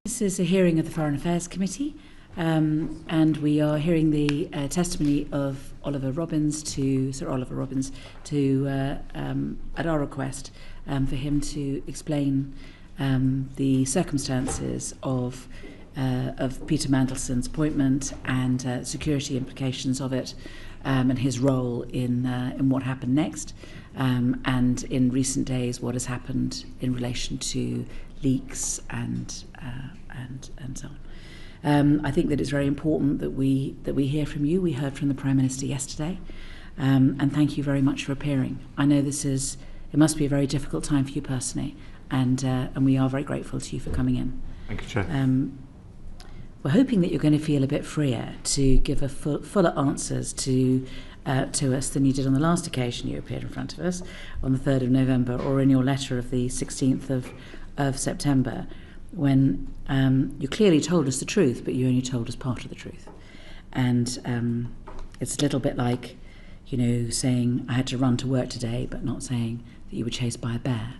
This is a hearing of the Foreign Affairs Committee, and we are hearing the testimony of Sir Olly Robbins, at our request, for him to explain the circumstances of Peter Mandelson's appointment and security implications of it, and his role in what happened next, and in recent days what has happened in relation to leaks and so on. I think that it's very important that we hear from you. We heard from the Prime Minister yesterday, and thank you very much for appearing. I know it must be a very difficult time for you personally, and we are very grateful to you for coming in. Thank you, Chair. We're hoping that you're going to feel a bit freer to give a fuller answers to us than you did on the last occasion you appeared in front of us on the 3rd of November, or in your letter of the 16th of September, when you clearly told us the truth, but you only told us part of the truth. And it's a little bit like, saying I had to run to work today, but not saying that you were chased by a bear.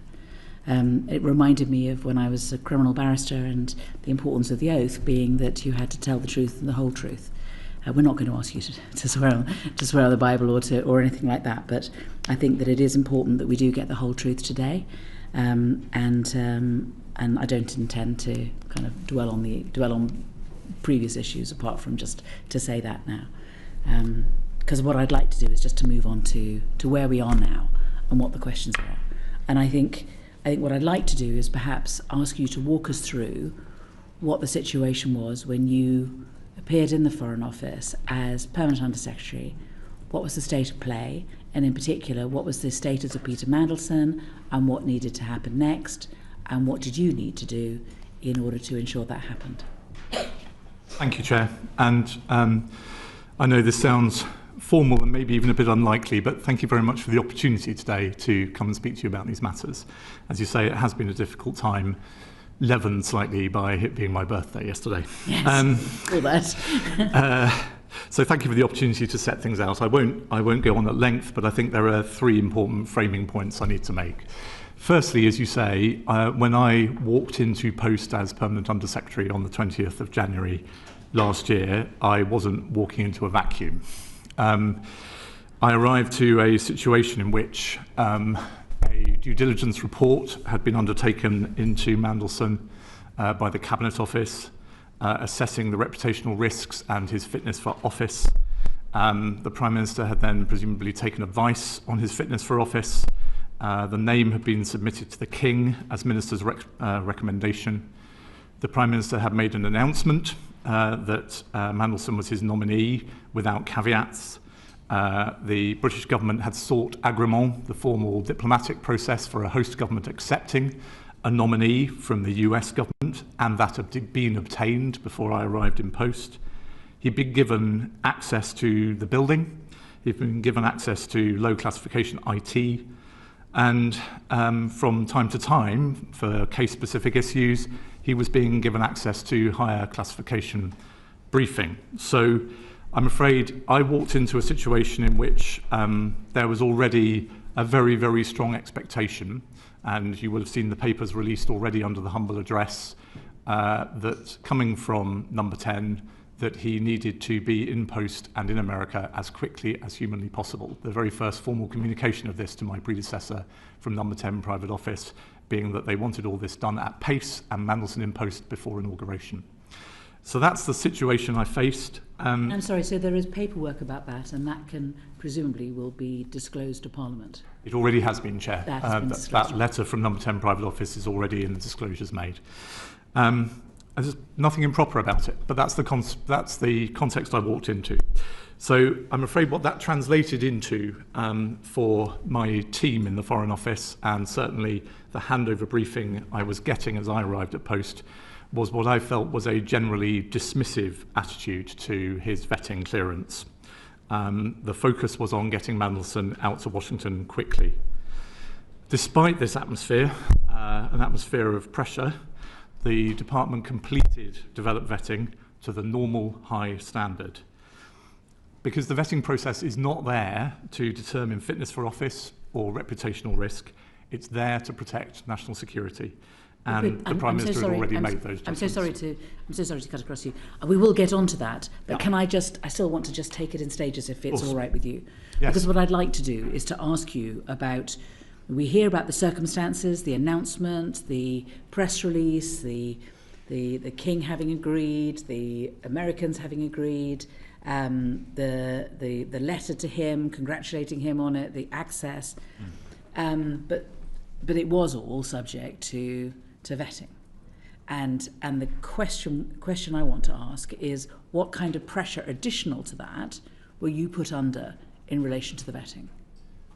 It reminded me of when I was a criminal barrister, and the importance of the oath being that you had to tell the truth and the whole truth. We're not going to ask you to swear on the Bible or anything like that, but I think that it is important that we do get the whole truth today, and I don't intend to kind of dwell on previous issues apart from just to say that now, because what I'd like to do is just to move on to where we are now and what the questions are. And I think what I'd like to do is perhaps ask you to walk us through what the situation was when you appeared in the Foreign Office as Permanent Under-Secretary. What was the state of play, and in particular, what was the status of Peter Mandelson, and what needed to happen next, and what did you need to do in order to ensure that happened? Thank you, Chair. And I know this sounds formal and maybe even a bit unlikely, but thank you very much for the opportunity today to come and speak to you about these matters. As you say, it has been a difficult time, leavened slightly by it being my birthday yesterday. Yes, all that. So thank you for the opportunity to set things out. I won't go on at length, but I think there are three important framing points I need to make. Firstly, as you say, when I walked into post as Permanent Under-Secretary on the 20th of January last year, I wasn't walking into a vacuum. I arrived to a situation in which a due diligence report had been undertaken into Mandelson by the Cabinet Office, assessing the reputational risks and his fitness for office. The Prime Minister had then presumably taken advice on his fitness for office. The name had been submitted to the King as Minister's recommendation. The Prime Minister had made an announcement that Mandelson was his nominee without caveats. The British government had sought agrément, the formal diplomatic process for a host government accepting a nominee from the US government, and that had been obtained before I arrived in post. He'd been given access to the building. He'd been given access to low classification IT, and from time to time, for case-specific issues, he was being given access to higher classification briefing. So I'm afraid I walked into a situation in which there was already a very, very strong expectation, and you will have seen the papers released already under the humble address, that coming from Number 10, that he needed to be in post and in America as quickly as humanly possible. The very first formal communication of this to my predecessor from Number 10 Private Office being that they wanted all this done at pace and Mandelson in post before inauguration. So that's the situation I faced. I'm sorry, so there is paperwork about that, and that presumably will be disclosed to Parliament? It already has been, Chair. That letter from Number 10 Private Office is already in the disclosures made. There's nothing improper about it, but that's the context I walked into. So I'm afraid what that translated into for my team in the Foreign Office, and certainly the handover briefing I was getting as I arrived at post, was what I felt was a generally dismissive attitude to his vetting clearance. The focus was on getting Mandelson out to Washington quickly. Despite this atmosphere, an atmosphere of pressure, the department completed developed vetting to the normal high standard. Because the vetting process is not there to determine fitness for office or reputational risk, it's there to protect national security. And the Prime Minister had already made those judgments. I'm so sorry to cut across you. We will get onto that, but can I still want to just take it in stages if it's all right with you. Yes. Because what I'd like to do is to ask you about, we hear about the circumstances, the announcement, the press release, the King having agreed, the Americans having agreed, the letter to him, congratulating him on it, the access, but it was all subject to vetting, and the question I want to ask is, what kind of pressure additional to that were you put under in relation to the vetting?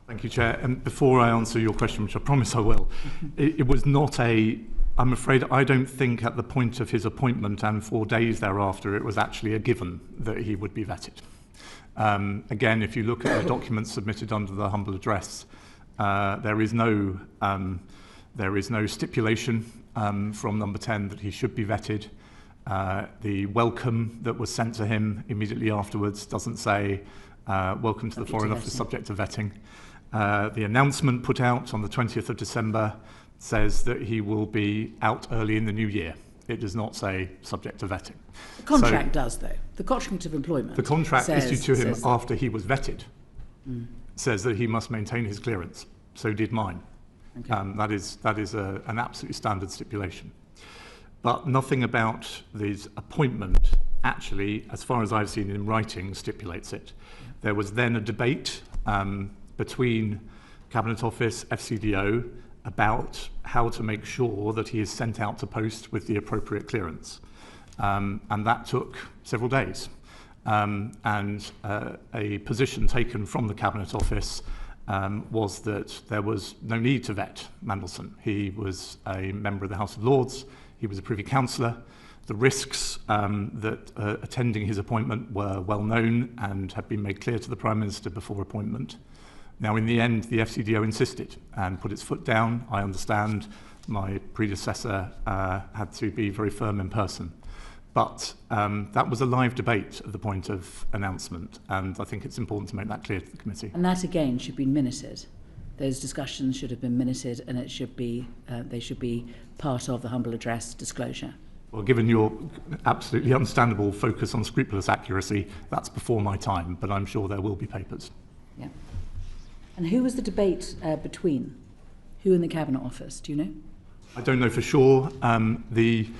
Thank you, Chair. And before I answer your question, which I promise I will, it was not I'm afraid I don't think at the point of his appointment and 4 days thereafter it was actually a given that he would be vetted. Again, if you look at the documents submitted under the humble address, there is no stipulation from number 10 that he should be vetted. The welcome that was sent to him immediately afterwards doesn't say welcome to the Foreign Office subject to vetting. The announcement put out on the 20th of December says that he will be out early in the new year. It does not say subject to vetting. The contract does, though. The contract of employment. The contract issued to him after he was vetted says that he must maintain his clearance. So did mine. Okay. That is an absolutely standard stipulation. But nothing about his appointment actually, as far as I've seen in writing, stipulates it. There was then a debate between Cabinet Office, FCDO, about how to make sure that he is sent out to post with the appropriate clearance. And that took several days. And a position taken from the Cabinet Office was that there was no need to vet Mandelson. He was a member of the House of Lords. He was a Privy Councillor. The risks that attending his appointment were well known and had been made clear to the Prime Minister before appointment. Now, in the end, the FCDO insisted and put its foot down. I understand my predecessor had to be very firm in person. But that was a live debate at the point of announcement, and I think it's important to make that clear to the committee. And that, again, should be minuted. Those discussions should have been minuted, and it should be they should be part of the humble address disclosure. Well, given your absolutely understandable focus on scrupulous accuracy, that's before my time, but I'm sure there will be papers. Yeah. And who was the debate between? Who in the Cabinet Office? Do you know? I don't know for sure. The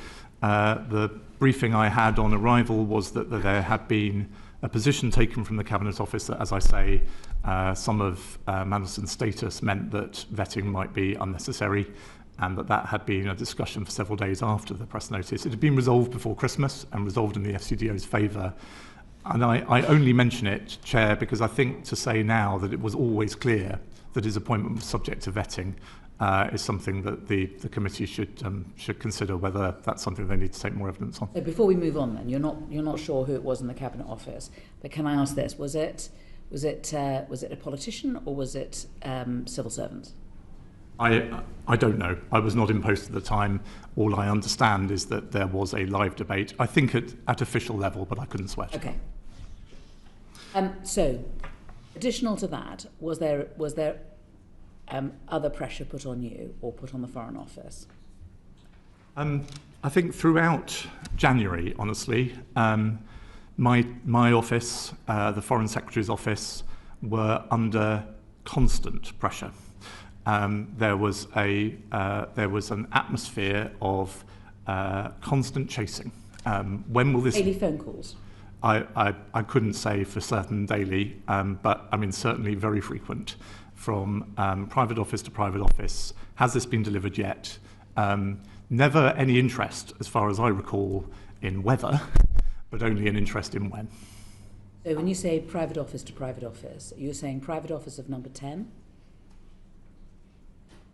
briefing I had on arrival was that there had been a position taken from the Cabinet Office that, as I say, some of Mandelson's status meant that vetting might be unnecessary, and that had been a discussion for several days after the press notice. It had been resolved before Christmas and resolved in the FCDO's favour. And I only mention it, Chair, because I think to say now that it was always clear that his appointment was subject to vetting is something that the committee should consider whether that's something they need to take more evidence on. So before we move on, then, you're not sure who it was in the Cabinet Office, but can I ask this: was it a politician or was it civil servants? I don't know. I was not in post at the time. All I understand is that there was a live debate. I think at official level, but I couldn't swear. Okay. So, additional to that, was there other pressure put on you or put on the Foreign Office? I think throughout January, honestly, my office, the Foreign Secretary's office, were under constant pressure. There was an atmosphere of constant chasing. When will this? Daily phone calls. I couldn't say for certain daily, but I mean certainly very frequent, from private office to private office. Has this been delivered yet? Never any interest, as far as I recall, in whether, but only an interest in when. So when you say private office to private office, you're saying private office of number 10?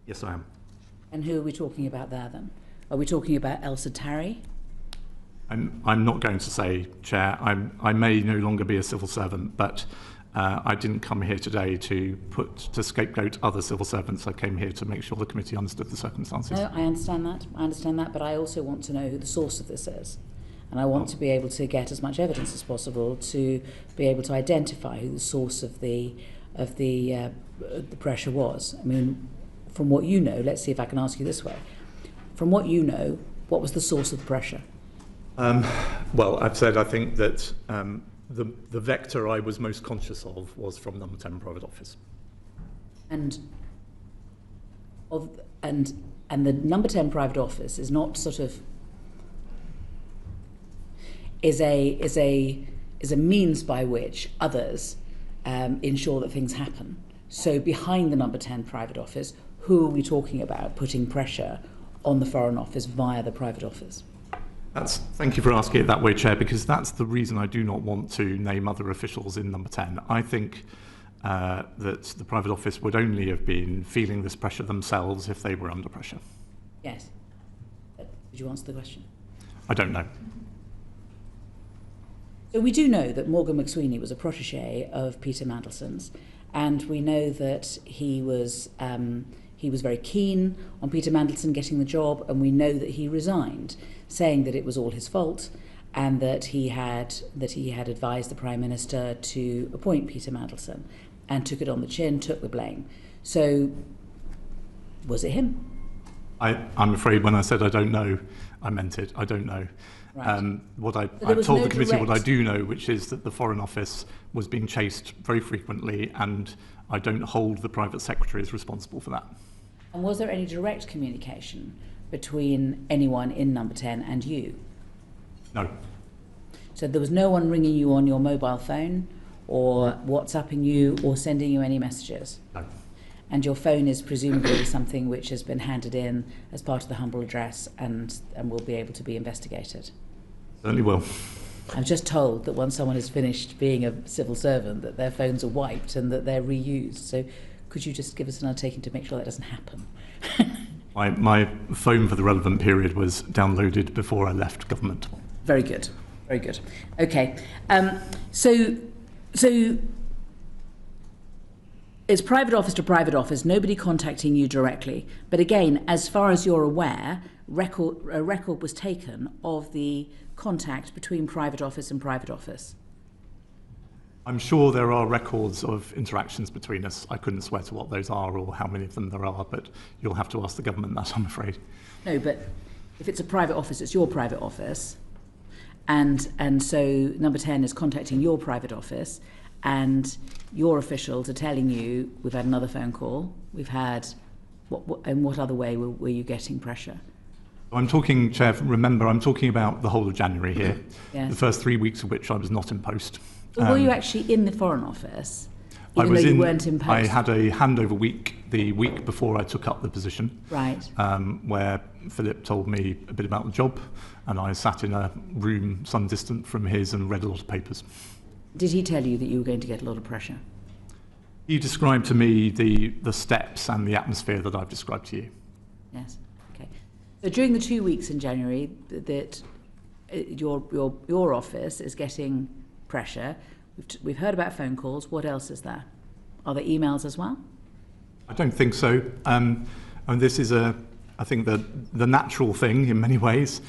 Yes, I am. And who are we talking about there then? Are we talking about Elsa Tarry? I'm not going to say, Chair. I may no longer be a civil servant, but I didn't come here today to scapegoat other civil servants. I came here to make sure the committee understood the circumstances. No, I understand that, but I also want to know who the source of this is. And I want to be able to get as much evidence as possible to be able to identify who the source of the pressure was. I mean, from what you know, let's see if I can ask you this way. from what you know, what was the source of the pressure? Well, I've said I think that the vector I was most conscious of was from number 10 private office. And the number 10 private office is not sort of is a means by which others ensure that things happen. So behind the number 10 private office, who are we talking about putting pressure on the Foreign Office via the private office? Thank you for asking it that way, Chair, because that's the reason I do not want to name other officials in number 10. I think that the private office would only have been feeling this pressure themselves if they were under pressure. Yes. Did you answer the question? I don't know. So we do know that Morgan McSweeney was a protégé of Peter Mandelson's, and we know that he was very keen on Peter Mandelson getting the job, and we know that he resigned, saying that it was all his fault, and that he had advised the Prime Minister to appoint Peter Mandelson, and took it on the chin, took the blame. So, was it him? I'm afraid when I said I don't know, I meant it. I don't know. Right. I've told the committee what I do know, which is that the Foreign Office was being chased very frequently, and I don't hold the private secretaries responsible for that. And was there any direct communication between anyone in number 10 and you? No. So there was no one ringing you on your mobile phone or WhatsApping you or sending you any messages? No. And your phone is presumably something which has been handed in as part of the humble address and will be able to be investigated? Certainly will. I'm just told that once someone has finished being a civil servant, that their phones are wiped and that they're reused. So could you just give us an undertaking to make sure that doesn't happen? My phone for the relevant period was downloaded before I left government. Very good. Very good. Okay. So it's private office to private office, nobody contacting you directly. But again, as far as you're aware, a record was taken of the contact between private office and private office. I'm sure there are records of interactions between us. I couldn't swear to what those are or how many of them there are, but you'll have to ask the government that, I'm afraid. No, but if it's a private office, it's your private office. And so number 10 is contacting your private office, and your officials are telling you, we've had another phone call, we've had, in what other way were you getting pressure? I'm talking, Chair, remember, I'm talking about the whole of January here, Yes. the first 3 weeks of which I was not in post. Well, were you actually in the Foreign Office, I even was though you weren't in post? I had a handover week the week before I took up the position, Right. where Philip told me a bit about the job, and I sat in a room some distant from his and read a lot of papers. Did he tell you that you were going to get a lot of pressure? He described to me the steps and the atmosphere that I've described to you. Yes. Okay. So during the 2 weeks in January that your office is getting pressure, we've heard about phone calls. What else is there? Are there emails as well? I don't think so. And this is I think the natural thing in many ways,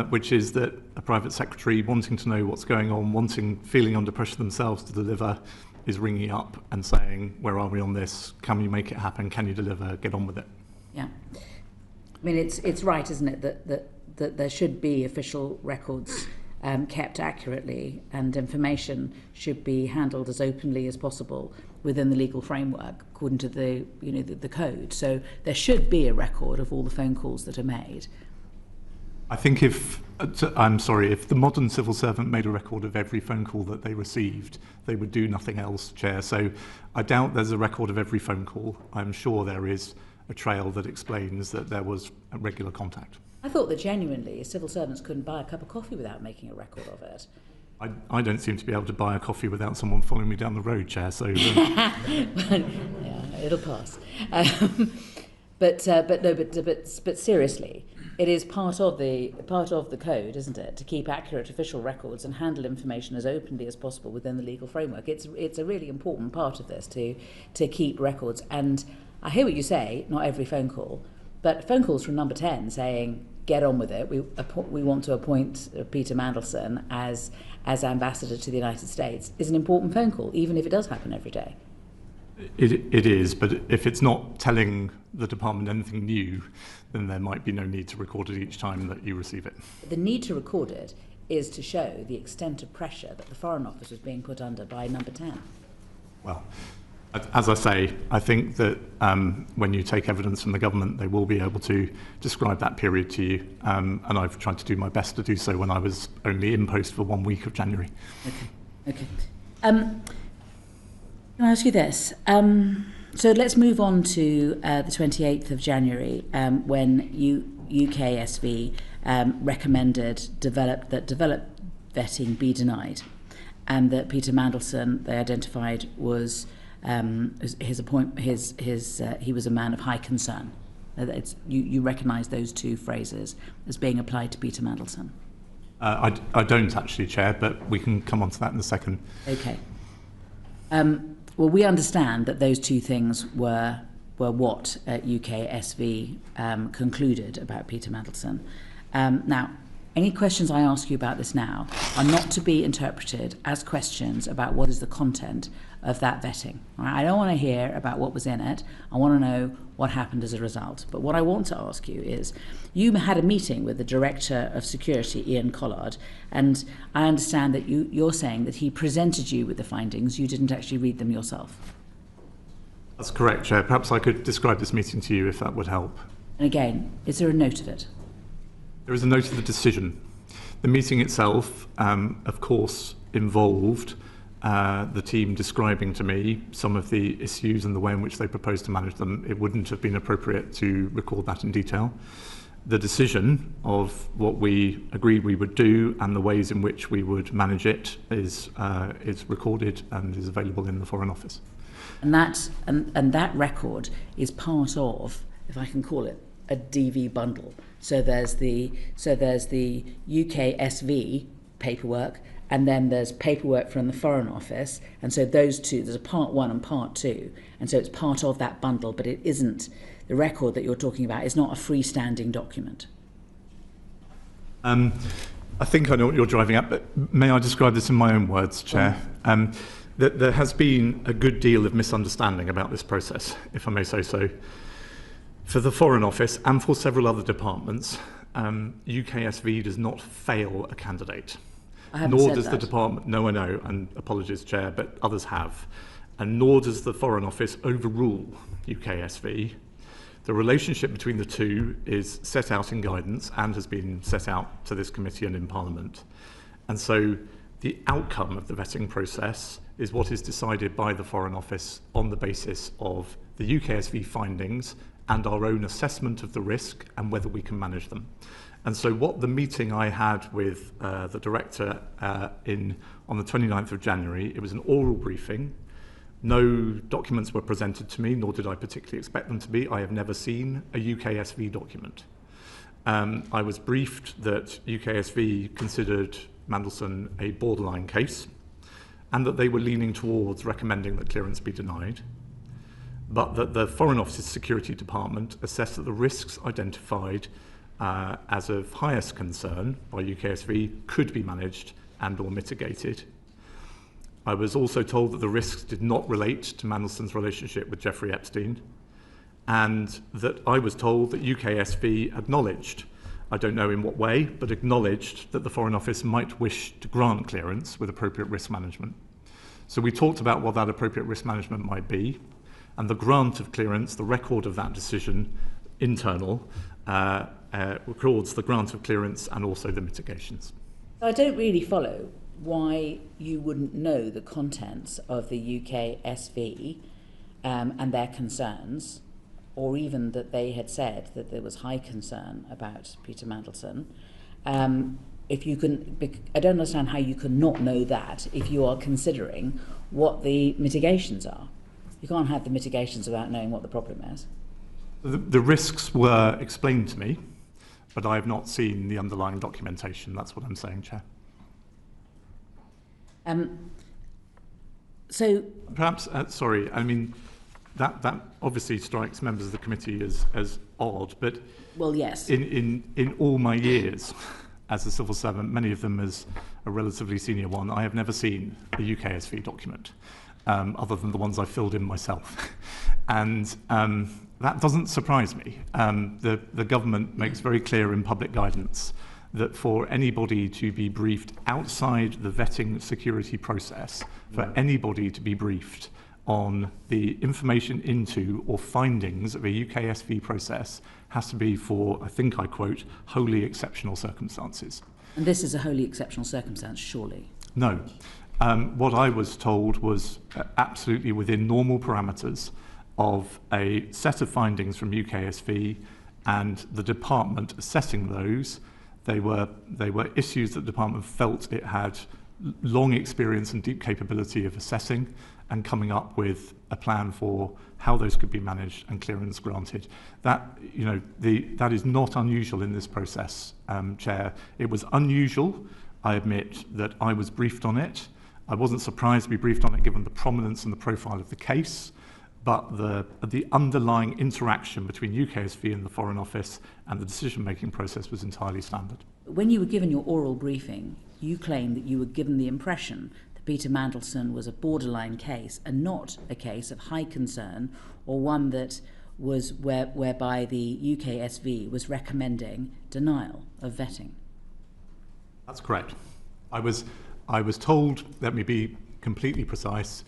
which is that a private secretary wanting to know what's going on, feeling under pressure themselves to deliver, is ringing up and saying, where are we on this? Can you make it happen? Can you deliver? Get on with it. Yeah. I mean, it's right, isn't it, that there should be official records kept accurately, and information should be handled as openly as possible within the legal framework according to the code. So there should be a record of all the phone calls that are made. I think if the modern civil servant made a record of every phone call that they received, they would do nothing else, Chair. So I doubt there's a record of every phone call. I'm sure there is a trail that explains that there was a regular contact. I thought that genuinely civil servants couldn't buy a cup of coffee without making a record of it. I don't seem to be able to buy a coffee without someone following me down the road, Chair. So yeah, it'll pass. But seriously, it is part of the code, isn't it, to keep accurate official records and handle information as openly as possible within the legal framework. It's a really important part of this to keep records. And I hear what you say, not every phone call, but phone calls from number 10 saying, get on with it, we want to appoint Peter Mandelson as ambassador to the United States, is an important phone call, even if it does happen every day. It is, but if it's not telling the department anything new, then there might be no need to record it each time that you receive it. The need to record it is to show the extent of pressure that the Foreign Office was being put under by number 10. Well, as I say, I think that when you take evidence from the government, they will be able to describe that period to you, and I've tried to do my best to do so when I was only in post for 1 week of January. Okay. Can I ask you this? So let's move on to the 28th of January, when UKSV recommended that developed vetting be denied, and that Peter Mandelson, they identified, was he was a man of high concern. You recognise those two phrases as being applied to Peter Mandelson? I don't actually, Chair, but we can come on to that in a second. Okay. Well, we understand that those two things were what UKSV concluded about Peter Mandelson. Now, any questions I ask you about this now are not to be interpreted as questions about what is the content of that vetting. All right? I don't want to hear about what was in it. I want to know what happened as a result. But what I want to ask you is, you had a meeting with the Director of Security, Ian Collard, and I understand that you're saying that he presented you with the findings. You didn't actually read them yourself. That's correct, Chair. Perhaps I could describe this meeting to you if that would help. And again, is there a note of it? There is a note of the decision. The meeting itself, of course, involved the team describing to me some of the issues and the way in which they proposed to manage them. It wouldn't have been appropriate to record that in detail. The decision of what we agreed we would do and the ways in which we would manage it is recorded and is available in the Foreign Office. And that record is part of, if I can call it, a DV bundle. So there's the UKSV paperwork, and then there's paperwork from the Foreign Office, and so those two, there's a part 1 and part 2, and so it's part of that bundle, but it isn't, the record that you're talking about is not a freestanding document. I think I know what you're driving at, but may I describe this in my own words, Chair? There has been a good deal of misunderstanding about this process, if I may say so. For the Foreign Office and for several other departments, UKSV does not fail a candidate. Nor does the department, no, I know, and apologies, Chair, but others have. And nor does the Foreign Office overrule UKSV. The relationship between the two is set out in guidance and has been set out to this committee and in Parliament. And so the outcome of the vetting process is what is decided by the Foreign Office on the basis of the UKSV findings and our own assessment of the risk and whether we can manage them. And so what the meeting I had with the Director on the 29th of January, it was an oral briefing. No documents were presented to me, nor did I particularly expect them to be. I have never seen a UKSV document. I was briefed that UKSV considered Mandelson a borderline case and that they were leaning towards recommending that clearance be denied, but that the Foreign Office's Security Department assessed that the risks identified as of highest concern by UKSV could be managed and or mitigated. I was also told that the risks did not relate to Mandelson's relationship with Jeffrey Epstein, and that I was told that UKSV acknowledged, I don't know in what way, but acknowledged that the Foreign Office might wish to grant clearance with appropriate risk management. So we talked about what that appropriate risk management might be, and the grant of clearance, the record of that decision, internal, records the grant of clearance and also the mitigations. I don't really follow why you wouldn't know the contents of the UKSV and their concerns, or even that they had said that there was high concern about Peter Mandelson. If you can, I don't understand how you can not know that if you are considering what the mitigations are. You can't have the mitigations without knowing what the problem is. The risks were explained to me, but I have not seen the underlying documentation. That's what I'm saying, Chair. So perhaps, sorry, I mean, that obviously strikes members of the committee as odd, but well, yes. In all my years as a civil servant, many of them as a relatively senior one, I have never seen a UKSV document. other than the ones I filled in myself. And that doesn't surprise me. The government makes very clear in public guidance that for anybody to be briefed outside the vetting security process, for anybody to be briefed on the information into or findings of a UKSV process has to be for, I think I quote, wholly exceptional circumstances. And this is a wholly exceptional circumstance, surely? No. What I was told was absolutely within normal parameters of a set of findings from UKSV and the department assessing those. They were issues that the department felt it had long experience and deep capability of assessing and coming up with a plan for how those could be managed and clearance granted. That, that is not unusual in this process, Chair. It was unusual, I admit, that I was briefed on it. I wasn't surprised to be briefed on it given the prominence and the profile of the case, but the underlying interaction between UKSV and the Foreign Office and the decision-making process was entirely standard. When you were given your oral briefing, you claimed that you were given the impression that Peter Mandelson was a borderline case and not a case of high concern or one that was whereby the UKSV was recommending denial of vetting. That's correct. I was told, let me be completely precise,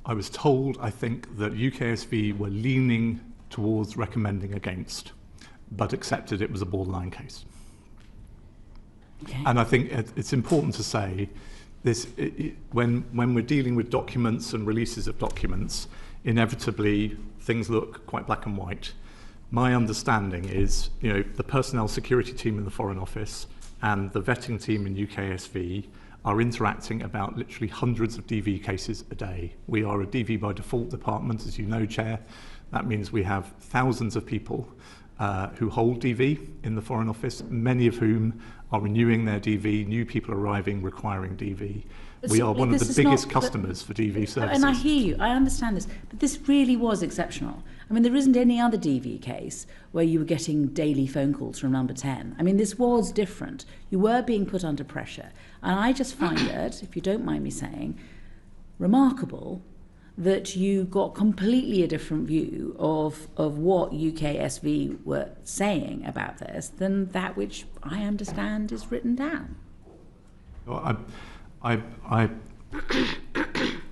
I was told, I think, that UKSV were leaning towards recommending against, but accepted it was a borderline case. Okay. And I think it's important to say this, when we're dealing with documents and releases of documents, inevitably things look quite black and white. My understanding is, the personnel security team in the Foreign Office and the vetting team in UKSV are interacting about literally hundreds of DV cases a day. We are a DV by default department, as you know, Chair. That means we have thousands of people who hold DV in the Foreign Office, many of whom are renewing their DV, new people arriving requiring DV. We are one of the biggest customers for DV services. And I hear you, I understand this, but this really was exceptional. I mean, there isn't any other DV case where you were getting daily phone calls from number 10. I mean, this was different. You were being put under pressure. And I just find it, if you don't mind me saying, remarkable that you got completely a different view of what UKSV were saying about this than that which I understand is written down. Well, I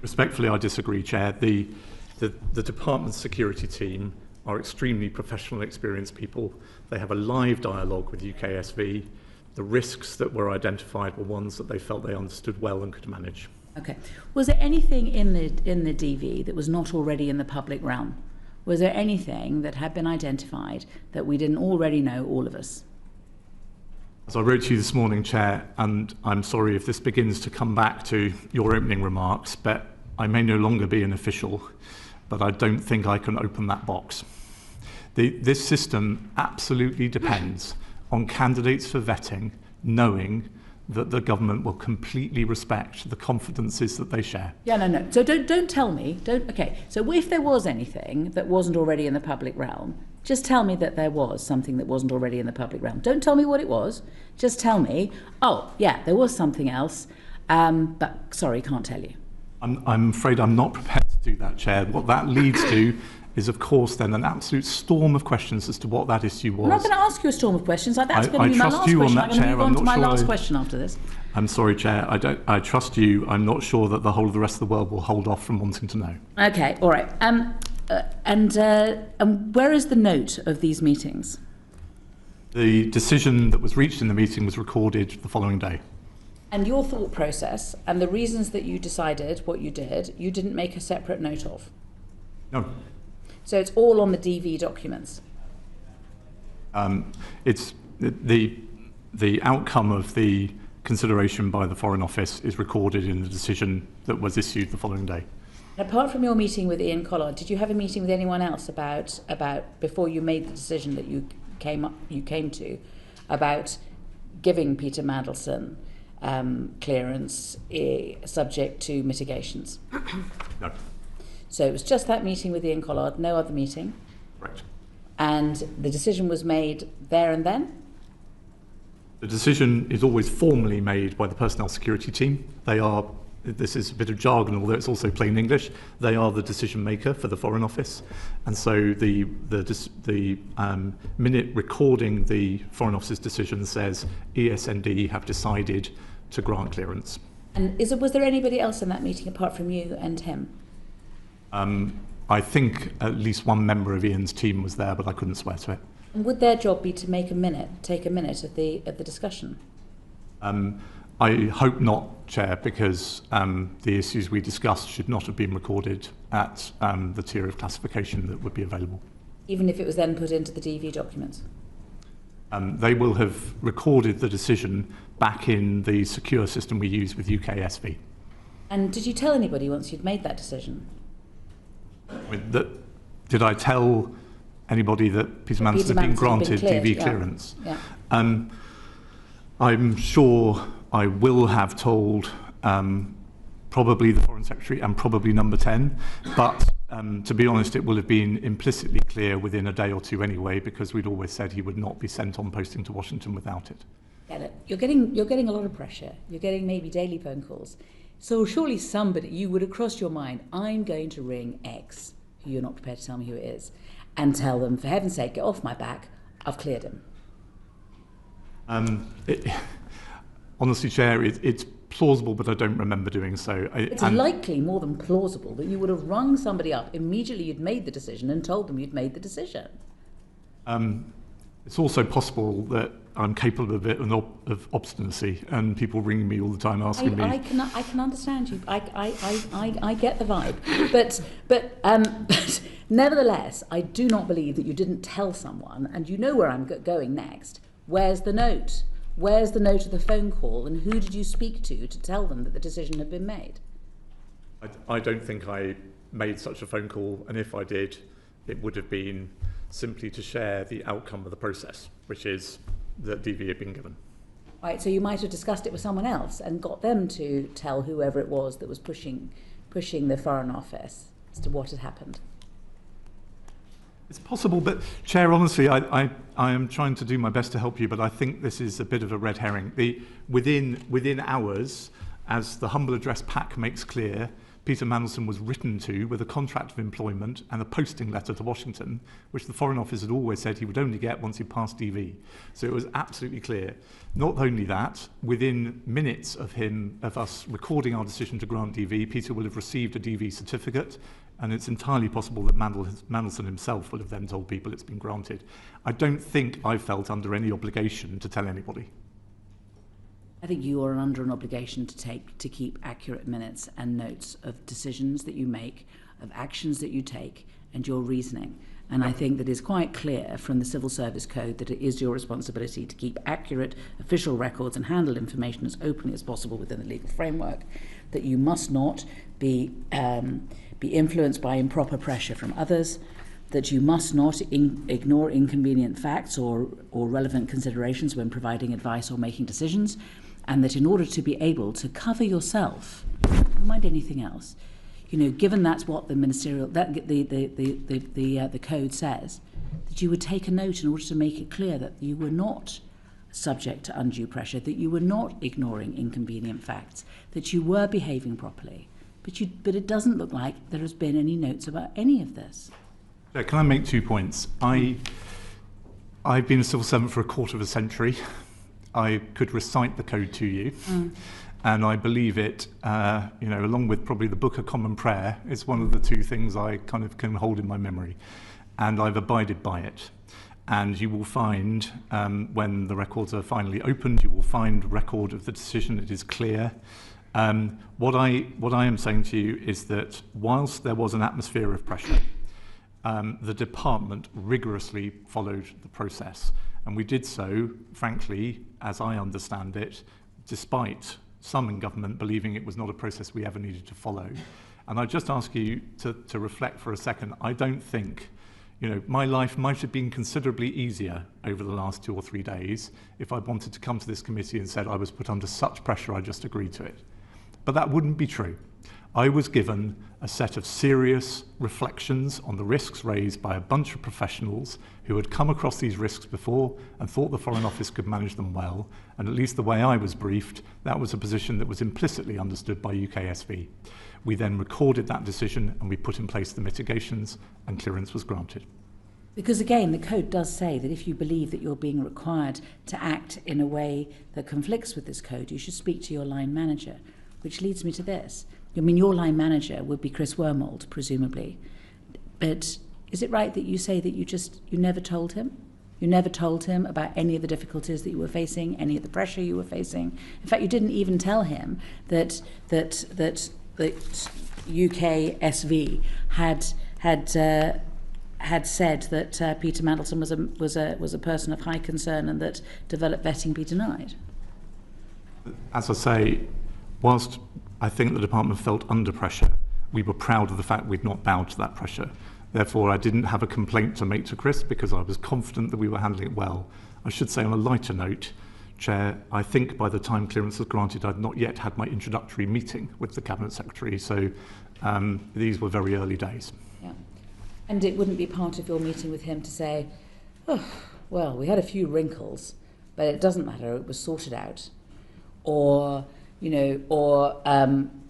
respectfully, I disagree, Chair. The department's security team are extremely professional and experienced people. They have a live dialogue with UKSV. The risks that were identified were ones that they felt they understood well and could manage. Okay. Was there anything in the DV that was not already in the public realm? Was there anything that had been identified that we didn't already know, all of us? As I wrote to you this morning, Chair, and I'm sorry if this begins to come back to your opening remarks, but I may no longer be an official, but I don't think I can open that box. This system absolutely depends on candidates for vetting knowing that the government will completely respect the confidences that they share. Yeah, no. So don't tell me. Okay. So if there was anything that wasn't already in the public realm, just tell me that there was something that wasn't already in the public realm. Don't tell me what it was. Just tell me, oh, yeah, there was something else, but sorry, can't tell you. I'm afraid I'm not prepared to do that, Chair. What that leads to is, of course, then an absolute storm of questions as to what that issue was. I'm not going to ask you a storm of questions. That's going to be my last question. I'm going to move on to my last sure question after this. I'm sorry, Chair. I trust you. I'm not sure that the whole of the rest of the world will hold off from wanting to know. Okay, all right. And where is the note of these meetings? The decision that was reached in the meeting was recorded the following day. And your thought process and the reasons that you decided what you did, you didn't make a separate note of? No. So it's all on the DV documents? It's the outcome of the consideration by the Foreign Office is recorded in the decision that was issued the following day. Apart from your meeting with Ian Collard, did you have a meeting with anyone else about before you made the decision that you came to about giving Peter Mandelson clearance subject to mitigations? No. So it was just that meeting with Ian Collard, no other meeting? Correct. And the decision was made there and then? The decision is always formally made by the personnel security team. They are this is a bit of jargon, although it's also plain English, they are the decision maker for the Foreign Office. And so the minute recording the Foreign Office's decision says ESND have decided to grant clearance. And was there anybody else in that meeting apart from you and him? I think at least one member of Ian's team was there, but I couldn't swear to it. And would their job be to take a minute of the discussion? I hope not, Chair, because the issues we discussed should not have been recorded at the tier of classification that would be available. Even if it was then put into the DV documents? They will have recorded the decision back in the secure system we use with UKSV. And did you tell anybody once you'd made that decision? Did I tell anybody that Peter Mandelson had been granted DV clearance? Yeah. I'm sure I will have told probably the Foreign Secretary and probably number 10, but to be honest, it will have been implicitly clear within a day or two anyway, because we'd always said he would not be sent on posting to Washington without it. Get it. You're getting a lot of pressure. You're getting maybe daily phone calls. So surely somebody, you would have crossed your mind, I'm going to ring X, who you're not prepared to tell me who it is, and tell them, for heaven's sake, get off my back, I've cleared him. Honestly, Chair, it's plausible, but I don't remember doing so. It's likely more than plausible that you would have rung somebody up immediately you'd made the decision and told them you'd made the decision. It's also possible that I'm capable of a bit of obstinacy, and people ringing me all the time asking me. I can understand you. I get the vibe, but nevertheless, I do not believe that you didn't tell someone, and you know where I'm going next. Where's the note? Where's the note of the phone call, and who did you speak to tell them that the decision had been made? I don't think I made such a phone call, and if I did, it would have been simply to share the outcome of the process, which is that DV had been given. Right, so you might have discussed it with someone else and got them to tell whoever it was that was pushing the Foreign Office as to what had happened. It's possible, but Chair, honestly, I am trying to do my best to help you, but I think this is a bit of a red herring. Within hours, as the humble address pack makes clear, Peter Mandelson was written to with a contract of employment and a posting letter to Washington, which the Foreign Office had always said he would only get once he passed DV. So it was absolutely clear. Not only that, within minutes of us recording our decision to grant DV, Peter will have received a DV certificate, and it's entirely possible that Mandelson himself would have then told people it's been granted. I don't think I felt under any obligation to tell anybody. I think you are under an obligation to keep accurate minutes and notes of decisions that you make, of actions that you take, and your reasoning. And I think that it's quite clear from the Civil Service Code that it is your responsibility to keep accurate official records and handle information as openly as possible within the legal framework, that you must not be influenced by improper pressure from others, that you must not ignore inconvenient facts or relevant considerations when providing advice or making decisions, and that in order to be able to cover yourself, don't mind anything else, given that's what the ministerial, the code says, that you would take a note in order to make it clear that you were not subject to undue pressure, that you were not ignoring inconvenient facts, that you were behaving properly. But it doesn't look like there has been any notes about any of this. Can I make 2 points? I've been a civil servant for a quarter of a century. I could recite the code to you, and I believe it, along with probably the Book of Common Prayer, it's one of the two things I kind of can hold in my memory, and I've abided by it. And you will find, when the records are finally opened, you will find record of the decision. It is clear. What I am saying to you is that whilst there was an atmosphere of pressure, the department rigorously followed the process. And we did so, frankly, as I understand it, despite some in government believing it was not a process we ever needed to follow. And I just ask you to reflect for a second. I don't think, my life might have been considerably easier over the last 2 or 3 days if I wanted to come to this committee and said I was put under such pressure I just agreed to it. But that wouldn't be true. I was given a set of serious reflections on the risks raised by a bunch of professionals who had come across these risks before and thought the Foreign Office could manage them well, and at least the way I was briefed, that was a position that was implicitly understood by UKSV. We then recorded that decision and we put in place the mitigations, and clearance was granted. Because again, the code does say that if you believe that you're being required to act in a way that conflicts with this code, you should speak to your line manager, which leads me to this. I mean, your line manager would be Chris Wormold, presumably. But is it right that you say that you never told him? You never told him about any of the difficulties that you were facing, any of the pressure you were facing? In fact, you didn't even tell him that UKSV had said that Peter Mandelson was a person of high concern and that developed vetting be denied. As I say, whilst I think the department felt under pressure, we were proud of the fact we'd not bowed to that pressure. Therefore, I didn't have a complaint to make to Chris because I was confident that we were handling it well. I should say on a lighter note, Chair, I think by the time clearance was granted, I'd not yet had my introductory meeting with the Cabinet Secretary, so these were very early days. Yeah. And it wouldn't be part of your meeting with him to say, oh, well, we had a few wrinkles, but it doesn't matter, it was sorted out. Or,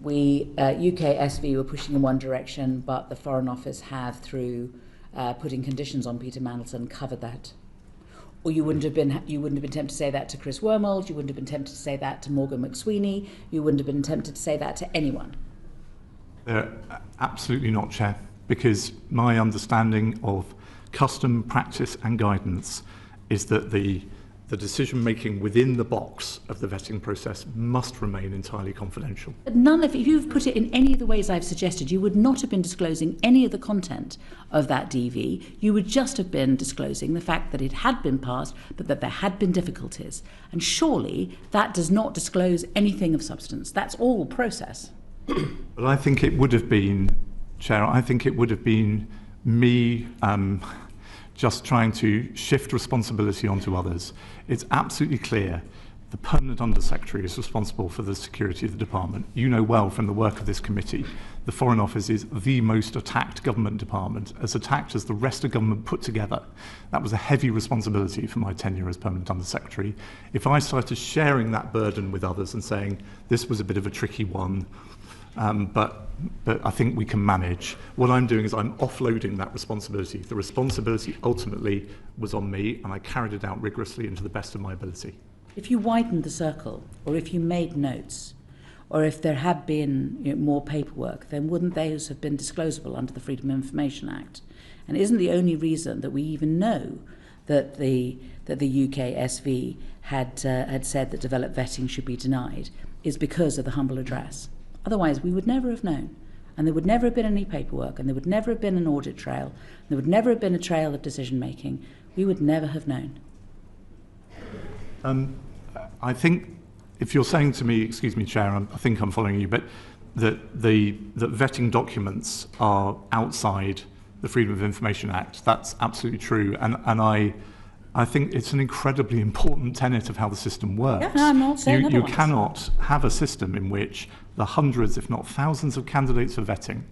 UKSV were pushing in one direction, but the Foreign Office have, through putting conditions on Peter Mandelson, covered that. Or you wouldn't have been tempted to say that to Chris Wormold, you wouldn't have been tempted to say that to Morgan McSweeney, you wouldn't have been tempted to say that to anyone. Absolutely not, Chair, because my understanding of custom, practice and guidance is that the decision-making within the box of the vetting process must remain entirely confidential. But if you've put it in any of the ways I've suggested, you would not have been disclosing any of the content of that DV. You would just have been disclosing the fact that it had been passed, but that there had been difficulties. And surely that does not disclose anything of substance. That's all process. But I think it would have been, Chair, I think it would have been me just trying to shift responsibility onto others. It's absolutely clear the Permanent Undersecretary is responsible for the security of the department. You know well from the work of this committee, the Foreign Office is the most attacked government department, as attacked as the rest of government put together. That was a heavy responsibility for my tenure as Permanent Undersecretary. If I started sharing that burden with others and saying, this was a bit of a tricky one, but I think we can manage. What I'm doing is I'm offloading that responsibility. The responsibility ultimately was on me, and I carried it out rigorously and to the best of my ability. If you widened the circle, or if you made notes, or if there had been more paperwork, then wouldn't those have been disclosable under the Freedom of Information Act? And isn't the only reason that we even know that the UKSV had said that developed vetting should be denied is because of the humble address? Otherwise, we would never have known. And there would never have been any paperwork, and there would never have been an audit trail, and there would never have been a trail of decision-making. We would never have known. I think if you're saying to me, excuse me, Chair, I think I'm following you, but that vetting documents are outside the Freedom of Information Act, that's absolutely true. And I think it's an incredibly important tenet of how the system works. Yeah, no, I'm not saying you cannot have a system in which the hundreds, if not thousands, of candidates for vetting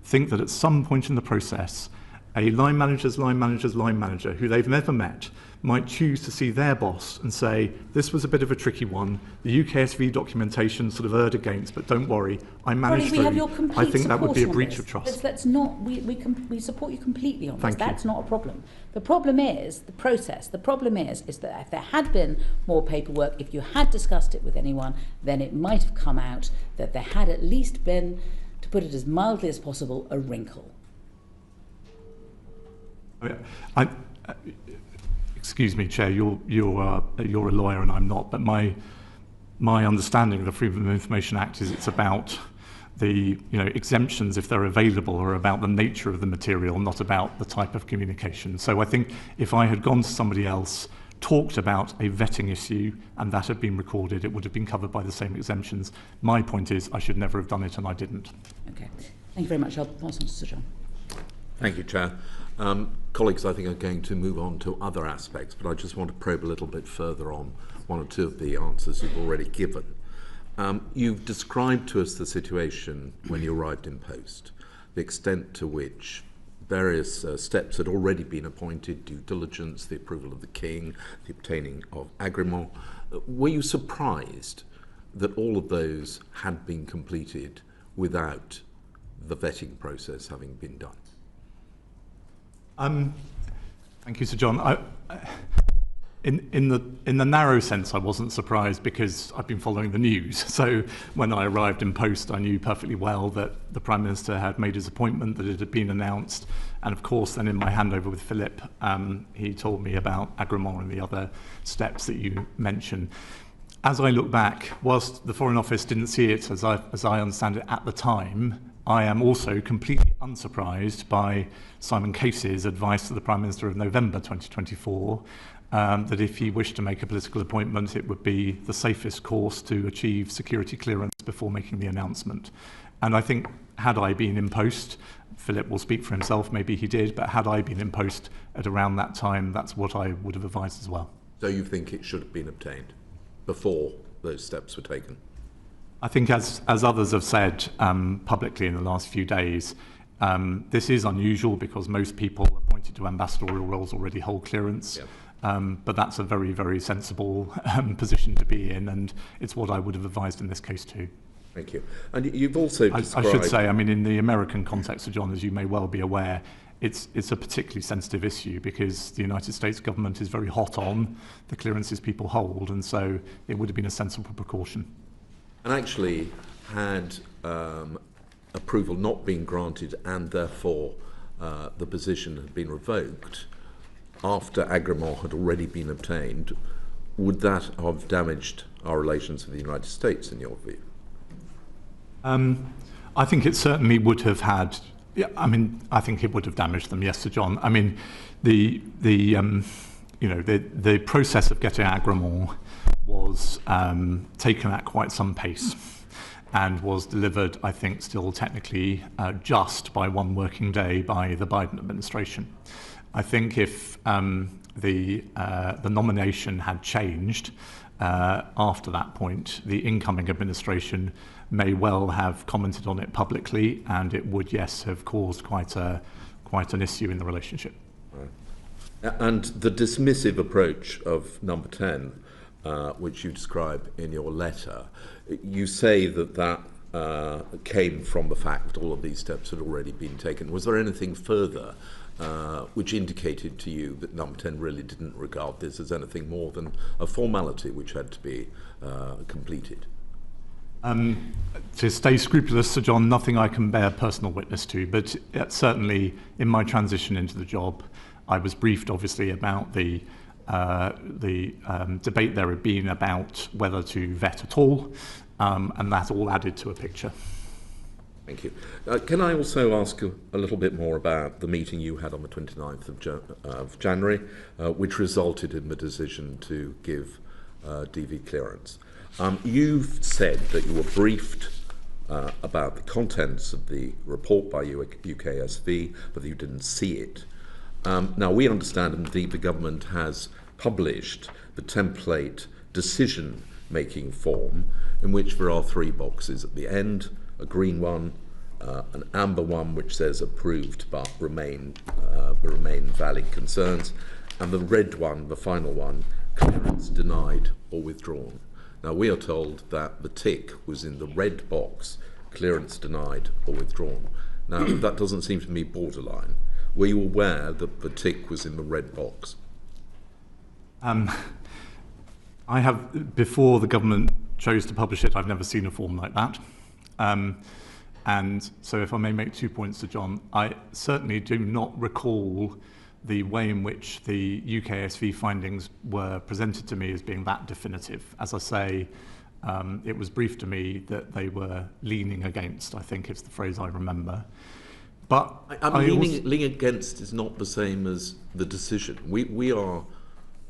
think that at some point in the process, a line manager's line manager's line manager, who they've never met, might choose to see their boss and say, this was a bit of a tricky one, the UKSV documentation sort of erred against, but don't worry, I managed through. I think that would be a breach of trust. That's not, we support you completely on this. That's not a problem. The problem is the process. The problem is that if there had been more paperwork, if you had discussed it with anyone, then it might have come out that there had at least been, to put it as mildly as possible, a wrinkle. Excuse me, Chair, you're a lawyer and I'm not, but my understanding of the Freedom of Information Act is it's about the exemptions, if they're available, are about the nature of the material, not about the type of communication. So I think if I had gone to somebody else, talked about a vetting issue, and that had been recorded, it would have been covered by the same exemptions. My point is I should never have done it, and I didn't. Okay, thank you very much. I'll pass on to Sir John. Thank you, Chair. Colleagues, I think are going to move on to other aspects, but I just want to probe a little bit further on one or two of the answers you've already given. You've described to us the situation when you arrived in post, the extent to which various steps had already been appointed, due diligence, the approval of the king, the obtaining of agreement. Were you surprised that all of those had been completed without the vetting process having been done? Thank you, Sir John. In the narrow sense, I wasn't surprised because I've been following the news. So when I arrived in post, I knew perfectly well that the Prime Minister had made his appointment, that it had been announced. And of course, then in my handover with Philip, he told me about agreement and the other steps that you mentioned. As I look back, whilst the Foreign Office didn't see it as I understand it at the time, I am also completely unsurprised by Simon Case's advice to the Prime Minister of November 2024, that if he wished to make a political appointment, it would be the safest course to achieve security clearance before making the announcement. And I think, had I been in post, Philip will speak for himself, maybe he did, but had I been in post at around that time, that's what I would have advised as well. So you think it should have been obtained before those steps were taken? I think, as others have said publicly in the last few days, this is unusual because most people appointed to ambassadorial roles already hold clearance. Yep. But that's a very, very sensible position to be in, and it's what I would have advised in this case too. Thank you. And you've also described... I should say, I mean, in the American context, Sir John, as you may well be aware, it's a particularly sensitive issue because the United States government is very hot on the clearances people hold, and so it would have been a sensible precaution. And actually, had approval not been granted and therefore the position had been revoked after agreement had already been obtained, would that have damaged our relations with the United States, in your view? I think it certainly would have had. Yeah, I mean, I think it would have damaged them. Yes, Sir John. I mean, the process of getting agreement was taken at quite some pace and was delivered, I think, still technically just by one working day by the Biden administration. I think if the nomination had changed after that point, the incoming administration may well have commented on it publicly, and it would, yes, have caused quite an issue in the relationship. Right. And the dismissive approach of number 10, which you describe in your letter, you say that came from the fact that all of these steps had already been taken. Was there anything further which indicated to you that number 10 really didn't regard this as anything more than a formality which had to be completed? To stay scrupulous, Sir John, nothing I can bear personal witness to, but certainly in my transition into the job, I was briefed obviously about the debate there had been about whether to vet at all, and that all added to a picture. Thank you. Can I also ask a little bit more about the meeting you had on the 29th of January, which resulted in the decision to give DV clearance? You've said that you were briefed about the contents of the report by UKSV, but you didn't see it. Now, we understand, indeed, the government has published the template decision-making form in which there are 3 boxes at the end, a green one, an amber one which says approved but remain valid concerns, and the red one, the final one, clearance denied or withdrawn. Now, we are told that the tick was in the red box, clearance denied or withdrawn. Now, that doesn't seem to me borderline. Were you aware that the tick was in the red box? I have, before the government chose to publish it, I've never seen a form like that. And so if I may make 2 points to John, I certainly do not recall the way in which the UKSV findings were presented to me as being that definitive. As I say, it was briefed to me that they were leaning against, I think is the phrase I remember. But leaning against is not the same as the decision. We are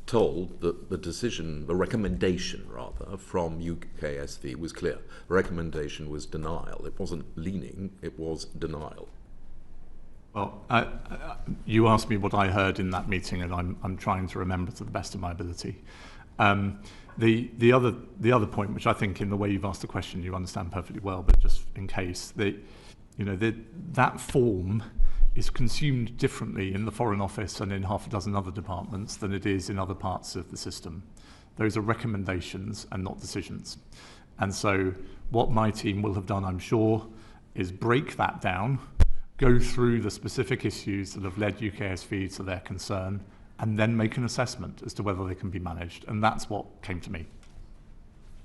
told that the decision, the recommendation rather, from UKSV was clear. The recommendation was denial. It wasn't leaning, it was denial. Well, you asked me what I heard in that meeting, and I'm trying to remember to the best of my ability. The other point, which I think in the way you've asked the question you understand perfectly well, but just in case, that form is consumed differently in the Foreign Office and in half a dozen other departments than it is in other parts of the system. Those are recommendations and not decisions. And so what my team will have done, I'm sure, is break that down, go through the specific issues that have led UKSV to their concern, and then make an assessment as to whether they can be managed. And that's what came to me.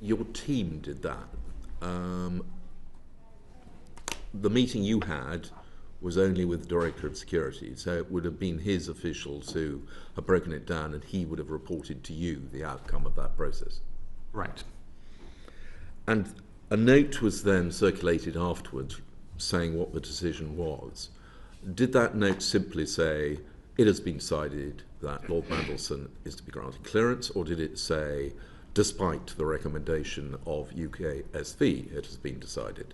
Your team did that. The meeting you had was only with the Director of Security, so it would have been his officials who have broken it down, and he would have reported to you the outcome of that process. Right. And a note was then circulated afterwards saying what the decision was. Did that note simply say, it has been decided that Lord Mandelson is to be granted clearance, or did it say, despite the recommendation of UKSV, it has been decided?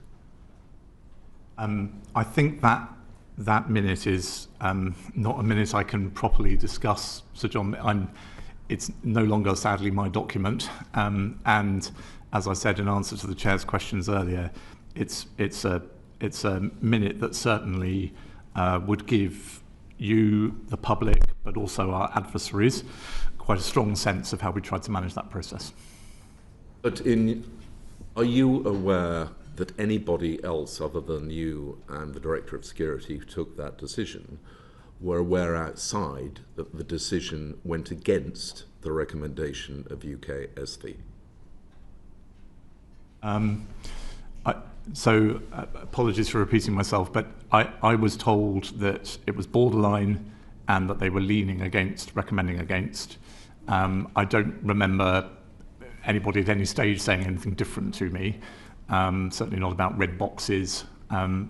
I think that minute is not a minute I can properly discuss, Sir John. It's no longer, sadly, my document. And as I said in answer to the Chair's questions earlier, it's a minute that certainly would give you, the public, but also our adversaries, quite a strong sense of how we tried to manage that process. But are you aware that anybody else other than you and the Director of Security who took that decision were aware outside that the decision went against the recommendation of UKSV? Apologies for repeating myself, but I was told that it was borderline and that they were leaning against, recommending against. I don't remember anybody at any stage saying anything different to me, certainly not about red boxes.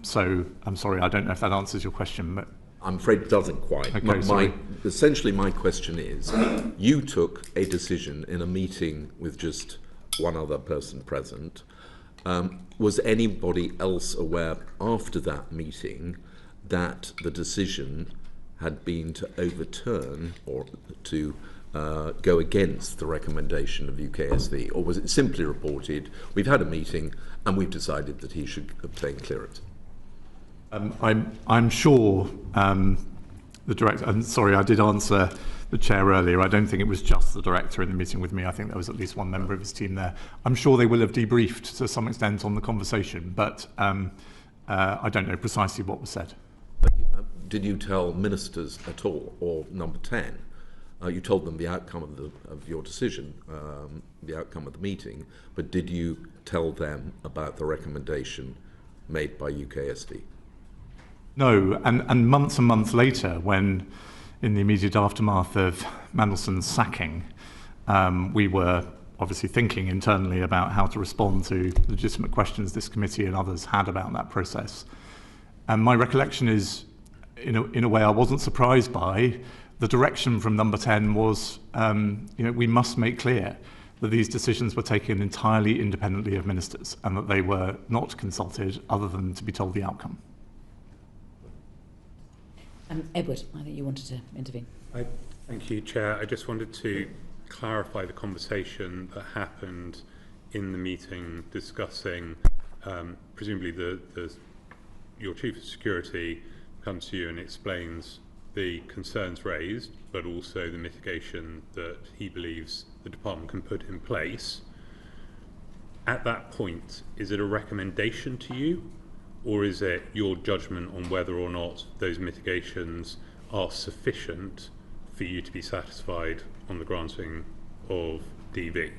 So I'm sorry, I don't know if that answers your question. But I'm afraid it doesn't quite. Okay, Essentially, my question is, you took a decision in a meeting with just one other person present. Was anybody else aware after that meeting that the decision had been to overturn or to go against the recommendation of UKSV, or was it simply reported, we've had a meeting and we've decided that he should obtain clearance? I'm sure the Director, and sorry, I did answer the Chair earlier, I don't think it was just the Director in the meeting with me. I think there was at least one member of his team there. I'm sure they will have debriefed to some extent on the conversation, but I don't know precisely what was said. Did you tell ministers at all, or number 10? You told them the outcome of your decision, the outcome of the meeting, but did you tell them about the recommendation made by UKSV? No, and months later, when in the immediate aftermath of Mandelson's sacking, we were obviously thinking internally about how to respond to legitimate questions this committee and others had about that process. And my recollection is, in a way I wasn't surprised by, the direction from number 10 was, we must make clear that these decisions were taken entirely independently of ministers and that they were not consulted other than to be told the outcome. Edward, I think you wanted to intervene. Thank you, Chair. I just wanted to clarify the conversation that happened in the meeting discussing, presumably your Chief of Security comes to you and explains the concerns raised, but also the mitigation that he believes the department can put in place. At that point, is it a recommendation to you, or is it your judgment on whether or not those mitigations are sufficient for you to be satisfied on the granting of DV?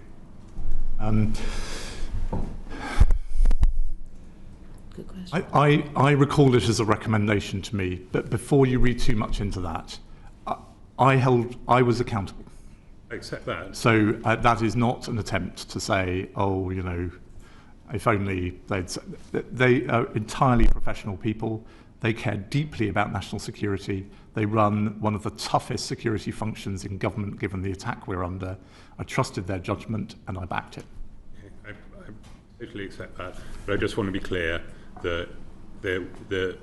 Good question. I recall it as a recommendation to me, but before you read too much into that, I was accountable. I accept that. So that is not an attempt to say, if only they are entirely professional people. They care deeply about national security. They run one of the toughest security functions in government, given the attack we're under. I trusted their judgment and I backed it. Okay. I totally accept that, but I just want to be clear that the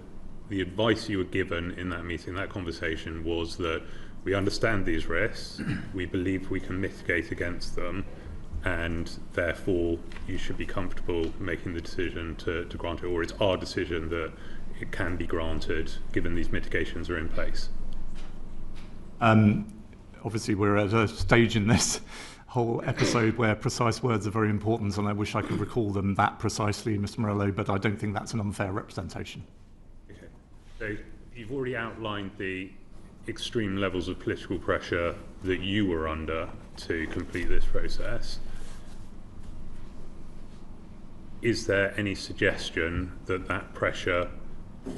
advice you were given in that meeting, that conversation, was that we understand these risks, we believe we can mitigate against them, and therefore you should be comfortable making the decision to grant it, or it's our decision that it can be granted given these mitigations are in place? Obviously, we're at a stage in this whole episode where precise words are very important, and I wish I could recall them that precisely, Mr. Morello, but I don't think that's an unfair representation. Okay. So you've already outlined the extreme levels of political pressure that you were under to complete this process. Is there any suggestion that that pressure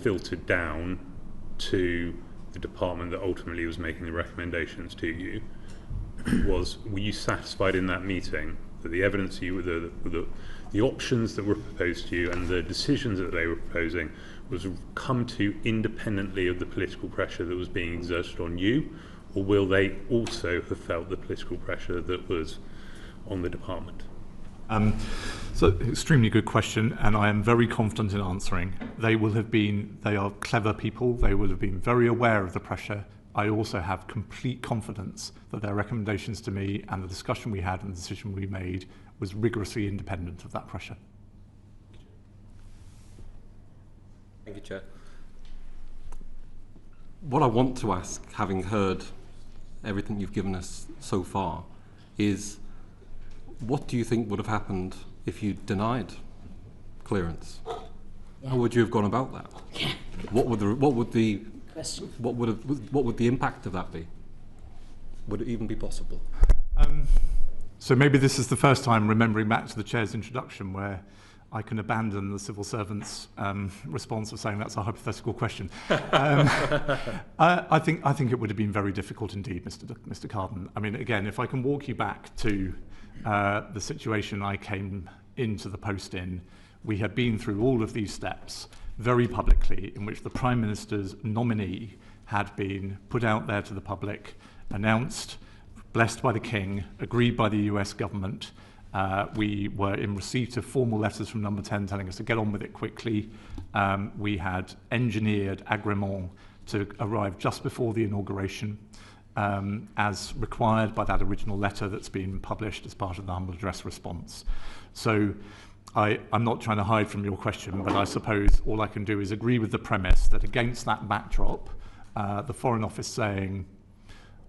filtered down to the department that ultimately was making the recommendations to you? Were you satisfied in that meeting that the evidence the options that were proposed to you and the decisions that they were proposing was come to independently of the political pressure that was being exerted on you, or will they also have felt the political pressure that was on the department? So, extremely good question, and I am very confident in answering. They are clever people, they will have been very aware of the pressure. I also have complete confidence that their recommendations to me and the discussion we had and the decision we made was rigorously independent of that pressure. Thank you, Chair. What I want to ask, having heard everything you've given us so far, is what do you think would have happened if you denied clearance? Yeah. How would you have gone about that? Yeah. What would the impact of that be? Would it even be possible? So maybe this is the first time, remembering back to the Chair's introduction, where I can abandon the civil servant's response of saying that's a hypothetical question. I think it would have been very difficult indeed, Mr. Carden. I mean, again, if I can walk you back to the situation I came into the post in, we had been through all of these steps very publicly, in which the Prime Minister's nominee had been put out there to the public, announced, blessed by the King, agreed by the US government. We were in receipt of formal letters from Number 10 telling us to get on with it quickly. We had engineered agrément to arrive just before the inauguration, as required by that original letter that's been published as part of the humble address response. So I'm not trying to hide from your question, but I suppose all I can do is agree with the premise that against that backdrop, the Foreign Office saying,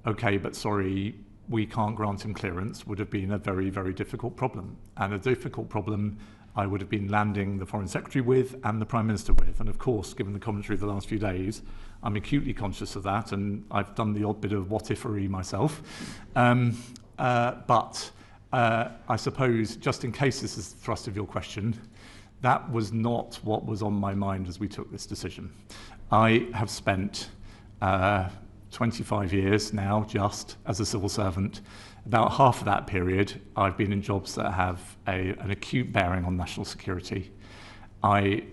okay, but sorry, we can't grant him clearance would have been a very, very difficult problem. And a difficult problem I would have been landing the Foreign Secretary with and the Prime Minister with. And of course, given the commentary of the last few days, I'm acutely conscious of that, and I've done the odd bit of what-if-ery myself. But I suppose, just in case this is the thrust of your question, that was not what was on my mind as we took this decision. I have spent 25 years now, just as a civil servant. About half of that period, I've been in jobs that have an acute bearing on national security. I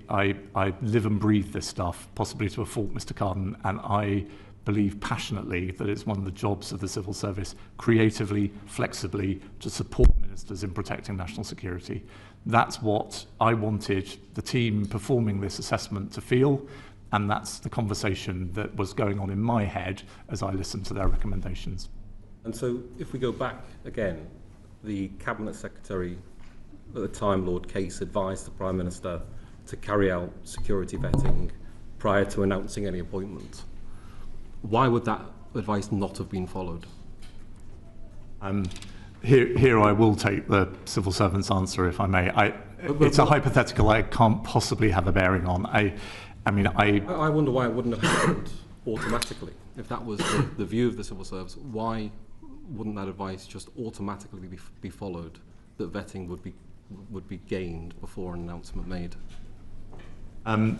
live and breathe this stuff, possibly to a fault, Mr. Carden, and I believe passionately that it's one of the jobs of the civil service, creatively, flexibly, to support ministers in protecting national security. That's what I wanted the team performing this assessment to feel, and that's the conversation that was going on in my head as I listened to their recommendations. And so if we go back again, the Cabinet Secretary at the time, Lord Case, advised the Prime Minister to carry out security vetting prior to announcing any appointment. Why would that advice not have been followed? Here I will take the civil servant's answer, if I may. It's a hypothetical I can't possibly have a bearing on. I wonder why it wouldn't have happened automatically. If that was the view of the civil service, why wouldn't that advice just automatically be followed, that vetting would be gained before an announcement made? I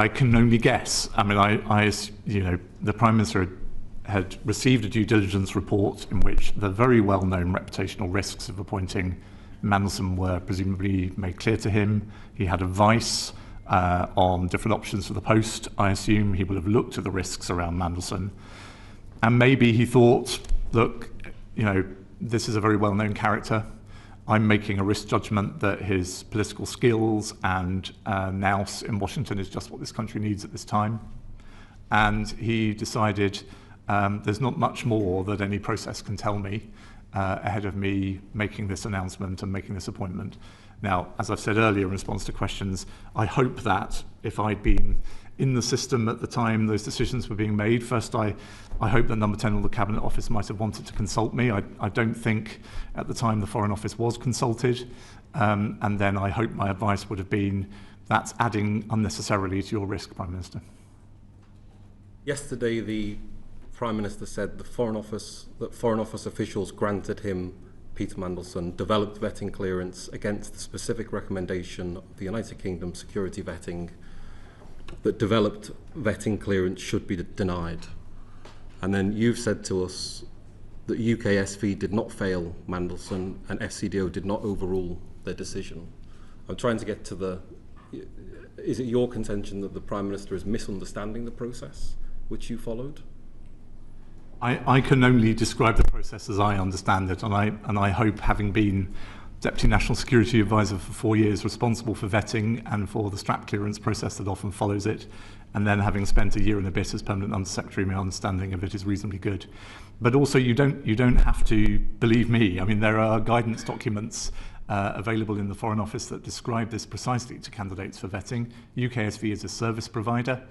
can only guess. The Prime Minister had received a due diligence report in which the very well-known reputational risks of appointing Mandelson were presumably made clear to him. He had advice on different options for the post. I assume he will have looked at the risks around Mandelson. And maybe he thought, look, this is a very well-known character. I'm making a risk judgment that his political skills and nous in Washington is just what this country needs at this time. And he decided, There's not much more that any process can tell me ahead of me making this announcement and making this appointment. Now, as I've said earlier in response to questions, I hope that if I'd been in the system at the time those decisions were being made, first I hope that number 10 or the Cabinet Office might have wanted to consult me. I don't think at the time the Foreign Office was consulted, and then I hope my advice would have been that's adding unnecessarily to your risk, Prime Minister. Yesterday, the Prime Minister said that Foreign Office officials granted him, Peter Mandelson, developed vetting clearance against the specific recommendation of the United Kingdom security vetting that developed vetting clearance should be denied. And then you've said to us that UKSV did not fail Mandelson and FCDO did not overrule their decision. I'm trying to get to the... Is it your contention that the Prime Minister is misunderstanding the process which you followed? I can only describe the process as I understand it, and I hope, having been Deputy National Security Advisor for 4 years, responsible for vetting and for the strap clearance process that often follows it, and then having spent a year and a bit as Permanent Under-Secretary, my understanding of it is reasonably good. But also, you don't have to believe me. I mean, there are guidance documents available in the Foreign Office that describe this precisely to candidates for vetting. UKSV is a service provider,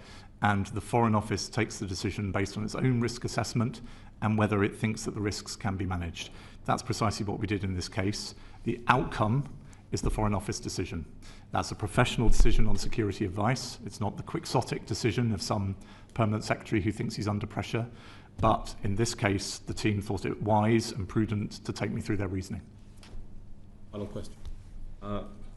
and the Foreign Office takes the decision based on its own risk assessment and whether it thinks that the risks can be managed. That's precisely what we did in this case. The outcome is the Foreign Office decision. That's a professional decision on security advice. It's not the quixotic decision of some permanent secretary who thinks he's under pressure. But in this case, the team thought it wise and prudent to take me through their reasoning. Final question.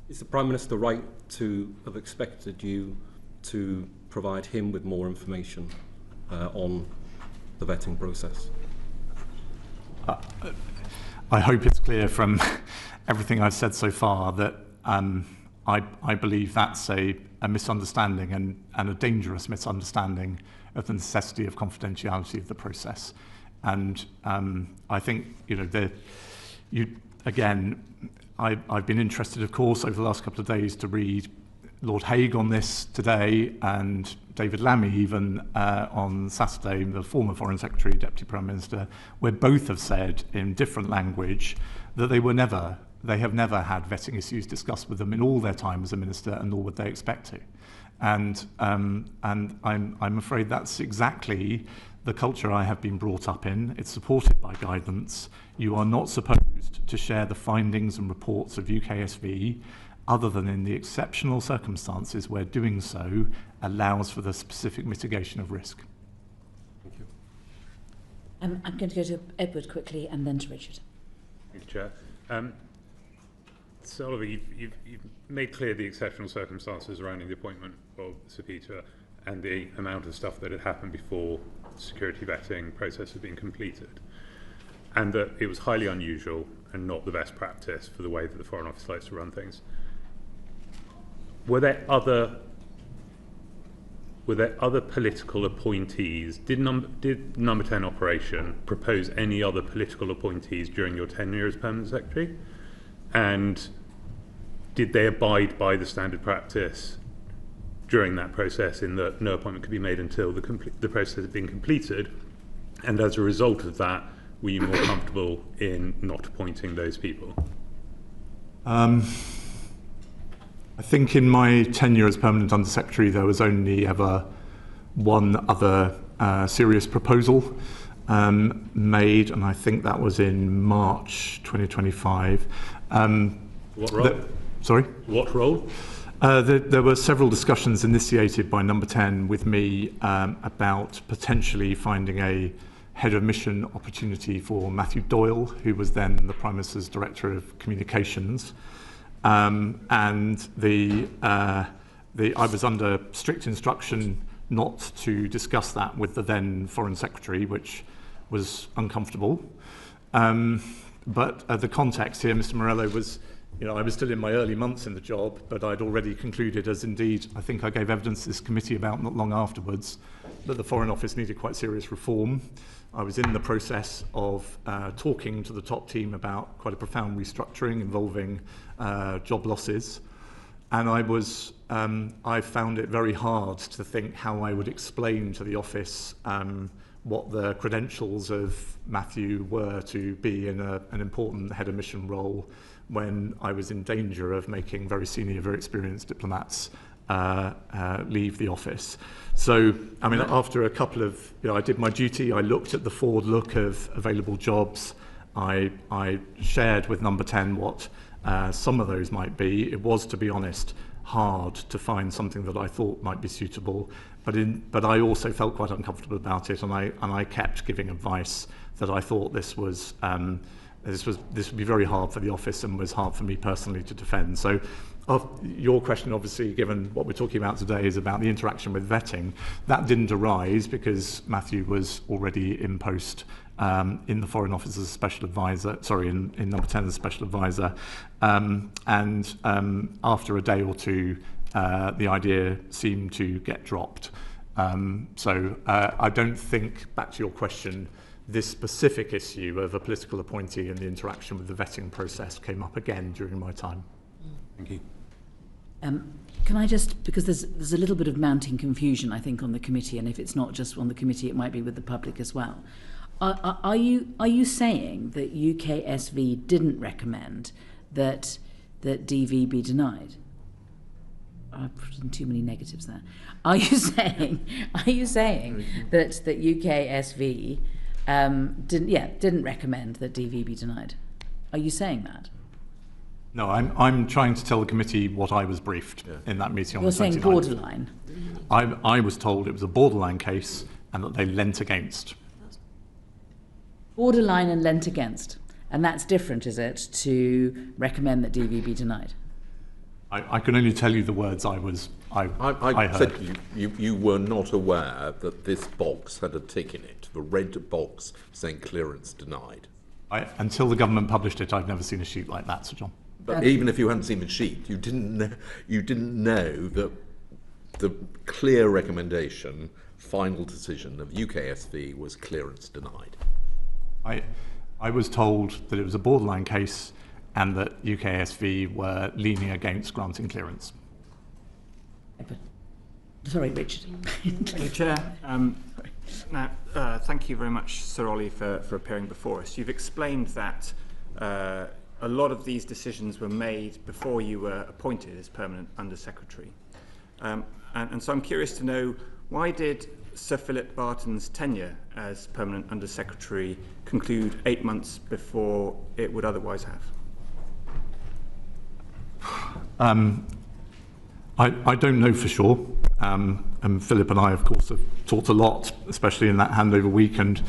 Is the Prime Minister right to have expected you to provide him with more information on the vetting process? I hope it's clear from everything I've said so far that I believe that's a misunderstanding and a dangerous misunderstanding of the necessity of confidentiality of the process. And I think, I've been interested, of course, over the last couple of days to read Lord Hague on this today, and David Lammy even on Saturday, the former Foreign Secretary, Deputy Prime Minister, where both have said in different language that they have never had vetting issues discussed with them in all their time as a minister, and nor would they expect to. And I'm afraid that's exactly the culture I have been brought up in. It's supported by guidance. You are not supposed to share the findings and reports of UKSV other than in the exceptional circumstances where doing so allows for the specific mitigation of risk. Thank you. I'm going to go to Edward quickly and then to Richard. Thank you, Chair. So, Oliver, you've made clear the exceptional circumstances surrounding the appointment of Sir Peter and the amount of stuff that had happened before the security vetting process had been completed, and that it was highly unusual and not the best practice for the way that the Foreign Office likes to run things. Were there other political appointees? Did Number 10 Operation propose any other political appointees during your tenure as Permanent Secretary? And did they abide by the standard practice during that process, in that no appointment could be made until the process had been completed? And as a result of that, were you more comfortable in not appointing those people? I think in my tenure as Permanent Under-Secretary, there was only ever one other serious proposal made, and I think that was in March 2025. What role? Sorry? What role? There were several discussions initiated by Number 10 with me about potentially finding a head of mission opportunity for Matthew Doyle, who was then the Prime Minister's Director of Communications. And I was under strict instruction not to discuss that with the then Foreign Secretary, which was uncomfortable. But the context here, Mr. Morello, was, I was still in my early months in the job, but I'd already concluded, as indeed I think I gave evidence to this committee about not long afterwards, that the Foreign Office needed quite serious reform. I was in the process of talking to the top team about quite a profound restructuring involving job losses. And I found it very hard to think how I would explain to the office what the credentials of Matthew were to be in an important head of mission role when I was in danger of making very senior, very experienced diplomats leave the office. So, I mean, after a couple of, I did my duty, I looked at the forward look of available jobs, I shared with number 10 what some of those might be. It was, to be honest, hard to find something that I thought might be suitable, but I also felt quite uncomfortable about it, and I kept giving advice that I thought this would be very hard for the office and was hard for me personally to defend. So your question, obviously, given what we're talking about today, is about the interaction with vetting. That didn't arise because Matthew was already in post in the Foreign Office as a special advisor, in number 10 as a special advisor. And after a day or two, the idea seemed to get dropped. So I don't think, back to your question, this specific issue of a political appointee and the interaction with the vetting process came up again during my time. Thank you. Can I just, because there's a little bit of mounting confusion, I think, on the committee, and if it's not just on the committee, it might be with the public as well. Are you saying that UKSV didn't recommend that DV be denied? I've put in too many negatives there. Are you saying that UKSV didn't recommend that DV be denied? Are you saying that? No, I'm trying to tell the committee what I was briefed in that meeting on the 29th. You're saying borderline? I was told it was a borderline case and that they leant against. Borderline and leant against. And that's different, is it, to recommend that DV be denied? I can only tell you the words I heard. Said you were not aware that this box had a tick in it, the red box saying clearance denied. Until the government published it, I'd never seen a sheet like that, Sir John. But even if you hadn't seen the sheet, you didn't know that the clear recommendation, final decision of UKSV was clearance denied. I was told that it was a borderline case and that UKSV were leaning against granting clearance. Sorry, Richard. Thank you, Chair. Thank you very much, Sir Olly, for appearing before us. You've explained that a lot of these decisions were made before you were appointed as Permanent Under-Secretary. And so I'm curious to know, why did Sir Philip Barton's tenure as Permanent Under-Secretary conclude 8 months before it would otherwise have? I don't know for sure. And Philip and I, of course, have talked a lot, especially in that handover week, and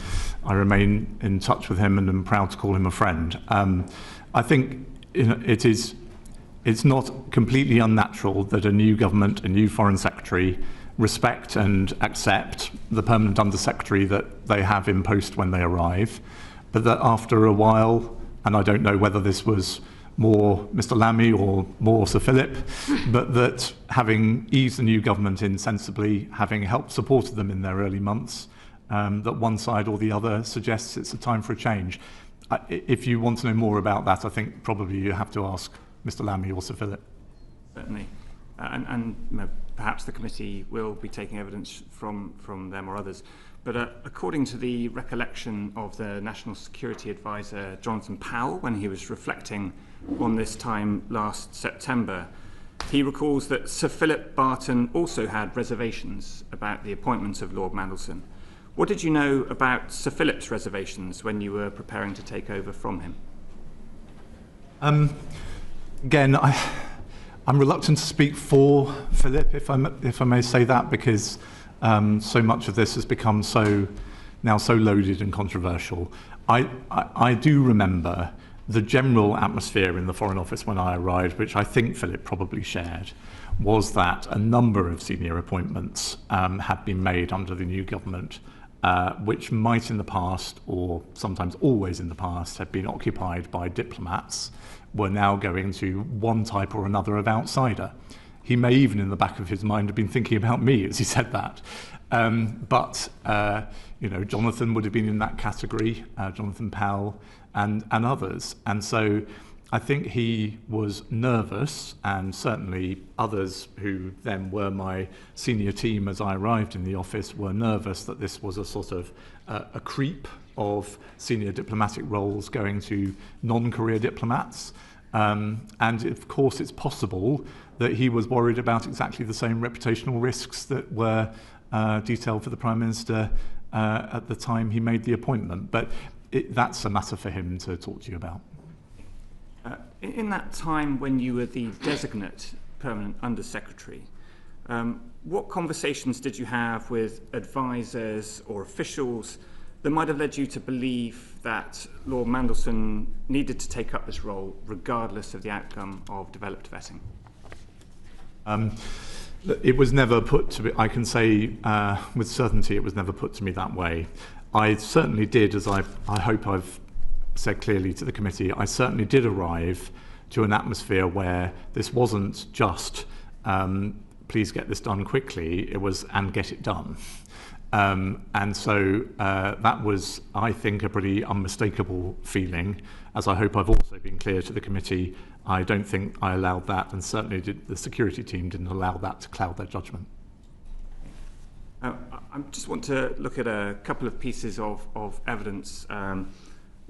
I remain in touch with him and am proud to call him a friend. I think it's not completely unnatural that a new government, a new Foreign Secretary, respect and accept the Permanent Under-Secretary that they have in post when they arrive, but that after a while, and I don't know whether this was more Mr. Lammy or more Sir Philip, but that having eased the new government in sensibly, having helped supported them in their early months, that one side or the other suggests it's a time for a change. If you want to know more about that, I think probably you have to ask Mr. Lammy or Sir Philip. Certainly. And perhaps the committee will be taking evidence from them or others. But according to the recollection of the National Security Advisor, Jonathan Powell, when he was reflecting on this time last September, he recalls that Sir Philip Barton also had reservations about the appointment of Lord Mandelson. What did you know about Sir Philip's reservations when you were preparing to take over from him? Again, I'm reluctant to speak for Philip, if I may say that, because so much of this has become so loaded and controversial. I do remember the general atmosphere in the Foreign Office when I arrived, which I think Philip probably shared, was that a number of senior appointments had been made under the new government, which might in the past, or sometimes always in the past, have been occupied by diplomats, were now going to one type or another of outsider. He may even in the back of his mind have been thinking about me as he said that. But Jonathan would have been in that category, Jonathan Powell and others. And so I think he was nervous, and certainly others who then were my senior team as I arrived in the office were nervous that this was a sort of a creep of senior diplomatic roles going to non-career diplomats. And of course it's possible that he was worried about exactly the same reputational risks that were detailed for the Prime Minister at the time he made the appointment. But that's a matter for him to talk to you about. In that time when you were the designate permanent Under-Secretary, what conversations did you have with advisors or officials that might have led you to believe that Lord Mandelson needed to take up this role regardless of the outcome of developed vetting? It was never put to me, I can say with certainty it was never put to me that way. I certainly did, as I hope I've said clearly to the committee, I certainly did arrive to an atmosphere where this wasn't just please get this done quickly, it was and get it done. And so that was, I think, a pretty unmistakable feeling. As I hope I've also been clear to the committee, I don't think I allowed that, and certainly the security team didn't allow that to cloud their judgment. I just want to look at a couple of pieces of evidence.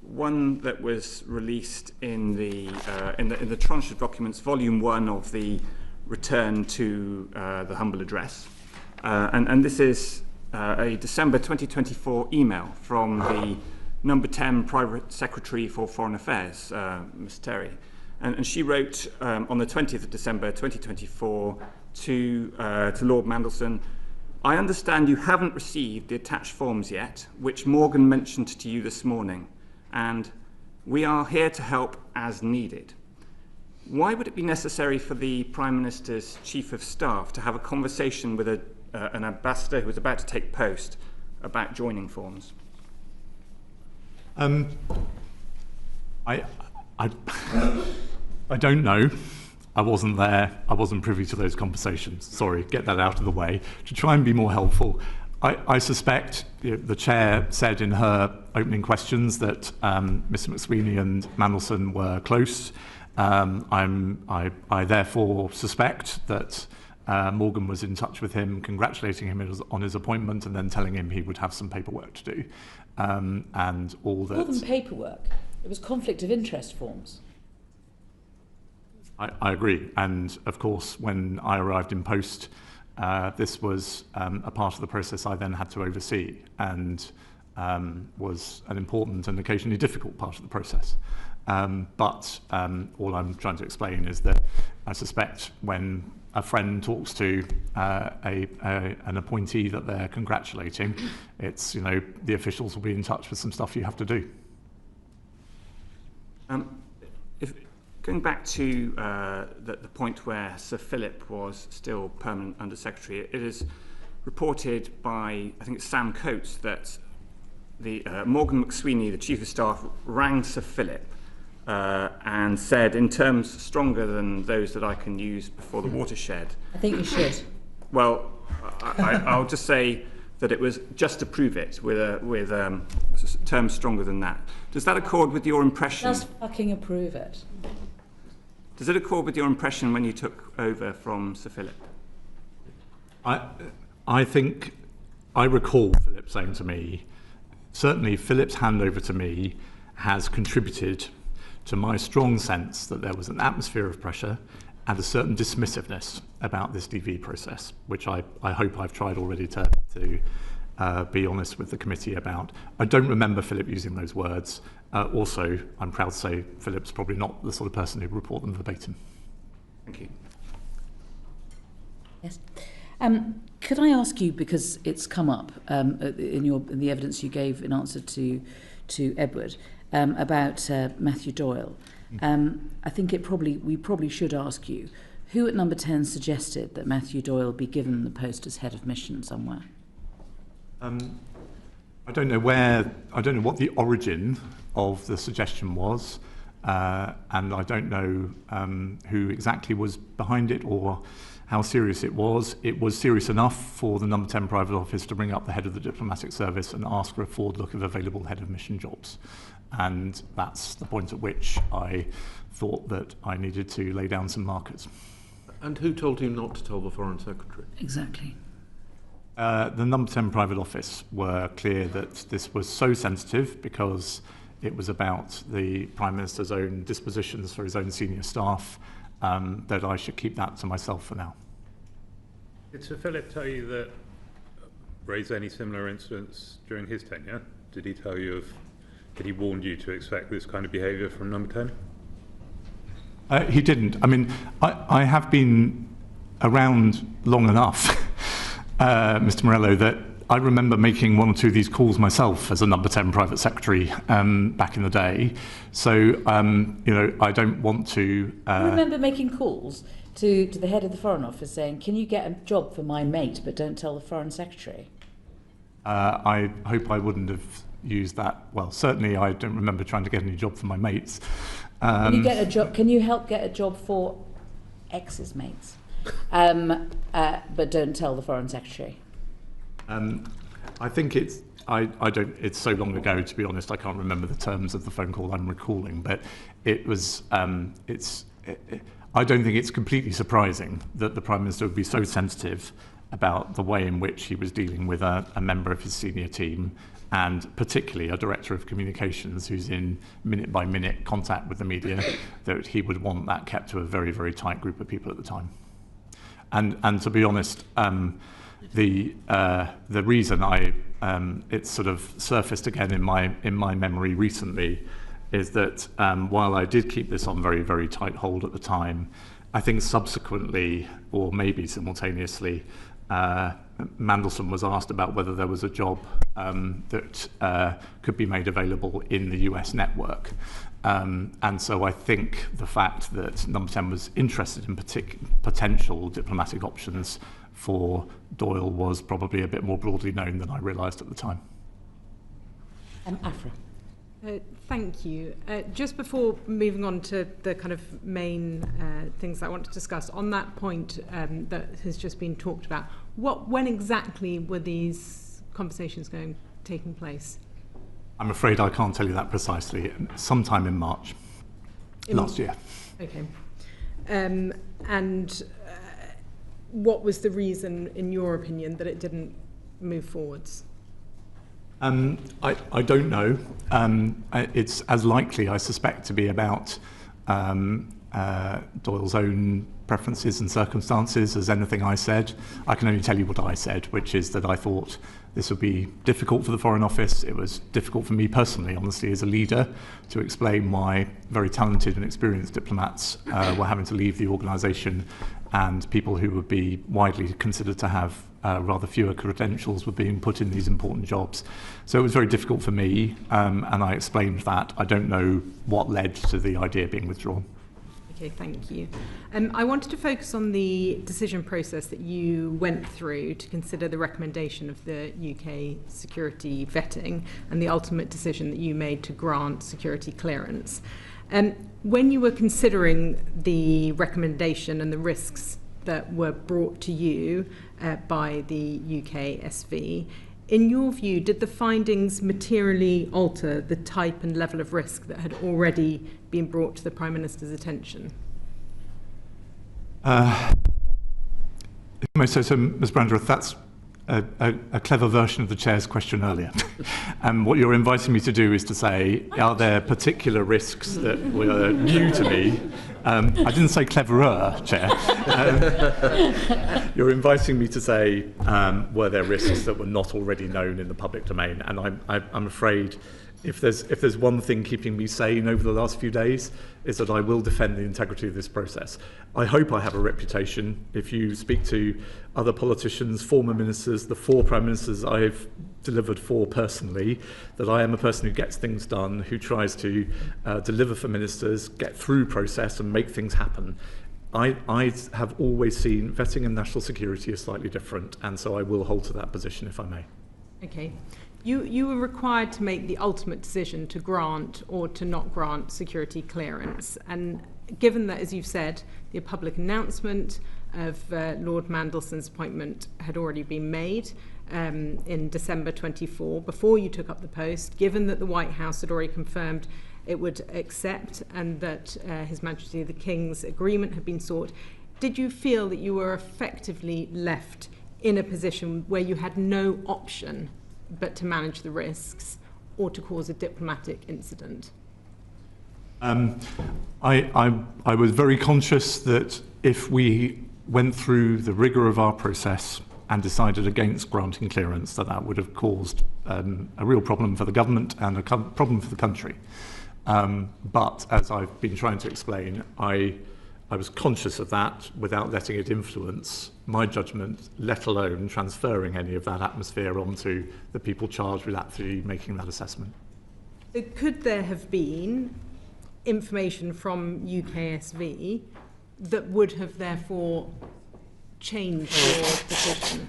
One that was released in the tranche of documents, volume 1 of the return to the humble address, and this is a December 2024 email from the number 10 Private Secretary for Foreign Affairs, Ms. Terry, and she wrote on the 20th of December 2024 to Lord Mandelson, "I understand you haven't received the attached forms yet, which Morgan mentioned to you this morning, and we are here to help as needed. Why would it be necessary for the Prime Minister's Chief of Staff to have a conversation with an ambassador who was about to take post about joining forms?" I don't know. I wasn't there. I wasn't privy to those conversations. Sorry, get that out of the way. To try and be more helpful, I suspect the chair said in her opening questions that Mr. McSweeney and Mandelson were close. I therefore suspect that Morgan was in touch with him, congratulating him on his appointment, and then telling him he would have some paperwork to do. And all that. More than paperwork, it was conflict of interest forms. I agree. And of course, when I arrived in post, this was a part of the process I then had to oversee, and was an important and occasionally difficult part of the process. But all I'm trying to explain is that I suspect when a friend talks to an appointee that they're congratulating, it's, the officials will be in touch with some stuff you have to do. Going back to the point where Sir Philip was still permanent Under-Secretary, it is reported by, I think it's Sam Coates, that the Morgan McSweeney, the Chief of Staff, rang Sir Philip and said, in terms stronger than those that I can use before the watershed. I think you should. Well, I'll just say that it was just to prove it with terms stronger than that. Does that accord with your impression? Just fucking approve it. Does it accord with your impression when you took over from Sir Philip? I think I recall Philip saying to me, certainly Philip's handover to me has contributed to my strong sense that there was an atmosphere of pressure and a certain dismissiveness about this DV process, which I hope I've tried already to be honest with the committee about. I don't remember Philip using those words. Also, I'm proud to say Philip's probably not the sort of person who would report them verbatim. Thank you. Yes. Could I ask you, because it's come up in the evidence you gave in answer to Edward, about Matthew Doyle. I think we probably should ask you, who at number 10 suggested that Matthew Doyle be given the post as head of mission somewhere? I don't know what the origin of the suggestion was, and I don't know who exactly was behind it or how serious it was. It was serious enough for the number 10 private office to bring up the head of the diplomatic service and ask for a forward look of available head of mission jobs. And that's the point at which I thought that I needed to lay down some markers. And who told you not to tell the Foreign Secretary? Exactly. The number 10 private office were clear that this was so sensitive because it was about the Prime Minister's own dispositions for his own senior staff, that I should keep that to myself for now. Did Sir Philip tell you that, raise any similar incidents during his tenure? Did he tell you did he warn you to expect this kind of behaviour from number 10? He didn't. I mean, I have been around long enough, Mr. Morello, that I remember making one or two of these calls myself as a number 10 private secretary back in the day. So, you know, I don't want to... You remember making calls to the head of the Foreign Office saying, can you get a job for my mate, but don't tell the Foreign Secretary? I hope I wouldn't have used that. Well, certainly I don't remember trying to get any job for my mates. Can you get a job? Can you help get a job for ex's mates? But don't tell the Foreign Secretary. I think I don't. It's so long ago, to be honest. I can't remember the terms of the phone call I'm recalling. But it was. I don't think it's completely surprising that the Prime Minister would be so sensitive about the way in which he was dealing with a member of his senior team, and particularly a director of communications who's in minute-by-minute contact with the media, that he would want that kept to a very, very tight group of people at the time. And to be honest, the reason it's sort of surfaced again in my memory recently is that while I did keep this on very, very tight hold at the time, I think subsequently, or maybe simultaneously, Mandelson was asked about whether there was a job that could be made available in the US network. And so I think the fact that Number 10 was interested in potential diplomatic options for Doyle was probably a bit more broadly known than I realised at the time. Afra. Thank you. Just before moving on to the kind of main things I want to discuss, on that point that has just been talked about, when exactly were these conversations taking place? I'm afraid I can't tell you that precisely. Sometime in March last year. Okay. And what was the reason, in your opinion, that it didn't move forwards? I don't know. It's as likely, I suspect, to be about Doyle's own preferences and circumstances as anything I said. I can only tell you what I said, which is that I thought this would be difficult for the Foreign Office. It was difficult for me personally, honestly, as a leader, to explain why very talented and experienced diplomats were having to leave the organisation, and people who would be widely considered to have rather fewer credentials were being put in these important jobs. So it was very difficult for me, and I explained that. I don't know what led to the idea being withdrawn. Okay, thank you. I wanted to focus on the decision process that you went through to consider the recommendation of the UK security vetting and the ultimate decision that you made to grant security clearance. When you were considering the recommendation and the risks that were brought to you by the UK SV, in your view, did the findings materially alter the type and level of risk that had already been brought to the Prime Minister's attention? So, Ms. Brandreth, that's a clever version of the Chair's question earlier. And what you're inviting me to do is to say, are there particular risks that were new to me? I didn't say cleverer, Chair. You're inviting me to say, were there risks that were not already known in the public domain? And I'm afraid if there's one thing keeping me sane over the last few days, is that I will defend the integrity of this process. I hope I have a reputation. If you speak to other politicians, former ministers, the 4 Prime Ministers I've delivered for personally, that I am a person who gets things done, who tries to deliver for ministers, get through process and make things happen. I have always seen vetting and national security as slightly different, and so I will hold to that position if I may. Okay. You were required to make the ultimate decision to grant or to not grant security clearance. And given that, as you've said, the public announcement of Lord Mandelson's appointment had already been made in December 24, before you took up the post, given that the White House had already confirmed it would accept and that His Majesty the King's agreement had been sought, did you feel that you were effectively left in a position where you had no option but to manage the risks or to cause a diplomatic incident? I was very conscious that if we went through the rigour of our process and decided against granting clearance, that would have caused a real problem for the government and a problem for the country. But as I've been trying to explain, I was conscious of that without letting it influence my judgment, let alone transferring any of that atmosphere onto the people charged with actually making that assessment. Could there have been information from UKSV that would have therefore changed your decision?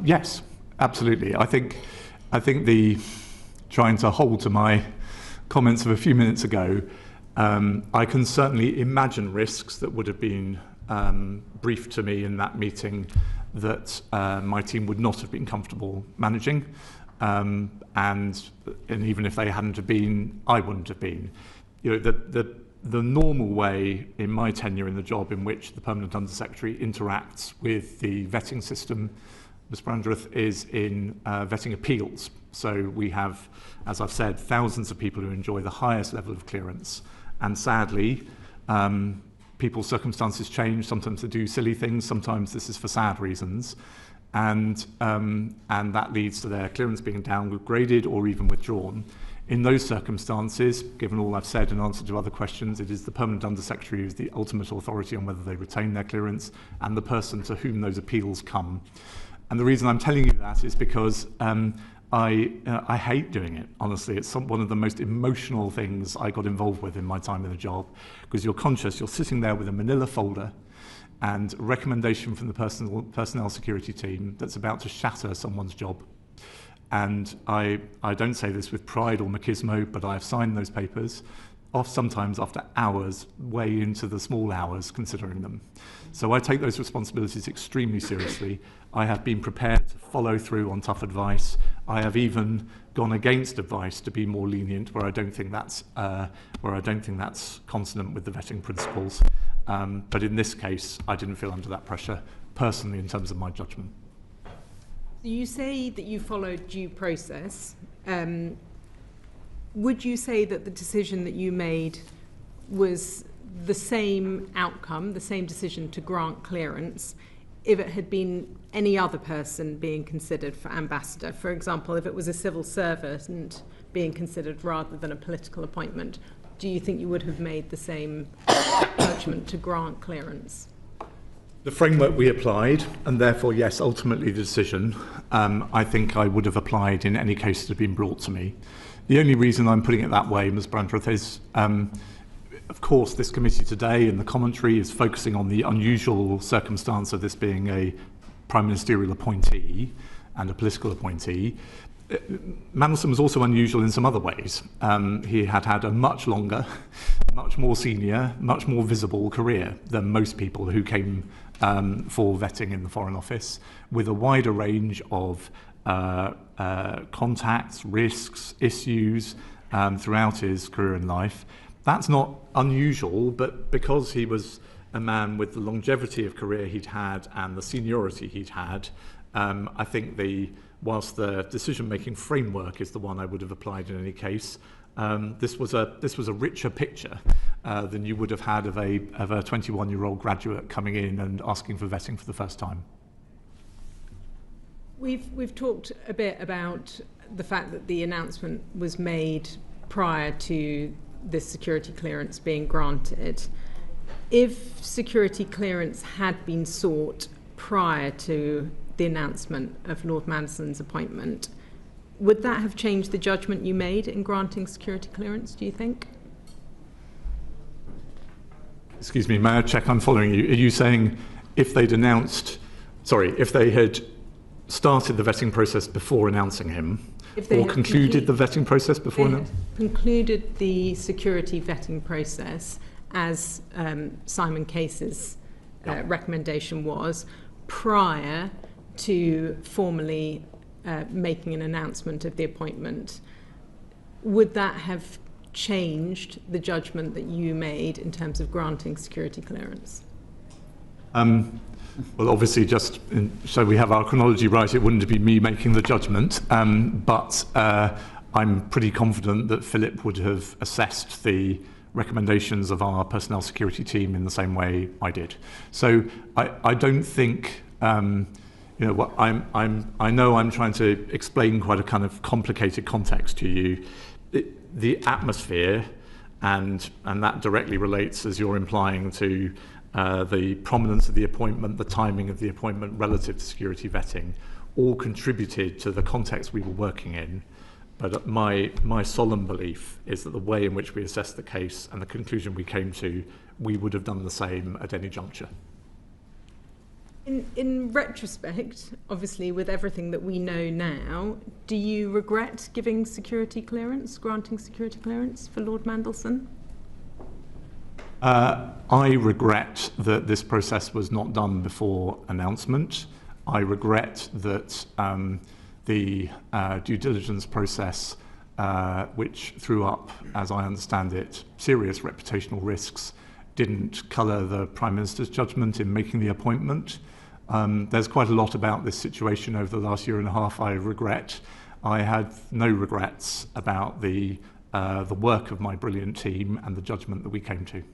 Yes, absolutely. I think the trying to hold to my comments of a few minutes ago, I can certainly imagine risks that would have been briefed to me in that meeting that my team would not have been comfortable managing, and even if they hadn't have been, I wouldn't have been. You know, the normal way in my tenure in the job in which the Permanent Undersecretary interacts with the vetting system, Ms. Brandreth, is in vetting appeals. So we have, as I've said, thousands of people who enjoy the highest level of clearance. And sadly, people's circumstances change. Sometimes they do silly things. Sometimes this is for sad reasons. And that leads to their clearance being downgraded or even withdrawn. In those circumstances, given all I've said in answer to other questions, it is the Permanent Undersecretary who is the ultimate authority on whether they retain their clearance and the person to whom those appeals come. And the reason I'm telling you that is because I hate doing it, honestly. It's one of the most emotional things I got involved with in my time in the job, because you're conscious, you're sitting there with a manila folder and a recommendation from the personnel security team that's about to shatter someone's job. And I don't say this with pride or machismo, but I have signed those papers, sometimes after hours, way into the small hours, considering them. So I take those responsibilities extremely seriously. I have been prepared to follow through on tough advice. I have even gone against advice to be more lenient where I don't think that's consonant with the vetting principles. But in this case, I didn't feel under that pressure personally in terms of my judgment. You say that you followed due process. Would you say that the decision that you made was the same outcome, the same decision to grant clearance, if it had been any other person being considered for ambassador? For example, if it was a civil servant being considered rather than a political appointment, do you think you would have made the same judgment to grant clearance? The framework we applied, and therefore, yes, ultimately the decision, I think I would have applied in any case that had been brought to me. The only reason I'm putting it that way, Ms. Brandreth, is, of course, this committee today and the commentary is focusing on the unusual circumstance of this being a prime ministerial appointee and a political appointee. Mandelson was also unusual in some other ways. He had had a much longer, much more senior, much more visible career than most people who came for vetting in the Foreign Office, with a wider range of contacts, risks, issues throughout his career and life. That's not unusual, but because he was a man with the longevity of career he'd had and the seniority he'd had, I think whilst the decision-making framework is the one I would have applied in any case, this was a richer picture than you would have had of a 21-year-old graduate coming in and asking for vetting for the first time. We've talked a bit about the fact that the announcement was made prior to this security clearance being granted. If security clearance had been sought prior to the announcement of Lord Mandelson's appointment, would that have changed the judgment you made in granting security clearance, do you think? Excuse me, may I check I'm following you? Are you saying if they had started the vetting process before announcing him, If they or have concluded the vetting process before they announcement? have concluded the security vetting process as Simon Case's recommendation was prior to formally making an announcement of the appointment, would that have changed the judgment that you made in terms of granting security clearance? Well, obviously, so we have our chronology right, it wouldn't be me making the judgment, but I'm pretty confident that Philip would have assessed the recommendations of our personnel security team in the same way I did. So I don't think, what I know I'm trying to explain quite a kind of complicated context to you. The atmosphere, and that directly relates, as you're implying, to the prominence of the appointment, the timing of the appointment relative to security vetting, all contributed to the context we were working in. But my solemn belief is that the way in which we assessed the case and the conclusion we came to, we would have done the same at any juncture. In retrospect, obviously, with everything that we know now, do you regret giving security clearance, granting security clearance for Lord Mandelson? I regret that this process was not done before announcement. I regret that the due diligence process, which threw up, as I understand it, serious reputational risks, didn't colour the Prime Minister's judgment in making the appointment. There's quite a lot about this situation over the last year and a half I regret. I had no regrets about the work of my brilliant team and the judgment that we came to.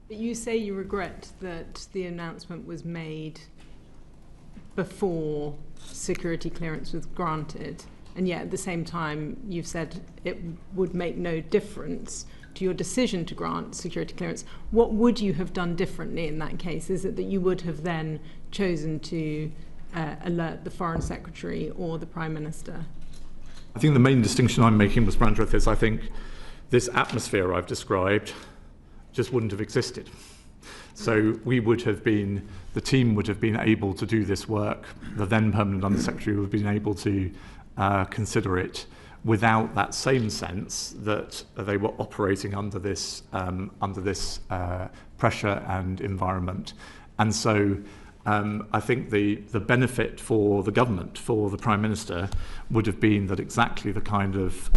But you say you regret that the announcement was made before security clearance was granted, and yet at the same time you've said it would make no difference to your decision to grant security clearance. What would you have done differently in that case? Is it that you would have then chosen to alert the Foreign Secretary or the Prime Minister? I think the main distinction I'm making, Ms. Brandreth, is I think this atmosphere I've described just wouldn't have existed. So the team would have been able to do this work, the then Permanent Undersecretary would have been able to consider it without that same sense that they were operating under this pressure and environment. And so I think the benefit for the government, for the Prime Minister, would have been that exactly the kind of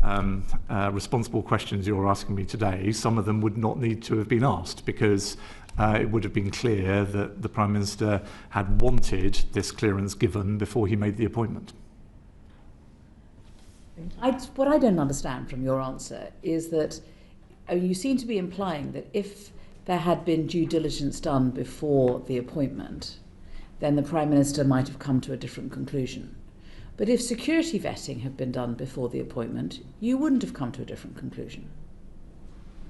responsible questions you're asking me today, some of them would not need to have been asked, because it would have been clear that the Prime Minister had wanted this clearance given before he made the appointment. What I don't understand from your answer is that you seem to be implying that if there had been due diligence done before the appointment, then the Prime Minister might have come to a different conclusion. But if security vetting had been done before the appointment, you wouldn't have come to a different conclusion.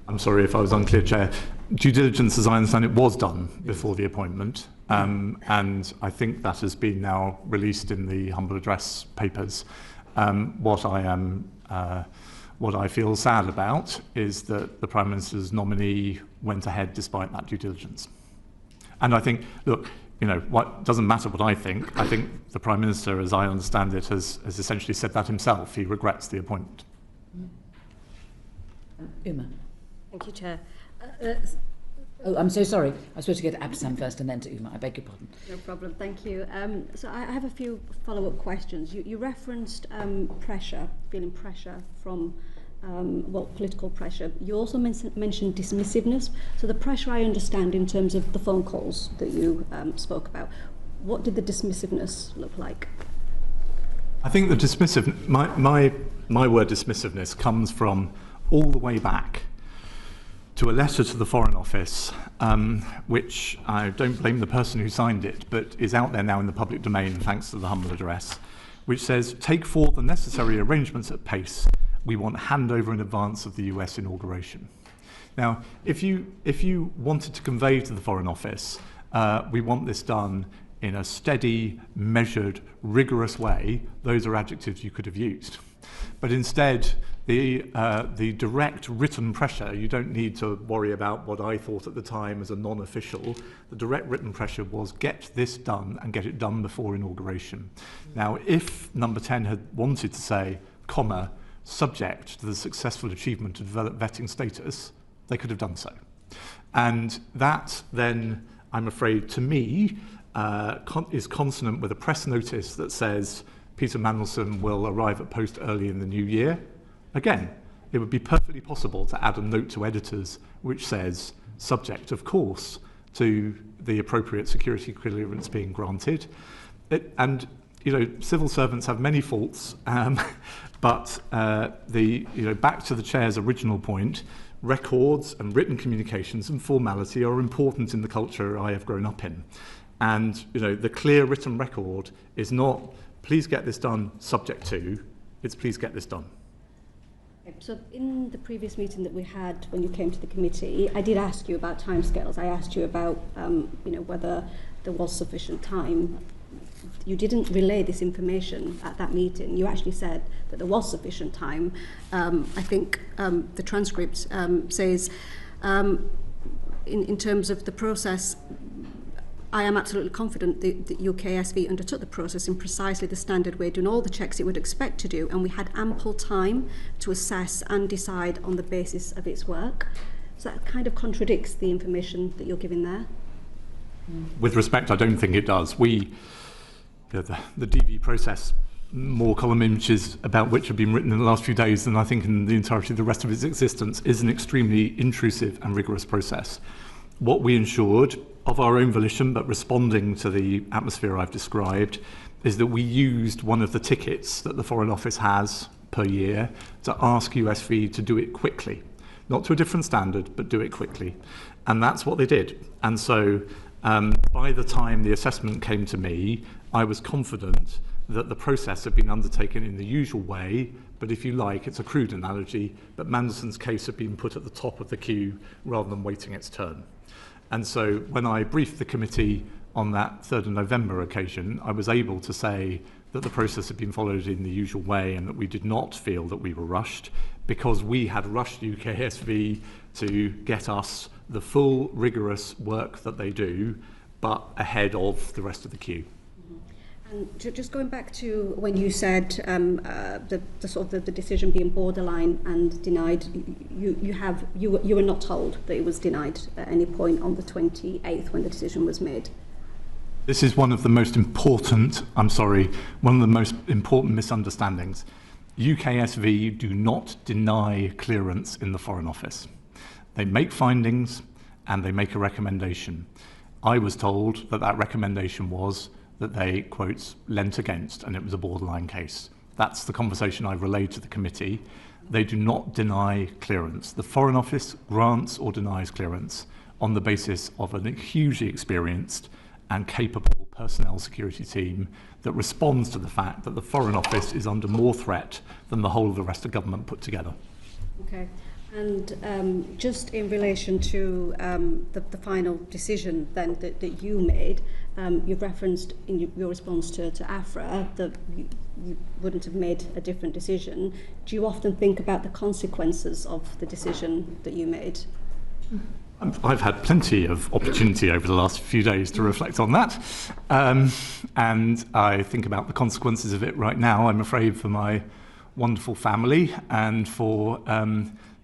I'm sorry if I was unclear, Chair. Due diligence, as I understand it, was done before the appointment, and I think that has been now released in the humble address papers. What I feel sad about is that the Prime Minister's nominee went ahead despite that due diligence. And I think, look, what doesn't matter what I think the Prime Minister, as I understand it, has essentially said that himself. He regrets the appointment. Uma. Thank you, Chair. Oh, I'm so sorry. I was supposed to go to Absam first and then to Uma. I beg your pardon. No problem, thank you. So I have a few follow-up questions. You referenced pressure, feeling pressure from, political pressure. You also mentioned dismissiveness. So the pressure I understand in terms of the phone calls that you spoke about. What did the dismissiveness look like? I think the my word dismissiveness comes from all the way back to a letter to the Foreign Office, which I don't blame the person who signed it, but is out there now in the public domain thanks to the humble address, which says, "Take forth the necessary arrangements at pace. We want handover in advance of the US inauguration." Now, if you wanted to convey to the Foreign Office, we want this done in a steady, measured, rigorous way, those are adjectives you could have used. But instead, The direct written pressure, you don't need to worry about what I thought at the time as a non-official. The direct written pressure was get this done and get it done before inauguration. Now, if number 10 had wanted to say, comma, subject to the successful achievement of vetting status, they could have done so. And that then, I'm afraid, to me, is consonant with a press notice that says Peter Mandelson will arrive at post early in the new year. Again, it would be perfectly possible to add a note to editors which says, subject, of course, to the appropriate security clearance being granted. And, you know, civil servants have many faults, but back to the chair's original point, records and written communications and formality are important in the culture I have grown up in. And, you know, the clear written record is not, please get this done, subject to, it's please get this done. So in the previous meeting that we had when you came to the committee, I did ask you about timescales. I asked you about whether there was sufficient time. You didn't relay this information at that meeting. You actually said that there was sufficient time. I think the transcript says, in terms of the process, I am absolutely confident that UKSV undertook the process in precisely the standard way, doing all the checks it would expect to do, and we had ample time to assess and decide on the basis of its work. So that kind of contradicts the information that you're giving there. With respect, I don't think it does. The DV process, more column images about which have been written in the last few days than I think in the entirety of the rest of its existence, is an extremely intrusive and rigorous process. What we ensured, of our own volition, but responding to the atmosphere I've described, is that we used one of the tickets that the Foreign Office has per year to ask USV to do it quickly. Not to a different standard, but do it quickly. And that's what they did. And so by the time the assessment came to me, I was confident that the process had been undertaken in the usual way, but if you like, it's a crude analogy, but Mandelson's case had been put at the top of the queue rather than waiting its turn. And so when I briefed the committee on that 3rd of November occasion, I was able to say that the process had been followed in the usual way and that we did not feel that we were rushed, because we had rushed UKSV to get us the full rigorous work that they do, but ahead of the rest of the queue. And just going back to when you said the decision being borderline and denied, you were not told that it was denied at any point on the 28th when the decision was made. This is one of the most important misunderstandings. UKSV do not deny clearance in the Foreign Office. They make findings and they make a recommendation. I was told that that recommendation was that they, quotes, lent against, and it was a borderline case. That's the conversation I relayed to the committee. They do not deny clearance. The Foreign Office grants or denies clearance on the basis of a hugely experienced and capable personnel security team that responds to the fact that the Foreign Office is under more threat than the whole of the rest of government put together. Okay. And just in relation to the final decision then that you made, you've referenced in your response to AFRA that you wouldn't have made a different decision. Do you often think about the consequences of the decision that you made? I've had plenty of opportunity over the last few days to reflect on that, and I think about the consequences of it right now, I'm afraid, for my wonderful family and for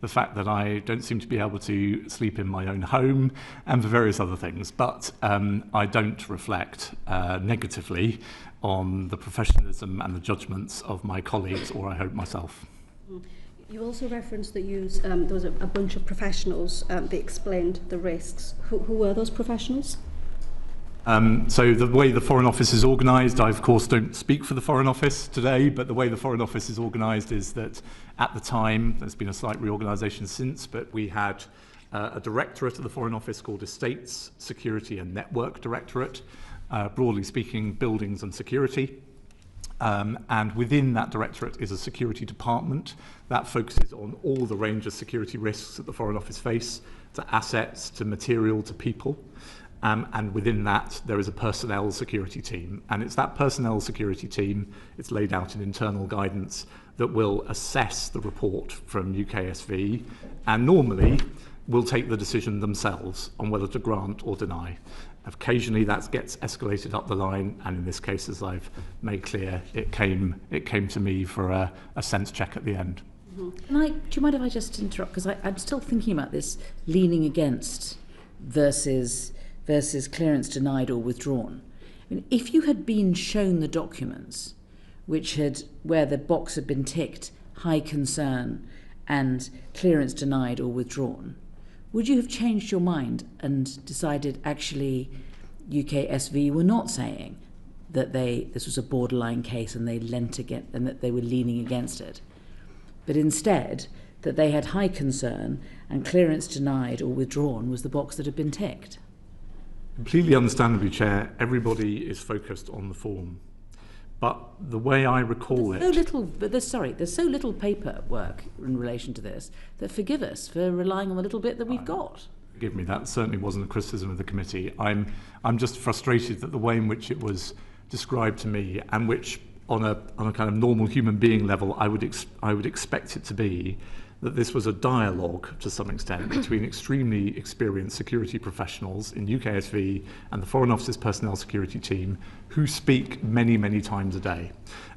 the fact that I don't seem to be able to sleep in my own home and for various other things. But I don't reflect negatively on the professionalism and the judgments of my colleagues, or I hope myself. You also referenced that there was a bunch of professionals that explained the risks. Who were those professionals? So the way the Foreign Office is organised, I of course don't speak for the Foreign Office today, but the way the Foreign Office is organised is that at the time, there's been a slight reorganisation since, but we had a directorate of the Foreign Office called Estates, Security and Network Directorate, broadly speaking, buildings and security. And within that directorate is a security department that focuses on all the range of security risks that the Foreign Office face, to assets, to material, to people. And within that, there is a personnel security team. And it's that personnel security team, it's laid out in internal guidance, that will assess the report from UKSV and normally will take the decision themselves on whether to grant or deny. Occasionally that gets escalated up the line, and in this case, as I've made clear, it came to me for a sense check at the end. Do you mind if I just interrupt? Because I'm still thinking about this leaning against versus clearance denied or withdrawn. I mean, if you had been shown the documents where the box had been ticked, high concern and clearance denied or withdrawn, would you have changed your mind and decided actually UKSV were not saying that this was a borderline case and they lent against, and that they were leaning against it, but instead that they had high concern and clearance denied or withdrawn was the box that had been ticked? Completely understandably, Chair, everybody is focused on the form. But the way I recall there's so little paperwork in relation to this that forgive us for relying on the little bit that we've got. Forgive me, that certainly wasn't a criticism of the committee. I'm just frustrated that the way in which it was described to me, and which on a kind of normal human being level I would expect it to be, that this was a dialogue to some extent between extremely experienced security professionals in UKSV and the Foreign Office's personnel security team who speak many, many times a day.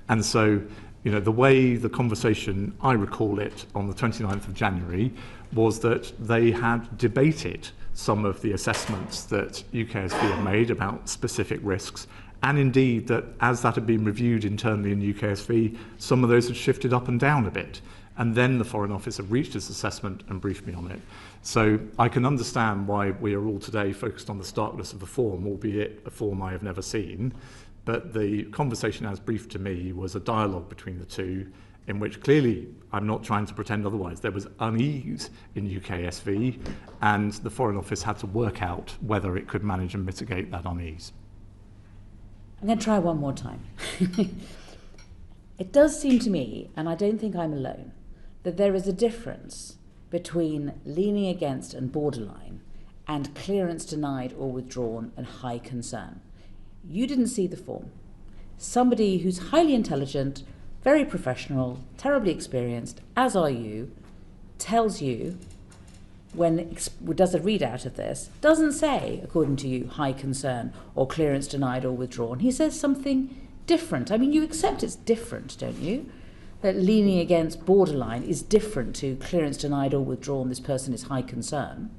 And so, you know, the way the conversation, I recall it, on the 29th of January was that they had debated some of the assessments that UKSV had made about specific risks, and indeed that as that had been reviewed internally in UKSV, some of those had shifted up and down a bit. And then the Foreign Office have reached its assessment and briefed me on it. So I can understand why we are all today focused on the starkness of the form, albeit a form I have never seen. But the conversation as briefed to me was a dialogue between the two, in which clearly, I'm not trying to pretend otherwise, there was unease in UKSV, and the Foreign Office had to work out whether it could manage and mitigate that unease. I'm going to try one more time. It does seem to me, and I don't think I'm alone, that there is a difference between leaning against and borderline and clearance denied or withdrawn and high concern. You didn't see the form. Somebody who's highly intelligent, very professional, terribly experienced, as are you, tells you, when does a readout of this, doesn't say, according to you, high concern or clearance denied or withdrawn. He says something different. I mean, you accept it's different, don't you? That leaning against borderline is different to clearance denied or withdrawn, this person is high concern.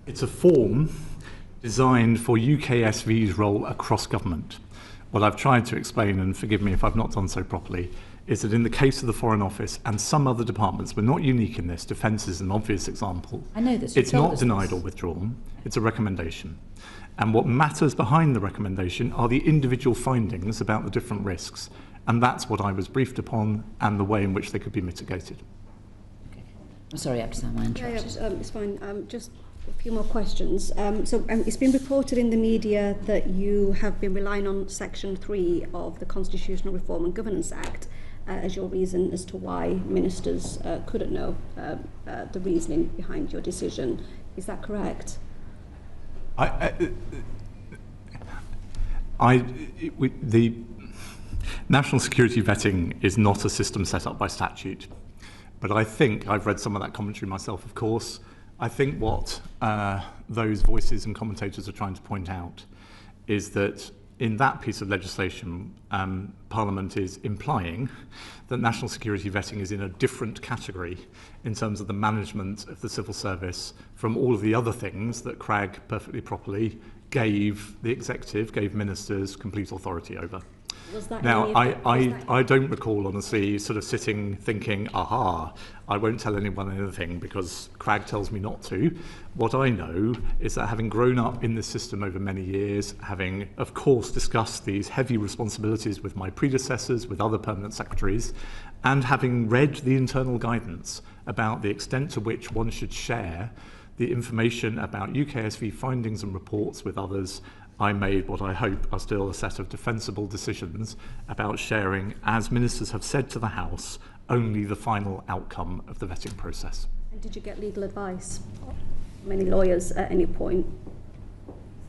It's a form designed for UKSV's role across government. What I've tried to explain, and forgive me if I've not done so properly, is that in the case of the Foreign Office and some other departments, we're not unique in this, defence is an obvious example. I know this. It's not denied or withdrawn, it's a recommendation. And what matters behind the recommendation are the individual findings about the different risks. And that's what I was briefed upon, and the way in which they could be mitigated. Okay. I'm sorry, Abdeslam, I interrupted. Yeah, it's fine. Just a few more questions. It's been reported in the media that you have been relying on Section 3 of the Constitutional Reform and Governance Act as your reason as to why ministers couldn't know the reasoning behind your decision. Is that correct? The national security vetting is not a system set up by statute. But I think, I've read some of that commentary myself, of course, I think what those voices and commentators are trying to point out is that in that piece of legislation, Parliament is implying that national security vetting is in a different category in terms of the management of the civil service from all of the other things that Cragg perfectly properly gave the executive, gave ministers complete authority over. Now, I don't recall, honestly, sort of sitting thinking, aha, I won't tell anyone anything because Cragg tells me not to. What I know is that having grown up in this system over many years, having, of course, discussed these heavy responsibilities with my predecessors, with other permanent secretaries, and having read the internal guidance about the extent to which one should share the information about UKSV findings and reports with others, I made what I hope are still a set of defensible decisions about sharing, as ministers have said to the House, only the final outcome of the vetting process. And did you get legal advice from any lawyers at any point?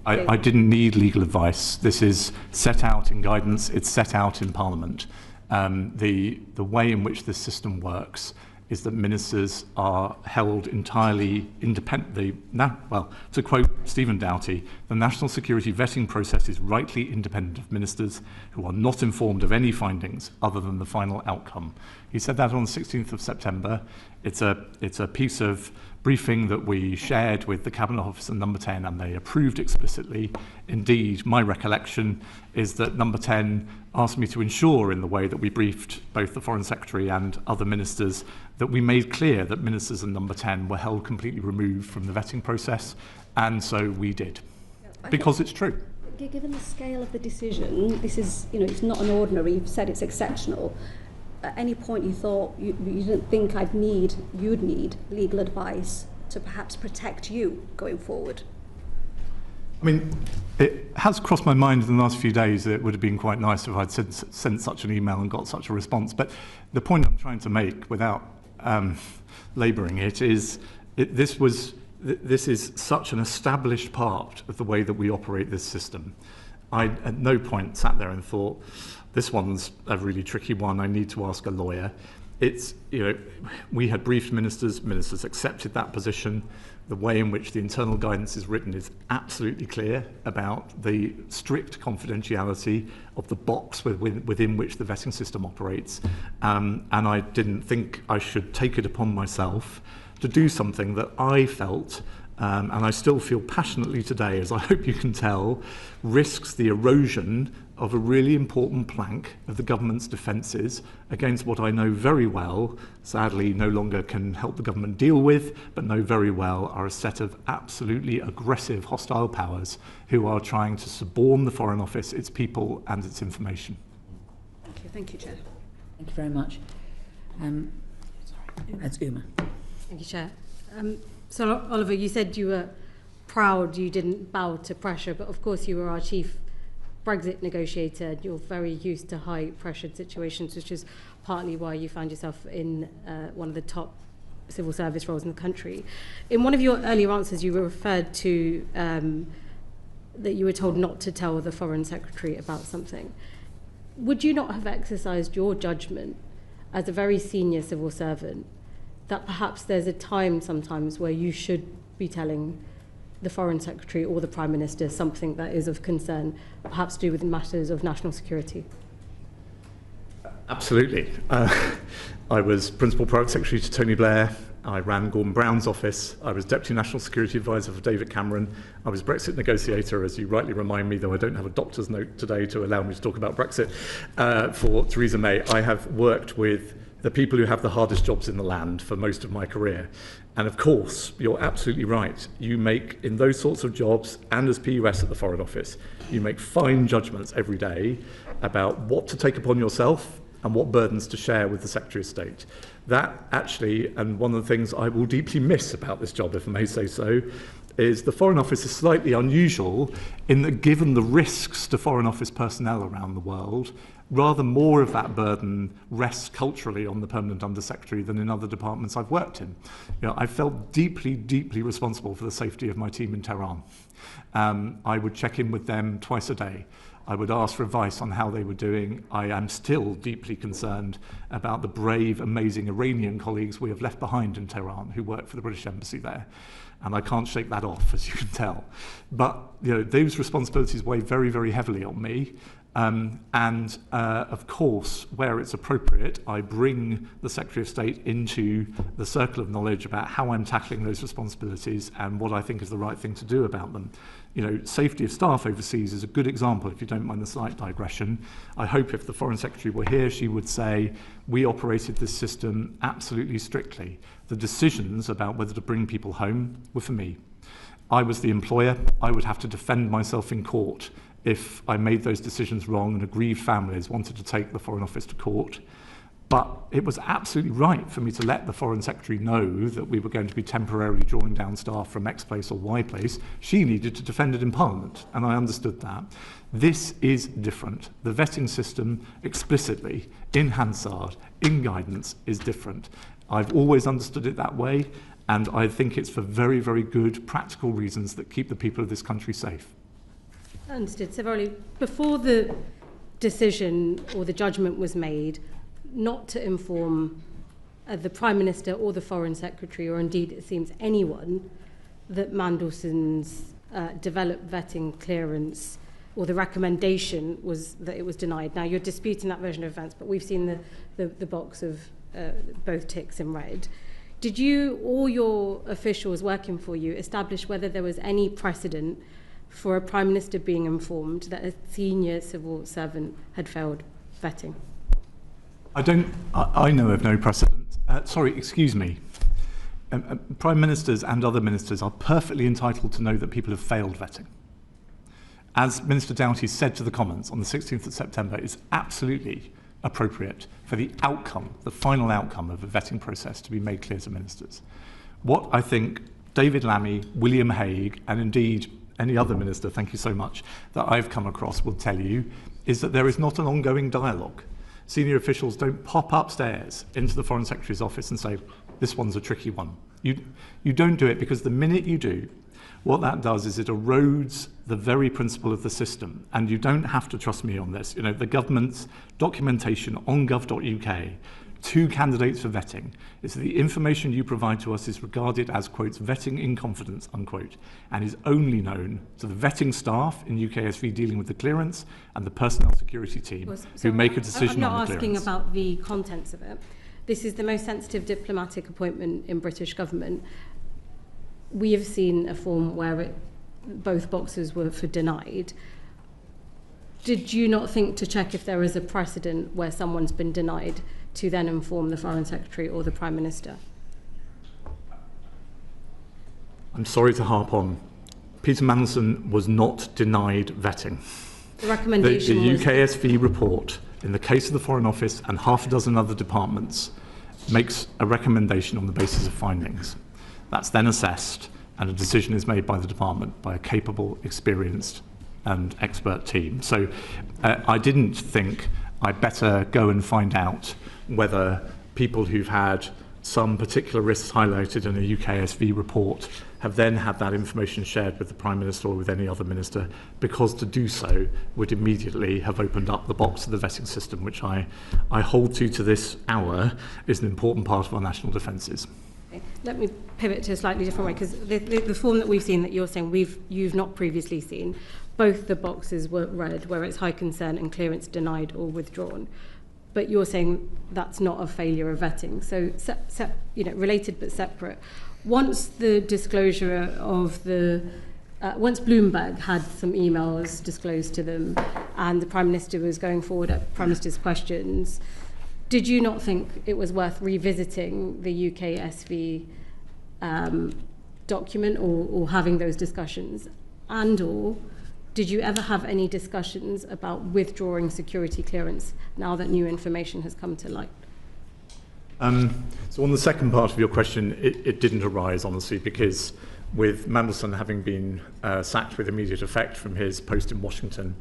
I didn't need legal advice. This is set out in guidance. It's set out in Parliament. The way in which this system works is that ministers are held entirely independently. Well, to quote Stephen Doughty, the national security vetting process is rightly independent of ministers who are not informed of any findings other than the final outcome. He said that on the 16th of September. It's a piece of briefing that we shared with the Cabinet Office and Number 10, and they approved explicitly. Indeed, my recollection is that Number 10 asked me to ensure, in the way that we briefed both the Foreign Secretary and other ministers, that we made clear that ministers in Number 10 were held completely removed from the vetting process, and so we did, because it's true. Given the scale of the decision, this is, it's not an ordinary, you've said it's exceptional. At any point you thought you didn't think you'd need legal advice to perhaps protect you going forward? I mean, it has crossed my mind in the last few days that it would have been quite nice if I'd sent such an email and got such a response. But the point I'm trying to make, without labouring it, is this is such an established part of the way that we operate this system. I at no point sat there and thought, this one's a really tricky one, I need to ask a lawyer. It's, we had briefed ministers accepted that position. The way in which the internal guidance is written is absolutely clear about the strict confidentiality of the box within which the vetting system operates. And I didn't think I should take it upon myself to do something that I felt, and I still feel passionately today, as I hope you can tell, risks the erosion of a really important plank of the government's defences against what I know very well, sadly no longer can help the government deal with, but know very well are a set of absolutely aggressive hostile powers who are trying to suborn the Foreign Office, its people and its information. Thank you, Chair. Thank you very much. That's Uma. Thank you, Chair. So, Oliver, you said you were proud you didn't bow to pressure, but of course you were our chief Brexit negotiator. You're very used to high-pressured situations, which is partly why you found yourself in one of the top civil service roles in the country. In one of your earlier answers, you referred to that you were told not to tell the Foreign Secretary about something. Would you not have exercised your judgment as a very senior civil servant that perhaps there's a time sometimes where you should be telling the Foreign Secretary or the Prime Minister something that is of concern, perhaps to do with matters of national security? Absolutely. I was Principal Private Secretary to Tony Blair. I ran Gordon Brown's office. I was Deputy National Security Advisor for David Cameron. I was Brexit negotiator, as you rightly remind me, though I don't have a doctor's note today to allow me to talk about Brexit, for Theresa May. I have worked with the people who have the hardest jobs in the land for most of my career. And of course, you're absolutely right. You make, in those sorts of jobs, and as PUS at the Foreign Office, you make fine judgments every day about what to take upon yourself and what burdens to share with the Secretary of State. That actually, and one of the things I will deeply miss about this job, if I may say so, is the Foreign Office is slightly unusual in that, given the risks to Foreign Office personnel around the world, rather more of that burden rests culturally on the Permanent Under-Secretary than in other departments I've worked in. I felt deeply, deeply responsible for the safety of my team in Tehran. I would check in with them twice a day. I would ask for advice on how they were doing. I am still deeply concerned about the brave, amazing Iranian colleagues we have left behind in Tehran who work for the British Embassy there. And I can't shake that off, as you can tell. But those responsibilities weigh very, very heavily on me. Of course, where it's appropriate, I bring the Secretary of State into the circle of knowledge about how I'm tackling those responsibilities and what I think is the right thing to do about them. Safety of staff overseas is a good example, if you don't mind the slight digression. I hope if the Foreign Secretary were here, she would say, we operated this system absolutely strictly. The decisions about whether to bring people home were for me. I was the employer. I would have to defend myself in court if I made those decisions wrong and aggrieved families wanted to take the Foreign Office to court. But it was absolutely right for me to let the Foreign Secretary know that we were going to be temporarily drawing down staff from X place or Y place. She needed to defend it in Parliament, and I understood that. This is different. The vetting system explicitly, in Hansard, in guidance, is different. I've always understood it that way, and I think it's for very, very good practical reasons that keep the people of this country safe. Understood. So, Olly, before the decision or the judgment was made not to inform the Prime Minister or the Foreign Secretary, or indeed it seems anyone, that Mandelson's developed vetting clearance, or the recommendation was that it was denied. Now, you're disputing that version of events, but we've seen the box of both ticks in red. Did you or your officials working for you establish whether there was any precedent for a Prime Minister being informed that a senior civil servant had failed vetting? I know of no precedent. Sorry, excuse me. Prime Ministers and other ministers are perfectly entitled to know that people have failed vetting. As Minister Doughty said to the Commons on the 16th of September, it's absolutely appropriate for the outcome, the final outcome of a vetting process to be made clear to ministers. What I think David Lammy, William Hague, and indeed any other minister, thank you so much, that I've come across will tell you is that there is not an ongoing dialogue. Senior officials don't pop upstairs into the Foreign Secretary's office and say, this one's a tricky one. You don't do it, because the minute you do, what that does is it erodes the very principle of the system. And you don't have to trust me on this. You know, the government's documentation on gov.uk to candidates for vetting is that the information you provide to us is regarded as, quote, vetting in confidence, unquote, and is only known to the vetting staff in UKSV dealing with the clearance and the personnel security team who make a decision on the clearance. I'm not asking about the contents of it. This is the most sensitive diplomatic appointment in British government. We have seen a form where both boxes were for denied. Did you not think to check if there is a precedent where someone's been denied to then inform the Foreign Secretary or the Prime Minister? I'm sorry to harp on. Peter Mandelson was not denied vetting. The recommendation the UKSV report, in the case of the Foreign Office and half a dozen other departments, makes a recommendation on the basis of findings. That's then assessed, and a decision is made by the department by a capable, experienced and expert team. So I didn't think I'd better go and find out whether people who've had some particular risks highlighted in a UKSV report have then had that information shared with the Prime Minister or with any other minister, because to do so would immediately have opened up the box of the vetting system, which I hold to this hour is an important part of our national defences. Let me pivot to a slightly different way, because the form that we've seen that you're saying you've not previously seen, both the boxes were red, where it's high concern and clearance denied or withdrawn. But you're saying that's not a failure of vetting. So, related but separate. Once the disclosure of once Bloomberg had some emails disclosed to them and the Prime Minister was going forward at Prime Minister's questions, did you not think it was worth revisiting the UKSV document or having those discussions? And/or did you ever have any discussions about withdrawing security clearance now that new information has come to light? So on the second part of your question, it didn't arise, honestly, because with Mandelson having been sacked with immediate effect from his post in Washington,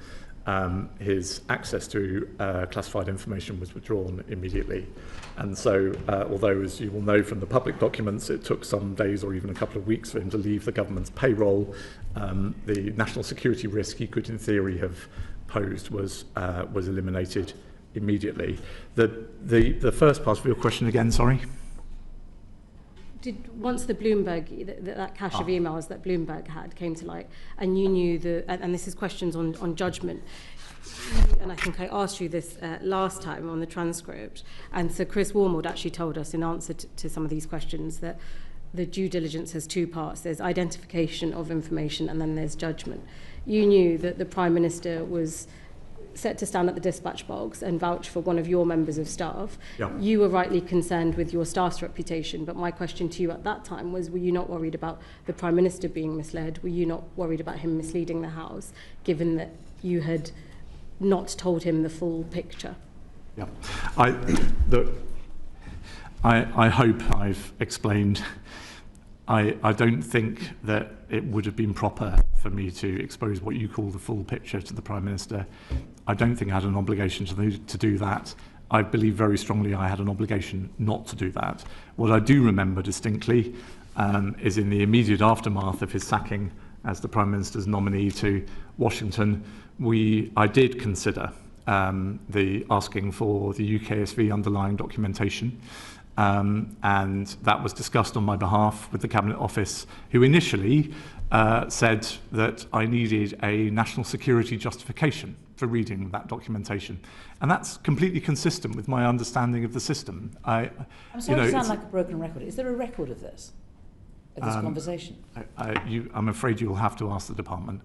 his access to classified information was withdrawn immediately. And so, although, as you will know from the public documents, it took some days or even a couple of weeks for him to leave the government's payroll, the national security risk he could, in theory, have posed was eliminated immediately. The first part of your question again, sorry? Once the Bloomberg, that cache of emails that Bloomberg had came to light, and you knew and this is questions on judgment, and I think I asked you this last time on the transcript, and so Chris Warmold actually told us in answer to some of these questions that the due diligence has two parts. There's identification of information and then there's judgment. You knew that the Prime Minister was set to stand at the dispatch box and vouch for one of your members of staff. Yeah. You were rightly concerned with your staff's reputation, but my question to you at that time was, were you not worried about the Prime Minister being misled? Were you not worried about him misleading the House, given that you had not told him the full picture? Yeah, I hope I've explained. I don't think that it would have been proper for me to expose what you call the full picture to the Prime Minister. I don't think I had an obligation to do that. I believe very strongly I had an obligation not to do that. What I do remember distinctly is in the immediate aftermath of his sacking as the Prime Minister's nominee to Washington, I did consider the asking for the UKSV underlying documentation. And that was discussed on my behalf with the Cabinet Office, who initially said that I needed a national security justification for reading that documentation. And that's completely consistent with my understanding of the system. I'm sorry to sound like a broken record. Is there a record of this? Of this conversation? I'm afraid you'll have to ask the department.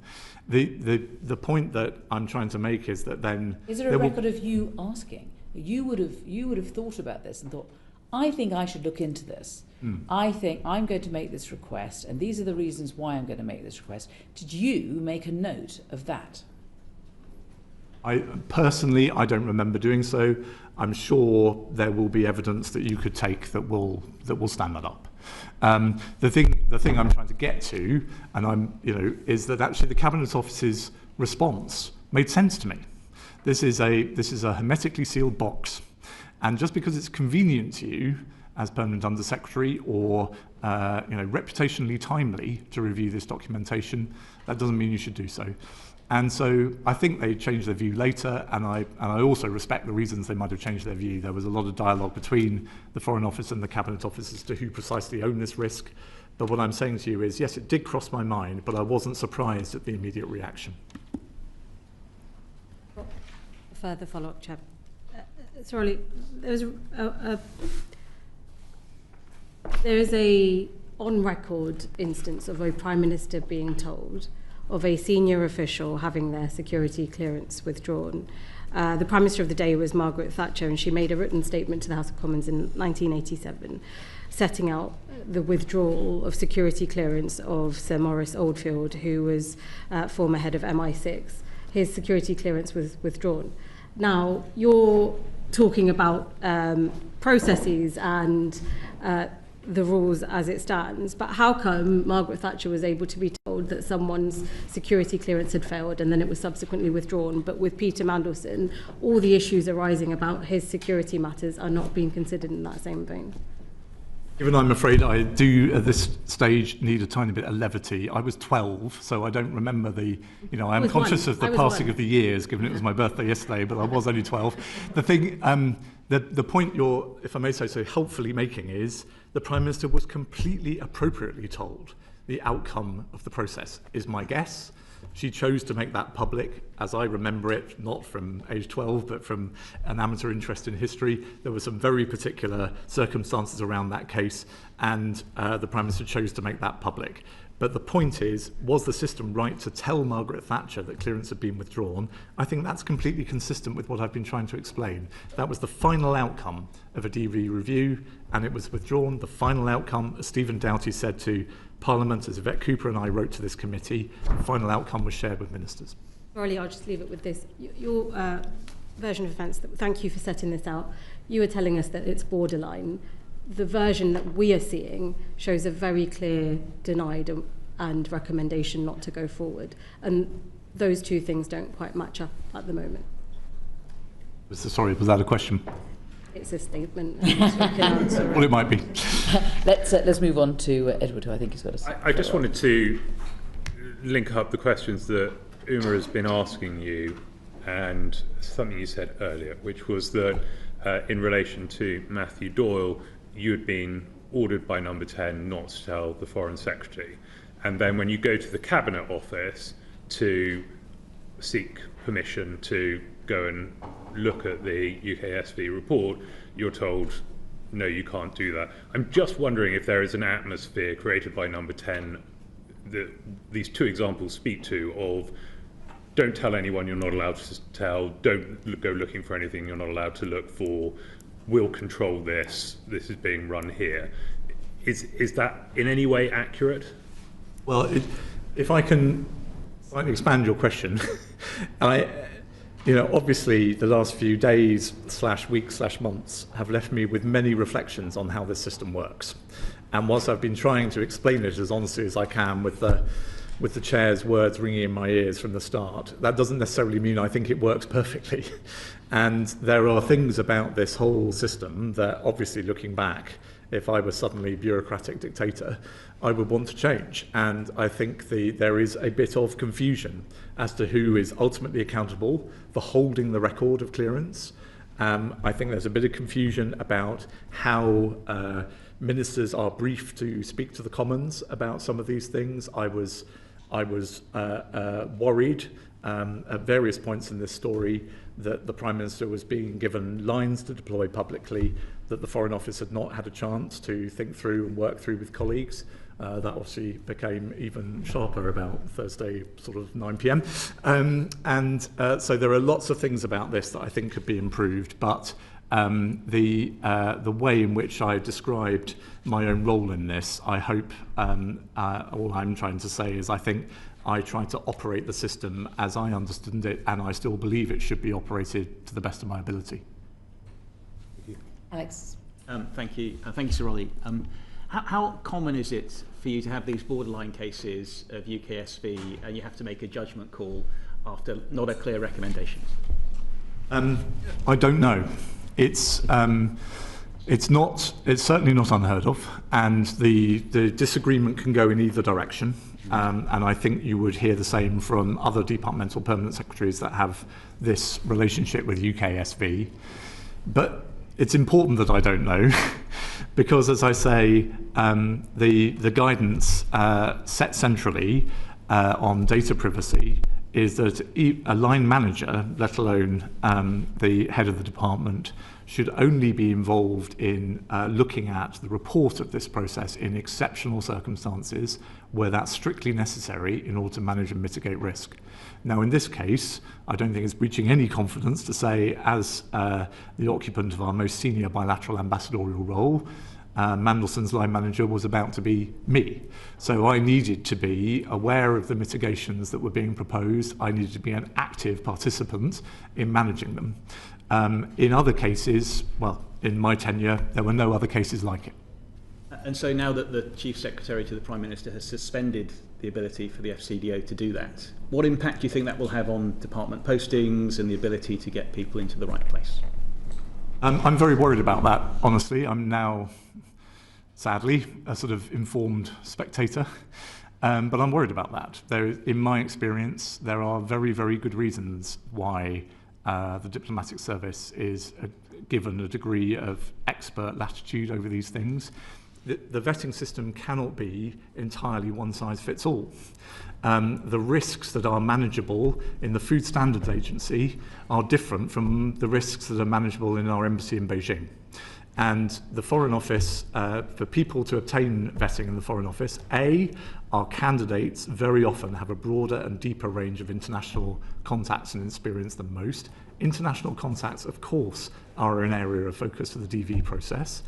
The point that I'm trying to make is that then... Is there a record of you asking? You would have thought about this and thought, I think I should look into this. I think I'm going to make this request, and these are the reasons why I'm going to make this request. Did you make a note of that? Personally, I don't remember doing so. I'm sure there will be evidence that you could take that will stand that up. The thing I'm trying to get to, and is that actually the Cabinet Office's response made sense to me. This is a hermetically sealed box, and just because it's convenient to you as Permanent Under Secretary or reputationally timely to review this documentation, that doesn't mean you should do so. And so I think they changed their view later, and I also respect the reasons they might have changed their view. There was a lot of dialogue between the Foreign Office and the Cabinet Office as to who precisely owned this risk. But what I'm saying to you is, yes, it did cross my mind, but I wasn't surprised at the immediate reaction. Further follow-up, Chair. Sorry, there is a on-record instance of a Prime Minister being told of a senior official having their security clearance withdrawn. The Prime Minister of the day was Margaret Thatcher, and she made a written statement to the House of Commons in 1987 setting out the withdrawal of security clearance of Sir Maurice Oldfield, who was former head of MI6. His security clearance was withdrawn. Now, you're talking about processes and the rules as it stands, but how come Margaret Thatcher was able to be told that someone's security clearance had failed and then it was subsequently withdrawn, but with Peter Mandelson, all the issues arising about his security matters are not being considered in that same vein? Given I'm afraid I do at this stage need a tiny bit of levity. I was 12, so I don't remember I'm conscious of the passing of the years, given it was my birthday yesterday, but I was only 12. The thing, the point you're, if I may say so, helpfully making is the Prime Minister was completely appropriately told the outcome of the process, is my guess. She chose to make that public, as I remember it, not from age 12, but from an amateur interest in history. There were some very particular circumstances around that case, and the Prime Minister chose to make that public. But the point is, was the system right to tell Margaret Thatcher that clearance had been withdrawn? I think that's completely consistent with what I've been trying to explain. That was the final outcome of a DV review, and it was withdrawn. The final outcome, as Stephen Doughty said to Parliament, as Yvette Cooper and I wrote to this committee, the final outcome was shared with ministers. Orly, I'll just leave it with this. Your version of events, thank you for setting this out. You were telling us that it's borderline. The version that we are seeing shows a very clear denied and recommendation not to go forward. And those two things don't quite match up at the moment. Sorry, was that a question? It's a statement. Well, it might be. Let's move on to Edward, who I think has got a... I just wanted to link up the questions that Uma has been asking you and something you said earlier, which was that in relation to Matthew Doyle, you had been ordered by Number 10 not to tell the Foreign Secretary. And then when you go to the Cabinet Office to seek permission to go and look at the UKSV report, you're told, no, you can't do that. I'm just wondering if there is an atmosphere created by Number 10 that these two examples speak to of don't tell anyone you're not allowed to tell, don't go looking for anything you're not allowed to look for, we'll control this is being run here. Is that in any way accurate? Well, if I can slightly expand your question, obviously the last few days / weeks / months have left me with many reflections on how this system works. And whilst I've been trying to explain it as honestly as I can with the chair's words ringing in my ears from the start, that doesn't necessarily mean I think it works perfectly. And there are things about this whole system that, obviously looking back, if I were suddenly bureaucratic dictator, I would want to change. And I think there is a bit of confusion as to who is ultimately accountable for holding the record of clearance. I think there's a bit of confusion about how ministers are briefed to speak to the Commons about some of these things. I was worried at various points in this story that the Prime Minister was being given lines to deploy publicly that the Foreign Office had not had a chance to think through and work through with colleagues. That obviously became even sharper about Thursday, sort of 9 p.m. So there are lots of things about this that I think could be improved, but the way in which I described my own role in this, I hope all I'm trying to say is I think I tried to operate the system as I understood it, and I still believe it should be operated to the best of my ability. Alex. Thank you. Thank you, Sir Olly. How common is it for you to have these borderline cases of UKSV and you have to make a judgment call after not a clear recommendation? I don't know. It's certainly not unheard of, and the disagreement can go in either direction. And I think you would hear the same from other departmental permanent secretaries that have this relationship with UKSV. But it's important that I don't know, because as I say, the guidance set centrally on data privacy is that a line manager, let alone the head of the department, should only be involved in looking at the report of this process in exceptional circumstances where that's strictly necessary in order to manage and mitigate risk. Now, in this case, I don't think it's breaching any confidence to say, as the occupant of our most senior bilateral ambassadorial role, Mandelson's line manager was about to be me. So I needed to be aware of the mitigations that were being proposed. I needed to be an active participant in managing them. In other cases, well, in my tenure, there were no other cases like it. And so now that the Chief Secretary to the Prime Minister has suspended the ability for the FCDO to do that, what impact do you think that will have on department postings and the ability to get people into the right place? I'm very worried about that, honestly. I'm now, sadly, a sort of informed spectator, but I'm worried about that. In my experience, there are very, very good reasons why the diplomatic service is given a degree of expert latitude over these things. The vetting system cannot be entirely one size fits all. The risks that are manageable in the Food Standards Agency are different from the risks that are manageable in our embassy in Beijing. And the Foreign Office, for people to obtain vetting in the Foreign Office, our candidates very often have a broader and deeper range of international contacts and experience than most. International contacts, of course, are an area of focus for the DV process.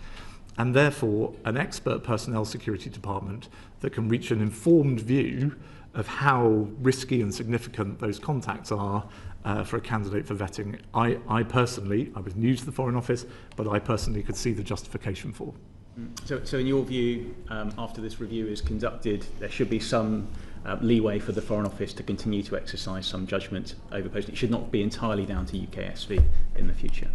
And therefore, an expert personnel security department that can reach an informed view of how risky and significant those contacts are for a candidate for vetting, I personally, I was new to the Foreign Office, but I personally could see the justification for. So in your view, after this review is conducted, there should be some leeway for the Foreign Office to continue to exercise some judgment over posting. It should not be entirely down to UKSV in the future.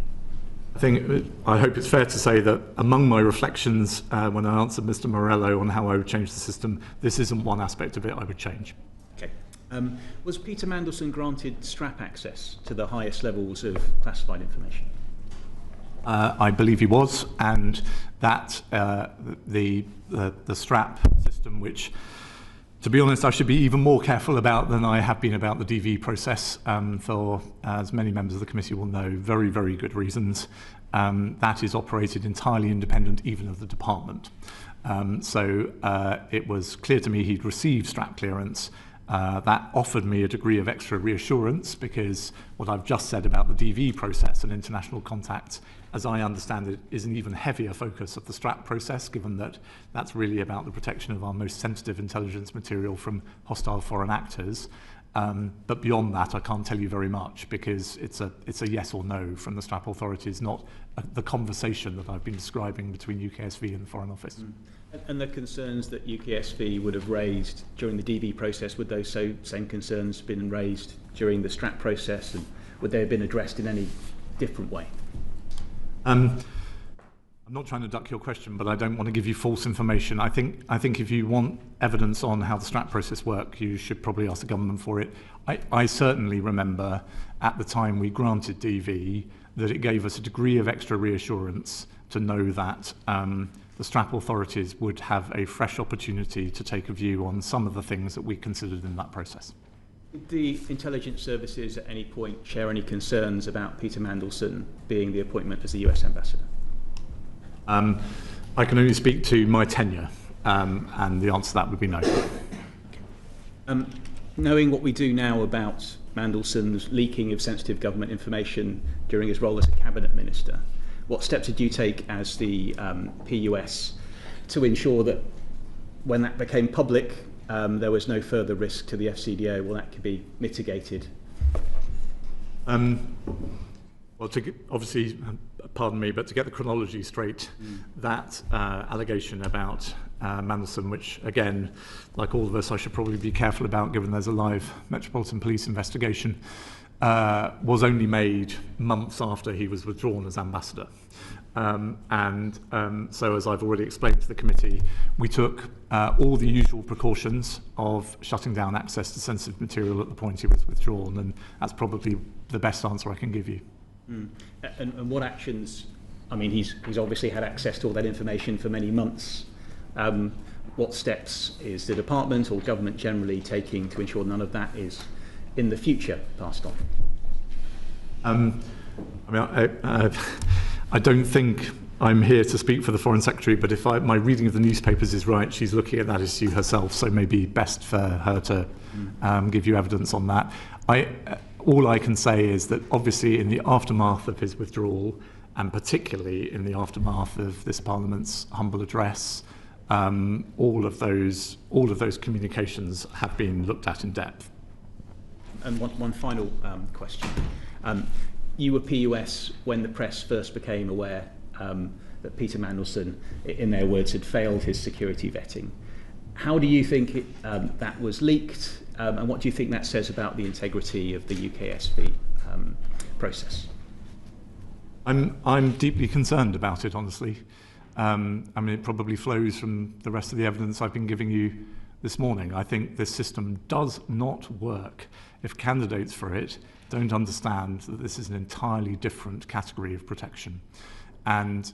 I hope it's fair to say that among my reflections when I answered Mr. Morello on how I would change the system, this isn't one aspect of it I would change. Okay. Was Peter Mandelson granted strap access to the highest levels of classified information? I believe he was, and that the strap system, which, to be honest, I should be even more careful about than I have been about the DV process for, as many members of the committee will know, very, very good reasons. That is operated entirely independent even of the department. So it was clear to me he'd received strap clearance. That offered me a degree of extra reassurance, because what I've just said about the DV process and international contacts, as I understand it, is an even heavier focus of the strap process, given that that's really about the protection of our most sensitive intelligence material from hostile foreign actors. But beyond that, I can't tell you very much, because it's a yes or no from the strap authorities, not the conversation that I've been describing between UKSV and the Foreign Office. And the concerns that UKSV would have raised during the DV process, would those same concerns have been raised during the strap process, and would they have been addressed in any different way? I'm not trying to duck your question, but I don't want to give you false information. I think if you want evidence on how the STRAT process works, you should probably ask the government for it. I certainly remember at the time we granted DV that it gave us a degree of extra reassurance to know that the STRAT authorities would have a fresh opportunity to take a view on some of the things that we considered in that process. Did the intelligence services at any point share any concerns about Peter Mandelson being the appointment as the US ambassador? I can only speak to my tenure, and the answer to that would be no. Knowing what we do now about Mandelson's leaking of sensitive government information during his role as a cabinet minister, what steps did you take as the PUS to ensure that when that became public, there was no further risk to the FCDO? Well, that could be mitigated. Well, obviously, pardon me, but to get the chronology straight, that allegation about Mandelson, which, again, like all of us, I should probably be careful about given there's a live Metropolitan Police investigation, was only made months after he was withdrawn as ambassador. So, as I've already explained to the committee, we took all the usual precautions of shutting down access to sensitive material at the point he was withdrawn, and that's probably the best answer I can give you. And what actions, I mean, he's obviously had access to all that information for many months. What steps is the department or government generally taking to ensure none of that is in the future passed on? I mean, I don't think I'm here to speak for the Foreign Secretary, but if my reading of the newspapers is right, she's looking at that issue herself, so maybe best for her to give you evidence on that. All I can say is that obviously in the aftermath of his withdrawal, and particularly in the aftermath of this Parliament's humble address, all of those communications have been looked at in depth. And one final question. You were PUS when the press first became aware that Peter Mandelson, in their words, had failed his security vetting. How do you think that was leaked, and what do you think that says about the integrity of the UKSV process? I'm deeply concerned about it, honestly. I mean, it probably flows from the rest of the evidence I've been giving you this morning. I think this system does not work if candidates for it don't understand that this is an entirely different category of protection. And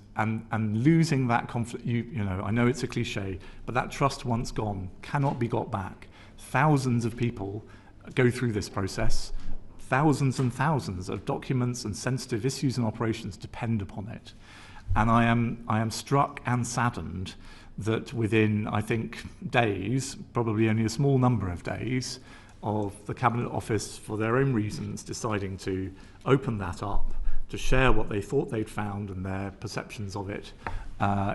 losing that confidence, you know, I know it's a cliche, but that trust once gone cannot be got back. Thousands of people go through this process. Thousands and thousands of documents and sensitive issues and operations depend upon it. And I am struck and saddened that within, I think, days, probably only a small number of days, of the Cabinet Office, for their own reasons, deciding to open that up, to share what they thought they'd found and their perceptions of it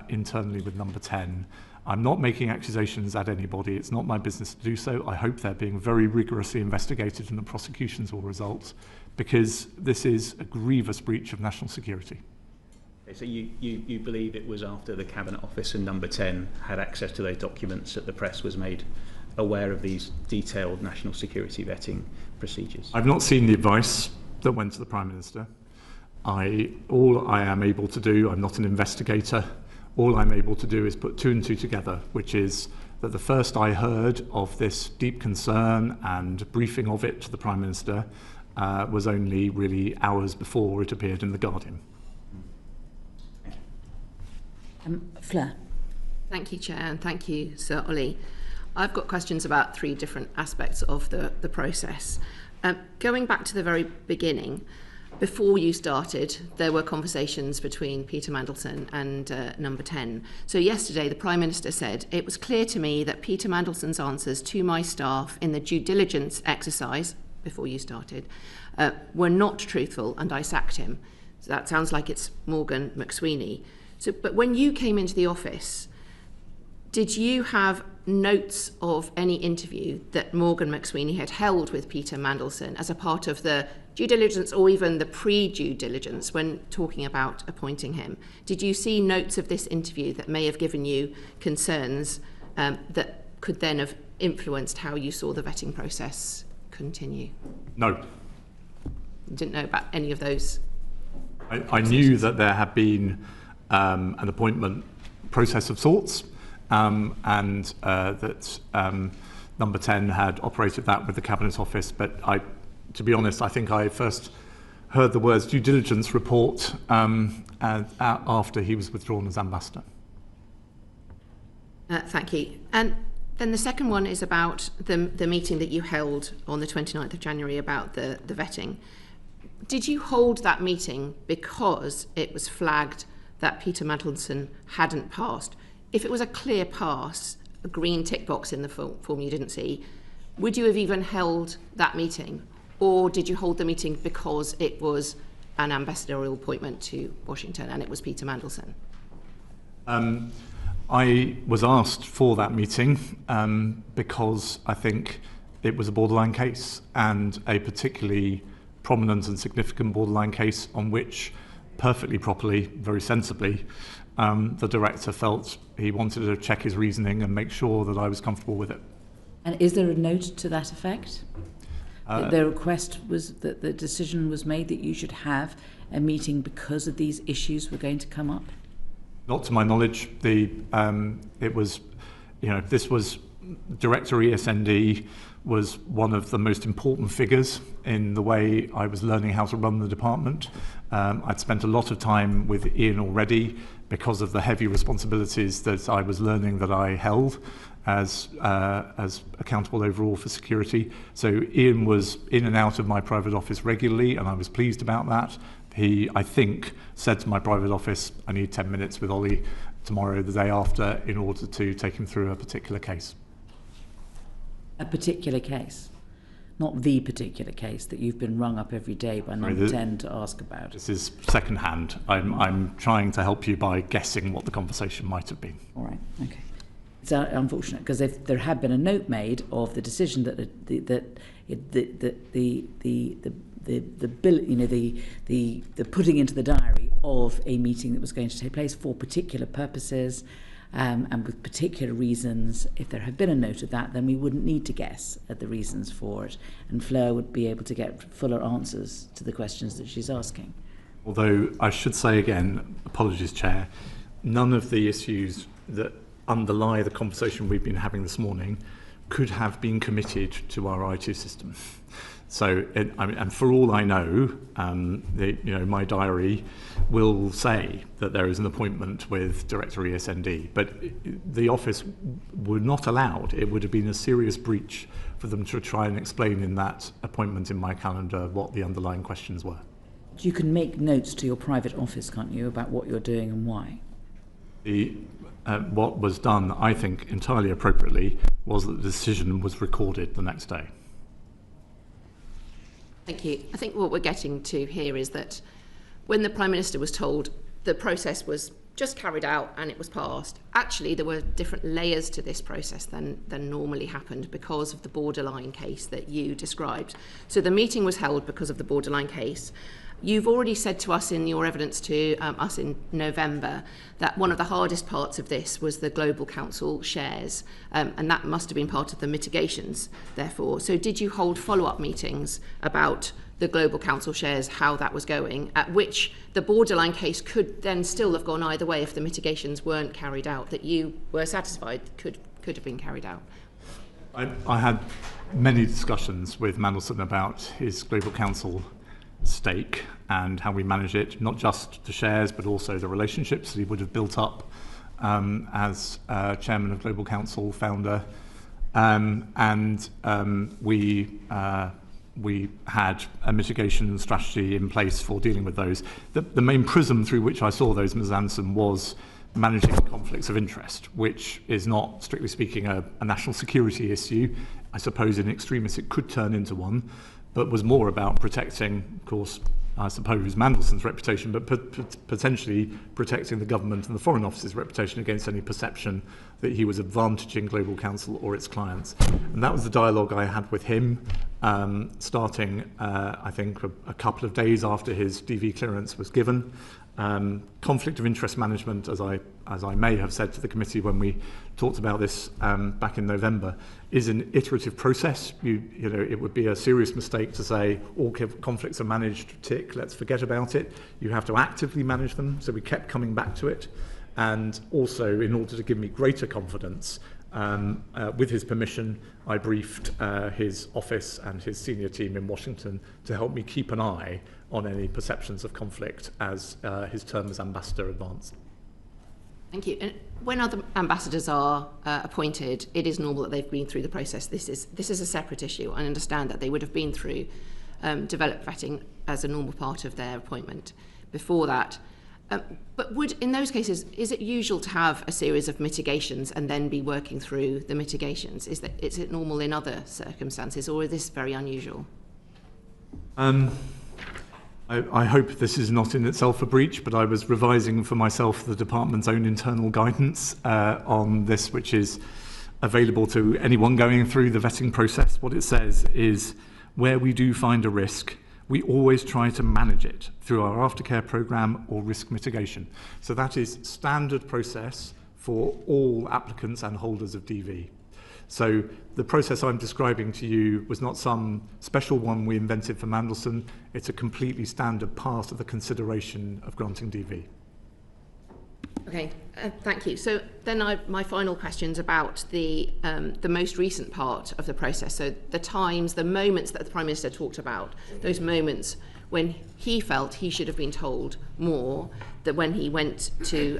internally with Number 10. I'm not making accusations at anybody. It's not my business to do so. I hope they're being very rigorously investigated and the prosecutions will result, because this is a grievous breach of national security. Okay, so you believe it was after the Cabinet Office and Number 10 had access to those documents that the press was made aware of these detailed national security vetting procedures? I've not seen the advice that went to the Prime Minister. All I am able to do, I'm not an investigator, all I'm able to do is put two and two together, which is that the first I heard of this deep concern and briefing of it to the Prime Minister was only really hours before it appeared in The Guardian. Fleur. Thank you, Chair, and thank you, Sir Olly. I've got questions about three different aspects of the process. Going back to the very beginning, before you started, there were conversations between Peter Mandelson and Number 10. So yesterday, the Prime Minister said, "It was clear to me that Peter Mandelson's answers to my staff in the due diligence exercise, before you started, were not truthful and I sacked him." So that sounds like it's Morgan McSweeney. So, but when you came into the office, did you have notes of any interview that Morgan McSweeney had held with Peter Mandelson as a part of the due diligence or even the pre-due diligence when talking about appointing him? Did you see notes of this interview that may have given you concerns that could then have influenced how you saw the vetting process continue? No. You didn't know about any of those? I knew that there had been an appointment process of sorts, and that Number 10 had operated that with the Cabinet Office. But to be honest, I think I first heard the words due diligence report after he was withdrawn as ambassador. Thank you. And then the second one is about the meeting that you held on the 29th of January about the vetting. Did you hold that meeting because it was flagged that Peter Mandelson hadn't passed? If it was a clear pass, a green tick box in the form you didn't see, would you have even held that meeting? Or did you hold the meeting because it was an ambassadorial appointment to Washington and it was Peter Mandelson? I was asked for that meeting because I think it was a borderline case, and a particularly prominent and significant borderline case on which, perfectly properly, very sensibly, the director felt he wanted to check his reasoning and make sure that I was comfortable with it. And is there a note to that effect? That the request was that the decision was made that you should have a meeting because of these issues were going to come up? Not to my knowledge. It was, this was Director ESND was one of the most important figures in the way I was learning how to run the department. I'd spent a lot of time with Ian already because of the heavy responsibilities that I was learning that I held as accountable overall for security. So Ian was in and out of my private office regularly, and I was pleased about that. He, I think, said to my private office, I need 10 minutes with Olly tomorrow, the day after, in order to take him through a particular case. A particular case? Not the particular case that you've been rung up every day by Number 10 to ask about? This is second-hand. I'm trying to help you by guessing what the conversation might have been. All right, okay. It's unfortunate, because if there had been a note made of the decision that the putting into the diary of a meeting that was going to take place for particular purposes and with particular reasons, if there had been a note of that, then we wouldn't need to guess at the reasons for it, and Fleur would be able to get fuller answers to the questions that she's asking. Although I should say again, apologies, Chair, none of the issues that underlie the conversation we've been having this morning could have been committed to our IT system. So, and for all I know, my diary will say that there is an appointment with Director ESND, but the office were not allowed. It would have been a serious breach for them to try and explain in that appointment in my calendar what the underlying questions were. You can make notes to your private office, can't you, about what you're doing and why? What was done, I think, entirely appropriately, was that the decision was recorded the next day. Thank you. I think what we're getting to here is that when the Prime Minister was told the process was just carried out and it was passed, actually there were different layers to this process than normally happened because of the borderline case that you described. So the meeting was held because of the borderline case. You've already said to us in your evidence to us in November that one of the hardest parts of this was the Global Council shares, and that must have been part of the mitigations, therefore. So did you hold follow-up meetings about the Global Council shares, how that was going, at which the borderline case could then still have gone either way if the mitigations weren't carried out, that you were satisfied could have been carried out? I had many discussions with Mandelson about his Global Council stake and how we manage it, not just the shares but also the relationships that he would have built up as chairman of Global Council, founder, and we had a mitigation strategy in place for dealing with those. The main prism through which I saw those, Ms. Anderson, was managing conflicts of interest, which is not, strictly speaking, a national security issue. I suppose in extremis it could turn into one, but was more about protecting, of course, I suppose, Mandelson's reputation, but potentially protecting the government and the Foreign Office's reputation against any perception that he was advantaging Global Council or its clients. And that was the dialogue I had with him, starting, I think, a couple of days after his DV clearance was given. Conflict of interest management, as I as I may have said to the committee when we talked about this back in November, is an iterative process. You know, it would be a serious mistake to say all conflicts are managed, tick, let's forget about it. You have to actively manage them, so we kept coming back to it. And also, in order to give me greater confidence, with his permission, I briefed his office and his senior team in Washington to help me keep an eye on any perceptions of conflict as his term as ambassador advanced. Thank you. And when other ambassadors are appointed, it is normal that they've been through the process. This is a separate issue. I understand that they would have been through developed vetting as a normal part of their appointment before that. But in those cases, is it usual to have a series of mitigations and then be working through the mitigations? Is it normal in other circumstances, or is this very unusual? I hope this is not in itself a breach, but I was revising for myself the department's own internal guidance on this, which is available to anyone going through the vetting process. What it says is, where we do find a risk, we always try to manage it through our aftercare programme or risk mitigation. So that is standard process for all applicants and holders of DV. So the process I'm describing to you was not some special one we invented for Mandelson. It's a completely standard part of the consideration of granting DV. Okay, thank you. So then my final question's about the most recent part of the process. So the moments that the Prime Minister talked about, those moments when he felt he should have been told more, that when he went to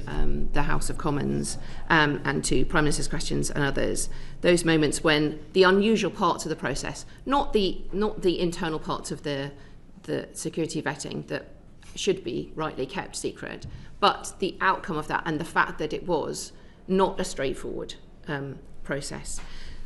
the House of Commons and to Prime Minister's questions and others, those moments when the unusual parts of the process, not the internal parts of the security vetting that should be rightly kept secret, but the outcome of that and the fact that it was not a straightforward process.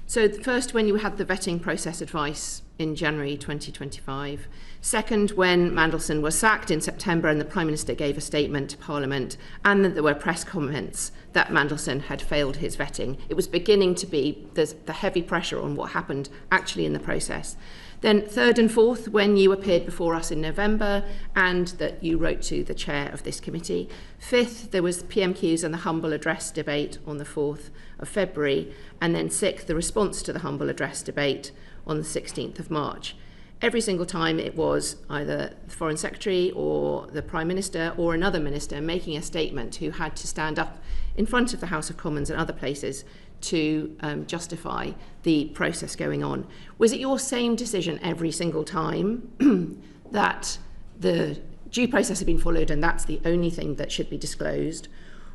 So first, when you had the vetting process advice in January 2025. Second, when Mandelson was sacked in September and the Prime Minister gave a statement to Parliament, and that there were press comments that Mandelson had failed his vetting. It was beginning to be the heavy pressure on what happened actually in the process. Then third and fourth, when you appeared before us in November and that you wrote to the chair of this committee. Fifth, there was PMQs and the humble address debate on the 4th of February. And then sixth, the response to the humble address debate on the 16th of March. Every single time it was either the Foreign Secretary or the Prime Minister or another minister making a statement who had to stand up in front of the House of Commons and other places to justify the process going on. Was it your same decision every single time that the due process had been followed and that's the only thing that should be disclosed?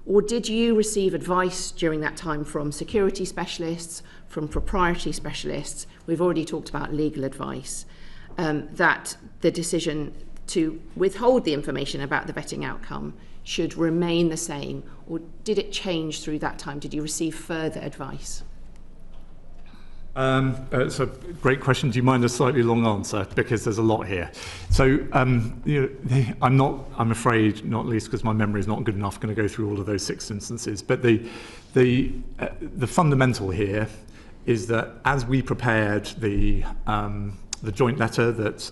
Or did you receive advice during that time from security specialists, from proprietary specialists? We've already talked about legal advice, that the decision to withhold the information about the vetting outcome should remain the same, or did it change through that time? Did you receive further advice? It's a great question. Do you mind a slightly long answer? Because there's a lot here. So, I'm afraid, not least because my memory is not good enough, going to go through all of those 6 instances. But the fundamental here is that as we prepared the joint letter that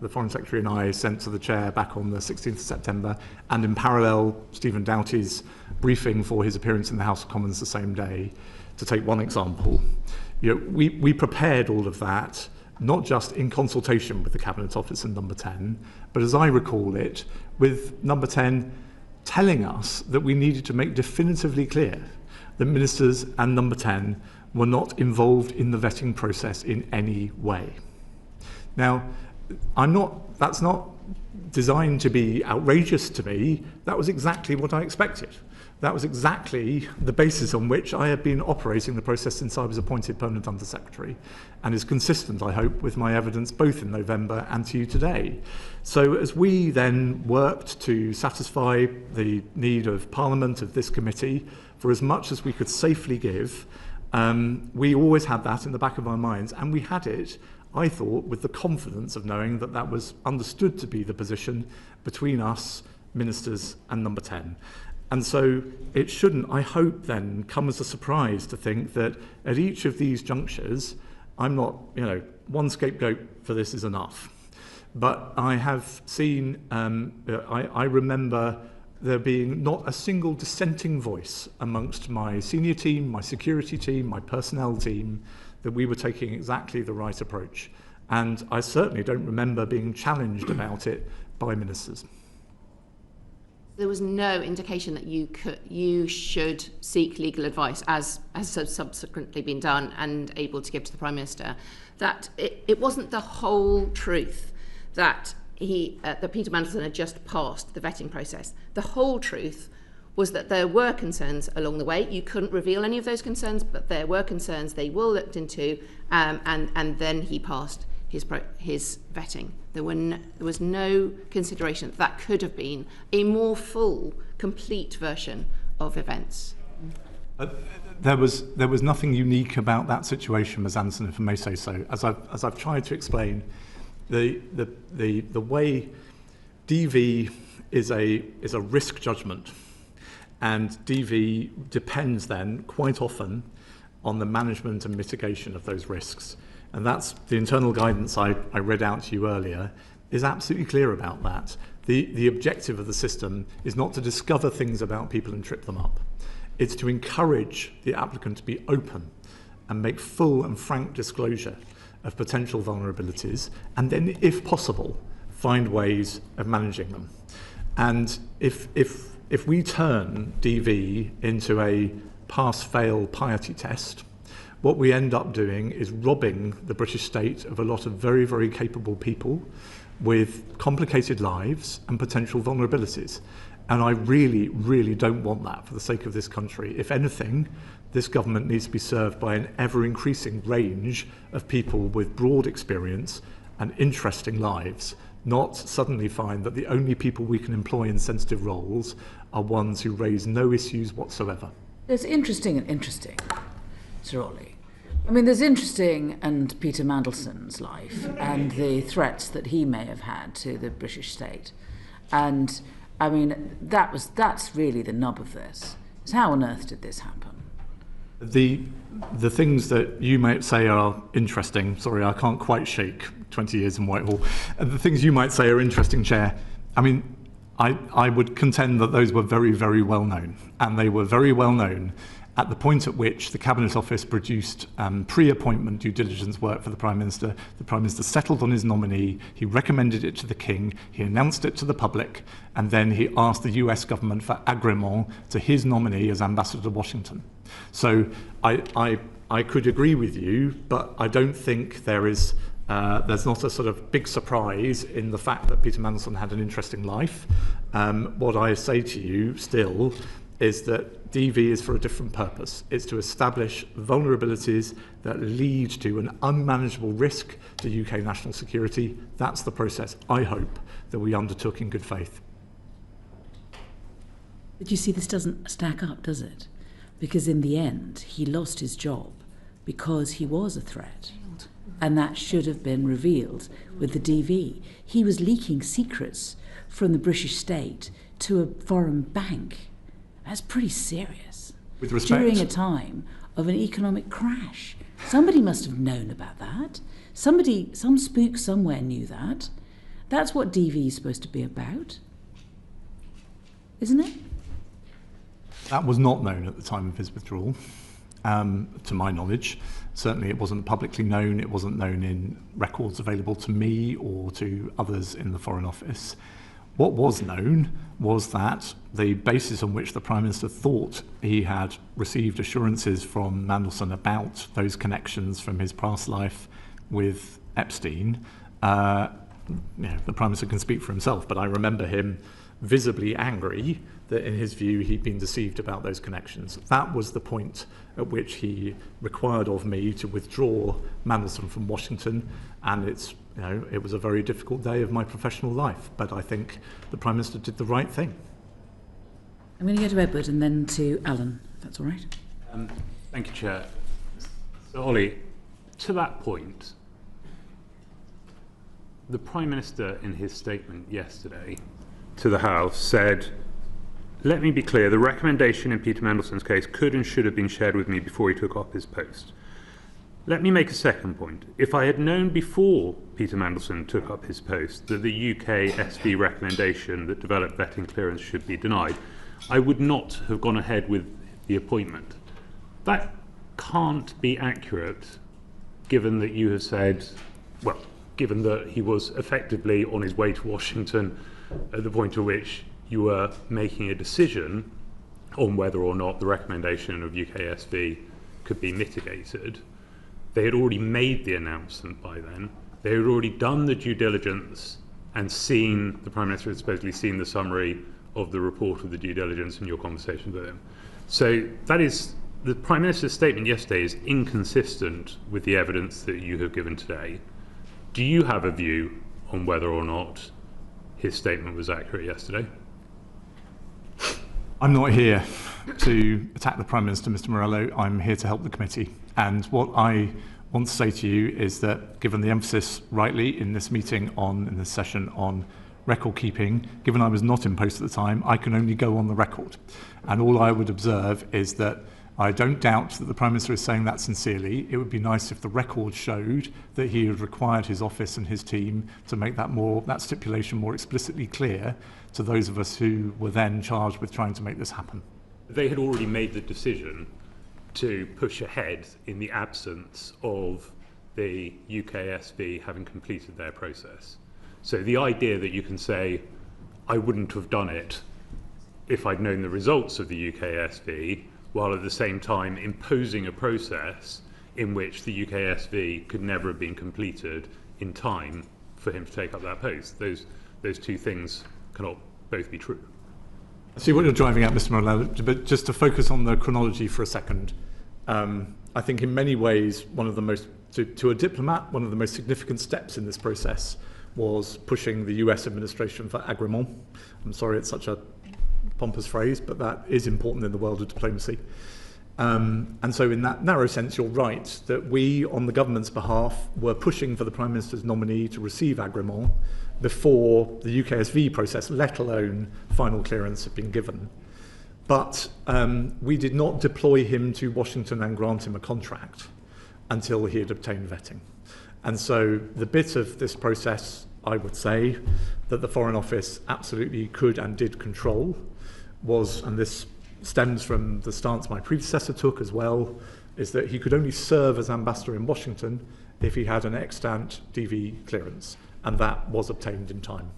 the Foreign Secretary and I sent to the chair back on the 16th of September, and in parallel, Stephen Doughty's briefing for his appearance in the House of Commons the same day, to take one example. We prepared all of that, not just in consultation with the Cabinet Office and Number 10, but as I recall it, with Number 10 telling us that we needed to make definitively clear that ministers and Number 10 were not involved in the vetting process in any way. Now, that's not designed to be outrageous to me. That was exactly what I expected. That was exactly the basis on which I have been operating the process since I was appointed Permanent Under Secretary, and is consistent, I hope, with my evidence both in November and to you today. So as we then worked to satisfy the need of Parliament, of this committee, for as much as we could safely give, we always had that in the back of our minds, and we had it, I thought, with the confidence of knowing that that was understood to be the position between us, ministers, and Number 10. And so it shouldn't, I hope, then come as a surprise to think that at each of these junctures, I'm not, one scapegoat for this is enough. But I have seen, I remember there being not a single dissenting voice amongst my senior team, my security team, my personnel team, that we were taking exactly the right approach. And I certainly don't remember being challenged about it by ministers. There was no indication that you should seek legal advice, as has subsequently been done and able to give to the Prime Minister. That it wasn't the whole truth that that Peter Mandelson had just passed the vetting process. The whole truth was that there were concerns along the way. You couldn't reveal any of those concerns, but there were concerns. They were looked into, and then he passed his vetting. There was no consideration that could have been a more full, complete version of events. There was nothing unique about that situation, Ms. Anderson, if I may say so. As I've tried to explain, the way DV is a risk judgment, and DV depends then quite often on the management and mitigation of those risks. And that's the internal guidance I read out to you earlier is absolutely clear about that. The objective of the system is not to discover things about people and trip them up. It's to encourage the applicant to be open and make full and frank disclosure of potential vulnerabilities, and then, if possible, find ways of managing them. And if we turn DV into a pass-fail piety test, what we end up doing is robbing the British state of a lot of very, very capable people with complicated lives and potential vulnerabilities. And I really, really don't want that for the sake of this country. If anything, this government needs to be served by an ever-increasing range of people with broad experience and interesting lives, not suddenly find that the only people we can employ in sensitive roles are ones who raise no issues whatsoever. There's interesting and interesting, Sir Olly. I mean, there's interesting and Peter Mandelson's life and the threats that he may have had to the British state. And, I mean, that's really the nub of this. Is how on earth did this happen? The things that you might say are interesting, sorry, I can't quite shake 20 years in Whitehall, the things you might say are interesting, Chair, I mean, I would contend that those were very, very well known, and they were very well known at the point at which the Cabinet Office produced pre-appointment due diligence work for the Prime Minister. The Prime Minister settled on his nominee, he recommended it to the King, he announced it to the public, and then he asked the US government for agrément to his nominee as Ambassador to Washington. So I could agree with you, but I don't think there's not a sort of big surprise in the fact that Peter Mandelson had an interesting life. What I say to you still is that DV is for a different purpose. It's to establish vulnerabilities that lead to an unmanageable risk to UK national security. That's the process, I hope, that we undertook in good faith. But you see, this doesn't stack up, does it? Because in the end, he lost his job because he was a threat. And that should have been revealed with the DV. He was leaking secrets from the British state to a foreign bank. That's pretty serious. With respect, during a time of an economic crash. Somebody must have known about that. Some spook somewhere knew that. That's what DV is supposed to be about, isn't it? That was not known at the time of his withdrawal, to my knowledge. Certainly it wasn't publicly known, it wasn't known in records available to me or to others in the Foreign Office. What was known was that the basis on which the Prime Minister thought he had received assurances from Mandelson about those connections from his past life with Epstein, the Prime Minister can speak for himself, but I remember him visibly angry that in his view he'd been deceived about those connections. That was the point at which he required of me to withdraw Mandelson from Washington, and it was a very difficult day of my professional life, but I think the Prime Minister did the right thing. I'm going to go to Edward and then to Alan, if that's all right. Thank you, Chair. So, Olly, to that point, the Prime Minister in his statement yesterday to the House said, "Let me be clear, the recommendation in Peter Mandelson's case could and should have been shared with me before he took up his post." Let me make a second point. If I had known before Peter Mandelson took up his post that the UK SB recommendation that developed vetting clearance should be denied, I would not have gone ahead with the appointment. That can't be accurate, given that you have said, well, given that he was effectively on his way to Washington at the point at which you were making a decision on whether or not the recommendation of UKSV could be mitigated. They had already made the announcement by then. They had already done the due diligence and seen, the Prime Minister had supposedly seen the summary of the report of the due diligence in your conversation with him. So that is, the Prime Minister's statement yesterday is inconsistent with the evidence that you have given today. Do you have a view on whether or not his statement was accurate yesterday? I'm not here to attack the Prime Minister, Mr. Morello. I'm here to help the committee. And what I want to say to you is that, given the emphasis rightly in this meeting in this session on record keeping, given I was not in post at the time, I can only go on the record. And all I would observe is that I don't doubt that the Prime Minister is saying that sincerely. It would be nice if the record showed that he had required his office and his team to make that stipulation more explicitly clear to those of us who were then charged with trying to make this happen. They had already made the decision to push ahead in the absence of the UKSV having completed their process. So the idea that you can say, I wouldn't have done it if I'd known the results of the UKSV, while at the same time imposing a process in which the UKSV could never have been completed in time for him to take up that post. Those two things cannot both be true. I see what you're driving at, Mr. Morello, but just to focus on the chronology for a second, I think in many ways, to a diplomat, one of the most significant steps in this process was pushing the US administration for agrément. I'm sorry it's such a pompous phrase, but that is important in the world of diplomacy. And so in that narrow sense, you're right, that we, on the government's behalf, were pushing for the Prime Minister's nominee to receive agrément before the UKSV process, let alone final clearance, had been given. But we did not deploy him to Washington and grant him a contract until he had obtained vetting. And so the bit of this process, I would say, that the Foreign Office absolutely could and did control was, and this stems from the stance my predecessor took as well, is that he could only serve as ambassador in Washington if he had an extant DV clearance, and that was obtained in time.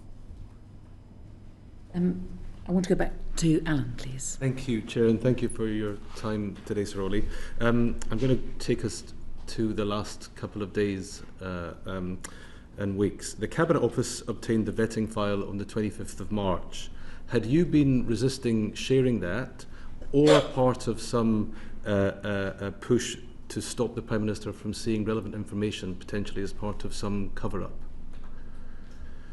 I want to go back to Alan, please. Thank you, Chair, and thank you for your time today, Sir Olly. I'm going to take us to the last couple of days and weeks. The Cabinet Office obtained the vetting file on the 25th of March. Had you been resisting sharing that, or part of some push to stop the Prime Minister from seeing relevant information, potentially as part of some cover-up?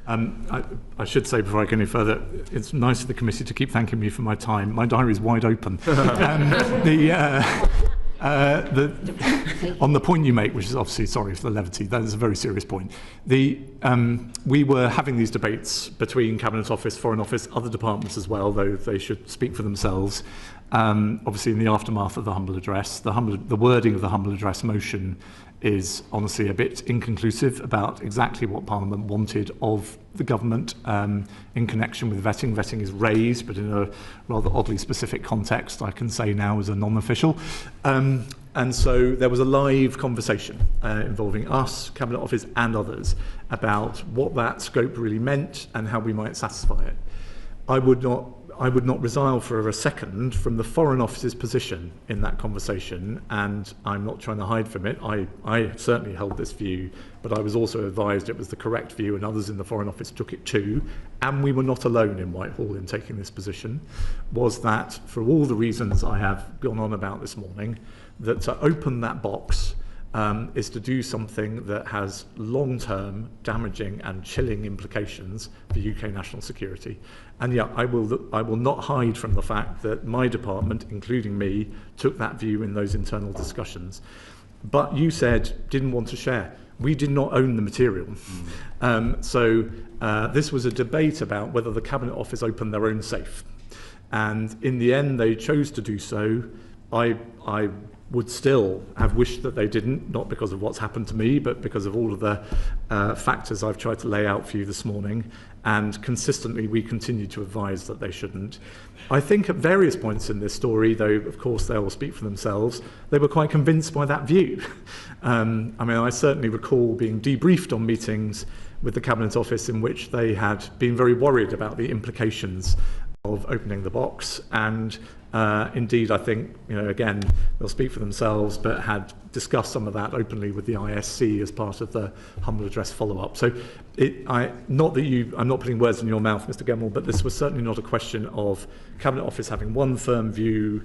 I should say before I go any further, it's nice of the committee to keep thanking me for my time. My diary is wide open. On the point you make, which is obviously, sorry for the levity, that is a very serious point. We were having these debates between Cabinet Office, Foreign Office, other departments as well, though they should speak for themselves. Obviously, in the aftermath of the humble address, the wording of the humble address motion is honestly a bit inconclusive about exactly what Parliament wanted of the government in connection with vetting. Vetting is raised, but in a rather oddly specific context, I can say now as a non-official. And so there was a live conversation involving us, Cabinet Office and others about what that scope really meant and how we might satisfy it. I would not resile for a second from the Foreign Office's position in that conversation, and I'm not trying to hide from it. I certainly held this view, but I was also advised it was the correct view, and others in the Foreign Office took it too, and we were not alone in Whitehall in taking this position, was that, for all the reasons I have gone on about this morning, that to open that box is to do something that has long-term damaging and chilling implications for UK national security. And yeah, I will not hide from the fact that my department, including me, took that view in those internal discussions. But you said didn't want to share. We did not own the material. So this was a debate about whether the Cabinet Office opened their own safe. And in the end, they chose to do so I would still have wished that they didn't, not because of what's happened to me, but because of all of the factors I've tried to lay out for you this morning. And consistently, we continue to advise that they shouldn't. I think at various points in this story, though, of course, they will speak for themselves, they were quite convinced by that view. I mean, I certainly recall being debriefed on meetings with the Cabinet Office in which they had been very worried about the implications of opening the box, and indeed, I think, again, they'll speak for themselves, but had discussed some of that openly with the ISC as part of the humble address follow-up. So, I'm not putting words in your mouth, Mr. Gemmell, but this was certainly not a question of Cabinet Office having one firm view,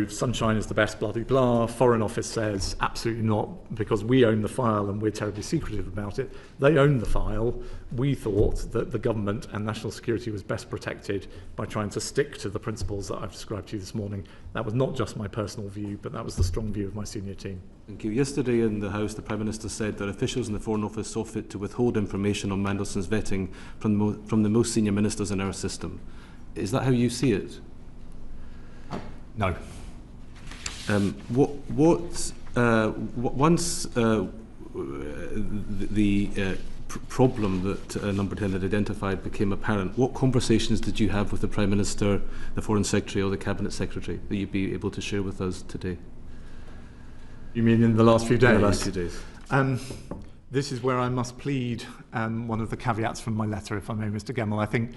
sunshine is the best, blah, blah, blah. Foreign Office says absolutely not, because we own the file and we're terribly secretive about it. They own the file. We thought that the government and national security was best protected by trying to stick to the principles that I've described to you this morning. That was not just my personal view, but that was the strong view of my senior team. Thank you. Yesterday in the House, the Prime Minister said that officials in the Foreign Office saw fit to withhold information on Mandelson's vetting from the most senior ministers in our system. Is that how you see it? No. Once the problem that Number 10 had identified became apparent, what conversations did you have with the Prime Minister, the Foreign Secretary or the Cabinet Secretary that you'd be able to share with us today? You mean in the last few days? In the last few days. This is where I must plead one of the caveats from my letter, if I may, Mr. Gemmell. I think,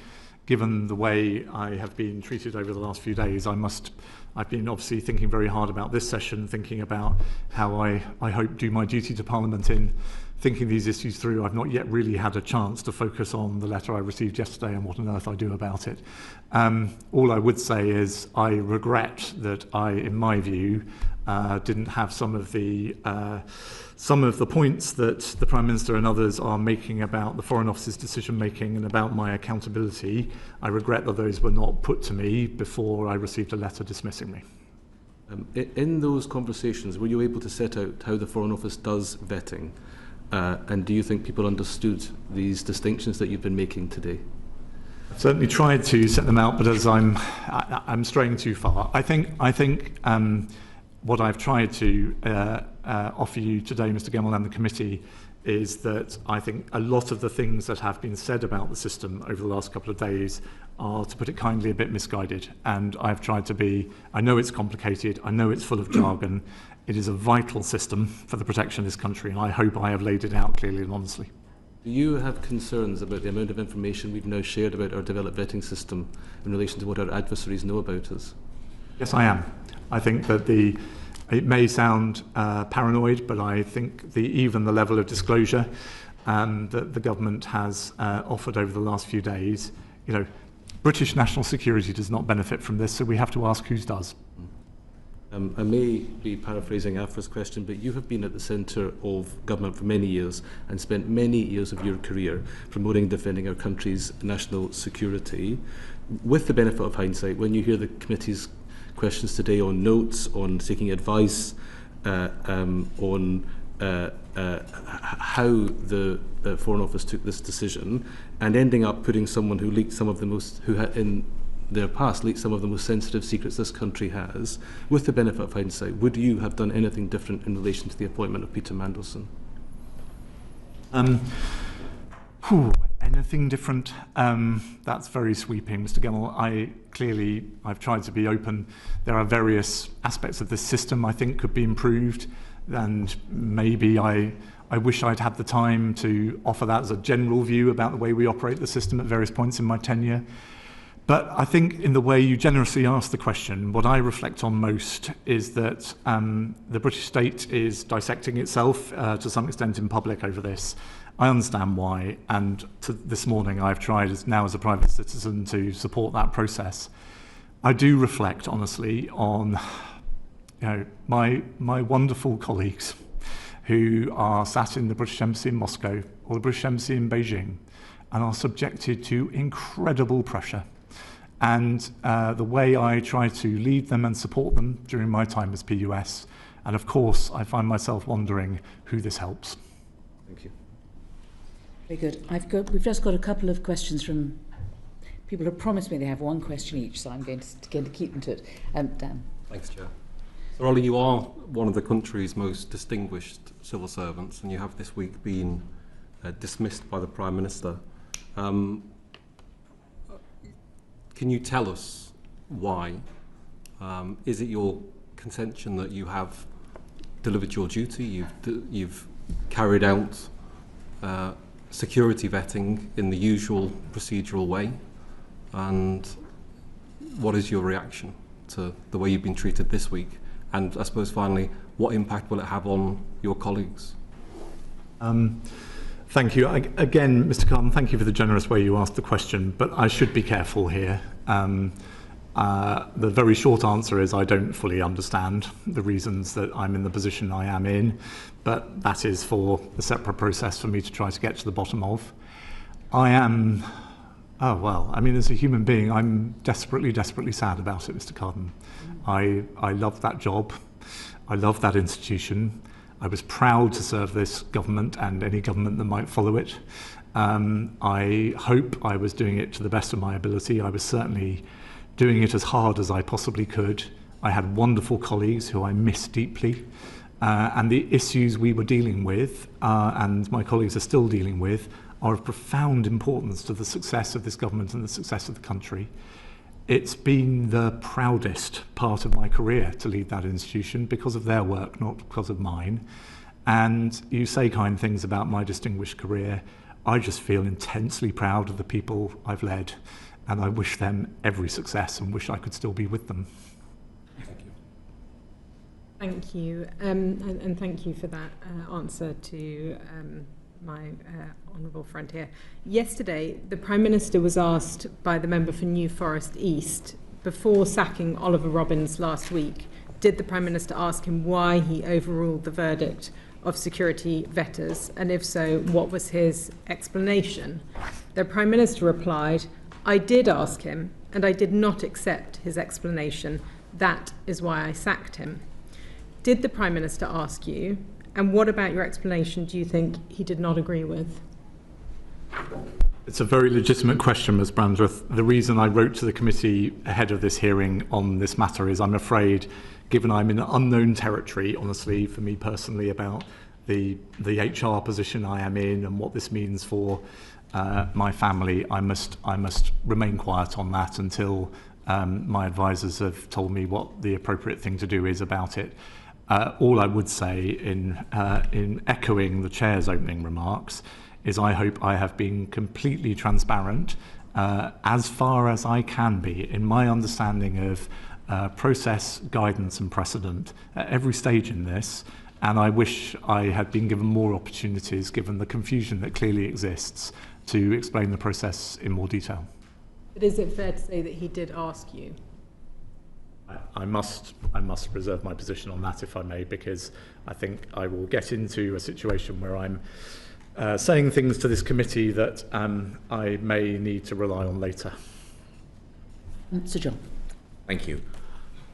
given the way I have been treated over the last few days, I've been obviously thinking very hard about this session, thinking about how I hope do my duty to Parliament in thinking these issues through. I've not yet really had a chance to focus on the letter I received yesterday and what on earth I do about it. All I would say is I regret that I, in my view, didn't have some of the points that the Prime Minister and others are making about the Foreign Office's decision-making and about my accountability. I regret that those were not put to me before I received a letter dismissing me. In those conversations, were you able to set out how the Foreign Office does vetting? And do you think people understood these distinctions that you've been making today? I've certainly tried to set them out, but as I'm straying too far. I think what I've tried to offer you today, Mr. Gemmell, and the committee, is that I think a lot of the things that have been said about the system over the last couple of days are, to put it kindly, a bit misguided. And I've tried to be, I know it's complicated, I know it's full of jargon, it is a vital system for the protection of this country, and I hope I have laid it out clearly and honestly. Do you have concerns about the amount of information we've now shared about our developed vetting system in relation to what our adversaries know about us? Yes, I am. I think that it may sound paranoid, but I think even the level of disclosure that the government has offered over the last few days, British national security does not benefit from this, so we have to ask whose does. I may be paraphrasing Afra's question, but you have been at the centre of government for many years and spent many years of your career promoting and defending our country's national security. With the benefit of hindsight, when you hear the committee's questions today on notes, on seeking advice, on how the Foreign Office took this decision, and ending up putting someone who leaked some of the most, in their past leaked some of the most sensitive secrets this country has, with the benefit of hindsight, would you have done anything different in relation to the appointment of Peter Mandelson? Anything different? That's very sweeping, Mr. Gemmell. I've tried to be open. There are various aspects of this system I think could be improved, and maybe I wish I'd had the time to offer that as a general view about the way we operate the system at various points in my tenure. But I think in the way you generously asked the question, what I reflect on most is that the British state is dissecting itself to some extent in public over this. I understand why, and this morning I've tried now as a private citizen to support that process. I do reflect honestly on my wonderful colleagues who are sat in the British Embassy in Moscow or the British Embassy in Beijing and are subjected to incredible pressure. And the way I try to lead them and support them during my time as PUS. And of course, I find myself wondering who this helps. Thank you. Very good. We've just got a couple of questions from people who promised me they have one question each, so I'm going to keep them to it. Dan. Thanks, Chair. Olly, you are one of the country's most distinguished civil servants, and you have this week been dismissed by the Prime Minister. Can you tell us why? Is it your contention that you have delivered your duty, you've carried out security vetting in the usual procedural way, and what is your reaction to the way you've been treated this week? And I suppose finally, what impact will it have on your colleagues? Thank you. Again, Mr. Carden, thank you for the generous way you asked the question, but I should be careful here. The very short answer is I don't fully understand the reasons that I'm in the position I am in, but that is for a separate process for me to try to get to the bottom of. As a human being, I'm desperately, desperately sad about it, Mr. Carden. I love that job. I love that institution. I was proud to serve this government and any government that might follow it. I hope I was doing it to the best of my ability. I was certainly doing it as hard as I possibly could. I had wonderful colleagues who I miss deeply. And the issues we were dealing with, and my colleagues are still dealing with, are of profound importance to the success of this government and the success of the country. It's been the proudest part of my career to lead that institution because of their work, not because of mine. And you say kind things about my distinguished career. I just feel intensely proud of the people I've led, and I wish them every success and wish I could still be with them. Thank you, and thank you for that answer to my honourable friend here. Yesterday, the Prime Minister was asked by the member for New Forest East, before sacking Olly Robbins last week, did the Prime Minister ask him why he overruled the verdict of security vetters, and if so, what was his explanation? The Prime Minister replied, "I did ask him, and I did not accept his explanation. That is why I sacked him." Did the Prime Minister ask you, and what about your explanation do you think he did not agree with? It's a very legitimate question, Ms. Brandreth. The reason I wrote to the committee ahead of this hearing on this matter is I'm afraid, given I'm in unknown territory, honestly, for me personally, about the HR position I am in and what this means for my family, I must remain quiet on that until my advisors have told me what the appropriate thing to do is about it. All I would say in echoing the Chair's opening remarks is I hope I have been completely transparent as far as I can be in my understanding of process, guidance and precedent at every stage in this, and I wish I had been given more opportunities, given the confusion that clearly exists, to explain the process in more detail. But is it fair to say that he did ask you? I must reserve my position on that, if I may, because I think I will get into a situation where I'm saying things to this committee that I may need to rely on later. Sir John. Thank you.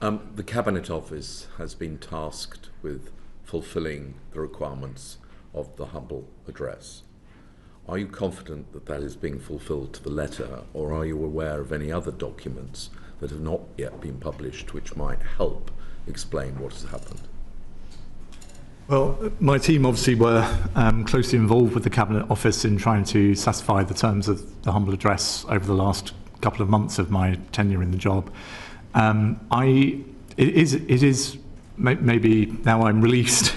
The Cabinet Office has been tasked with fulfilling the requirements of the humble address. Are you confident that that is being fulfilled to the letter, or are you aware of any other documents that have not yet been published which might help explain what has happened? Well, my team obviously were closely involved with the Cabinet Office in trying to satisfy the terms of the humble address over the last couple of months of my tenure in the job. It is maybe now I'm released,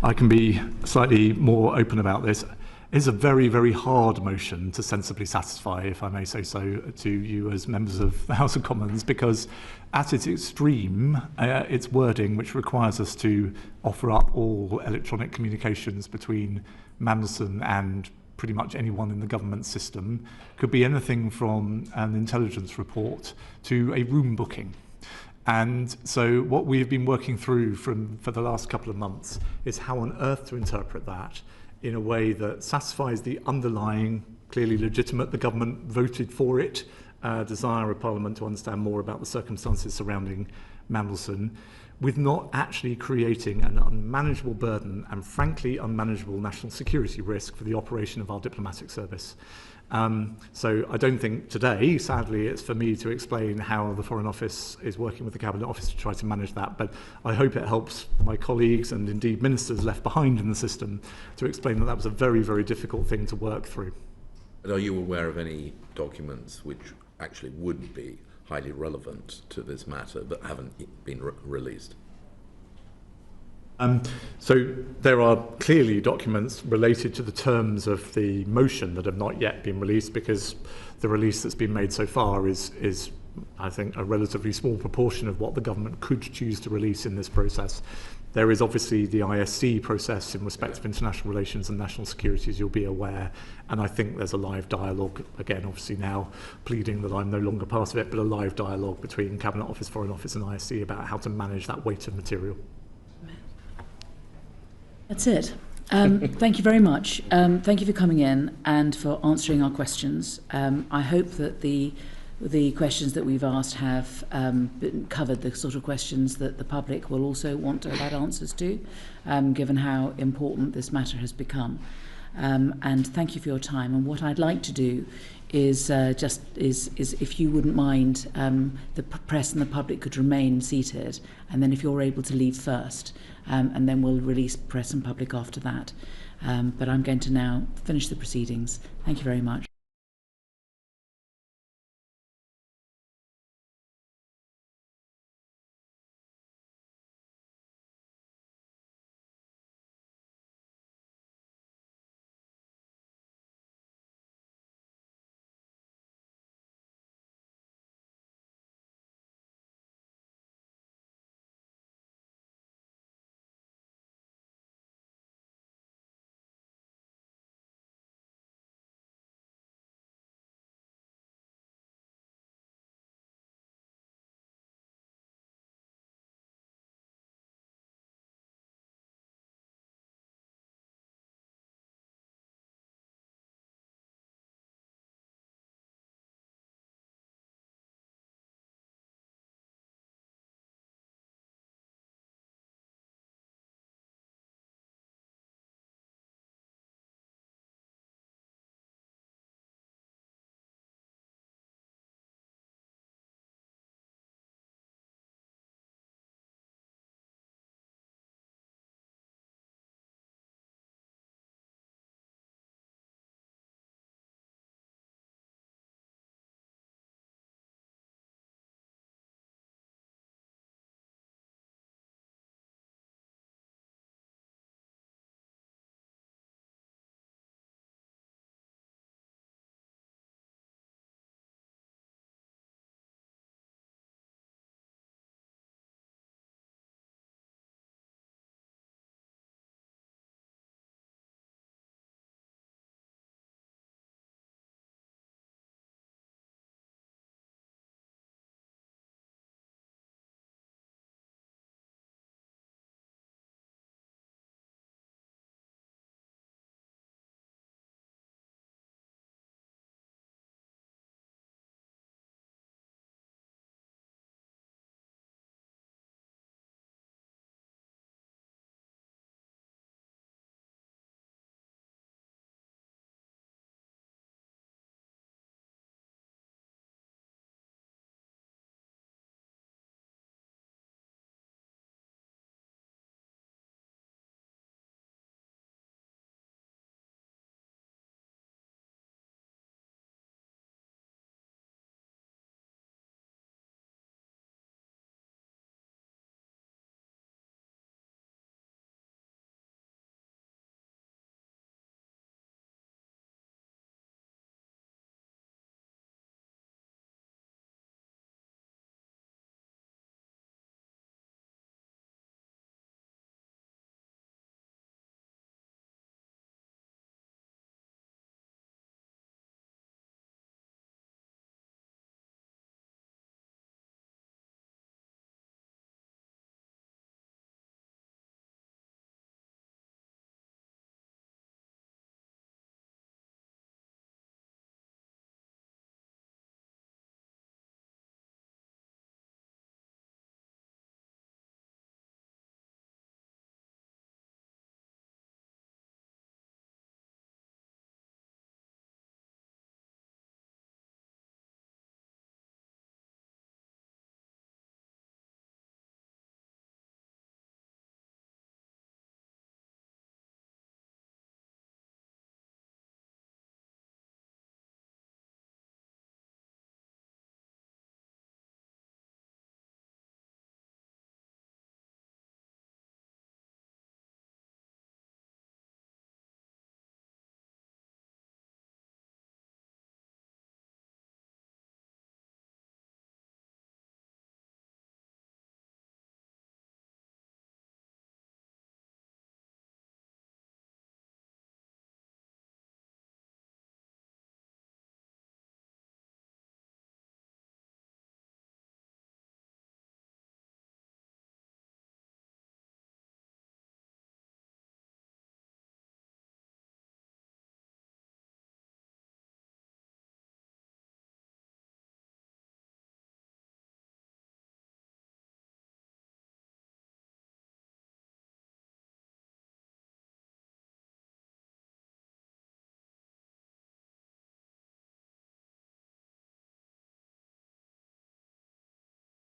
I can be slightly more open about this. It's a very, very hard motion to sensibly satisfy, if I may say so, to you as members of the House of Commons, because at its extreme, its wording, which requires us to offer up all electronic communications between Mandelson and pretty much anyone in the government system, could be anything from an intelligence report to a room booking. And so what we've been working through for the last couple of months is how on earth to interpret that in a way that satisfies the underlying, clearly legitimate, the government voted for it, desire of Parliament to understand more about the circumstances surrounding Mandelson, with not actually creating an unmanageable burden and frankly unmanageable national security risk for the operation of our diplomatic service. So I don't think today, sadly, it's for me to explain how the Foreign Office is working with the Cabinet Office to try to manage that, but I hope it helps my colleagues and indeed ministers left behind in the system to explain that that was a very, very difficult thing to work through. And are you aware of any documents which actually would be highly relevant to this matter but haven't been released? So there are clearly documents related to the terms of the motion that have not yet been released, because the release that's been made so far is I think, a relatively small proportion of what the government could choose to release in this process. There is obviously the ISC process in respect of international relations and national security, as you'll be aware, and I think there's a live dialogue, again, obviously now pleading that I'm no longer part of it, but a live dialogue between Cabinet Office, Foreign Office and ISC about how to manage that weight of material. That's it. Thank you very much. Thank you for coming in and for answering our questions. I hope that the questions that we've asked have covered the sort of questions that the public will also want to have had answers to, given how important this matter has become. And thank you for your time. And what I'd like to do is if you wouldn't mind, the press and the public could remain seated, and then if you're able to leave first, and then we'll release press and public after that. But I'm going to now finish the proceedings. Thank you very much.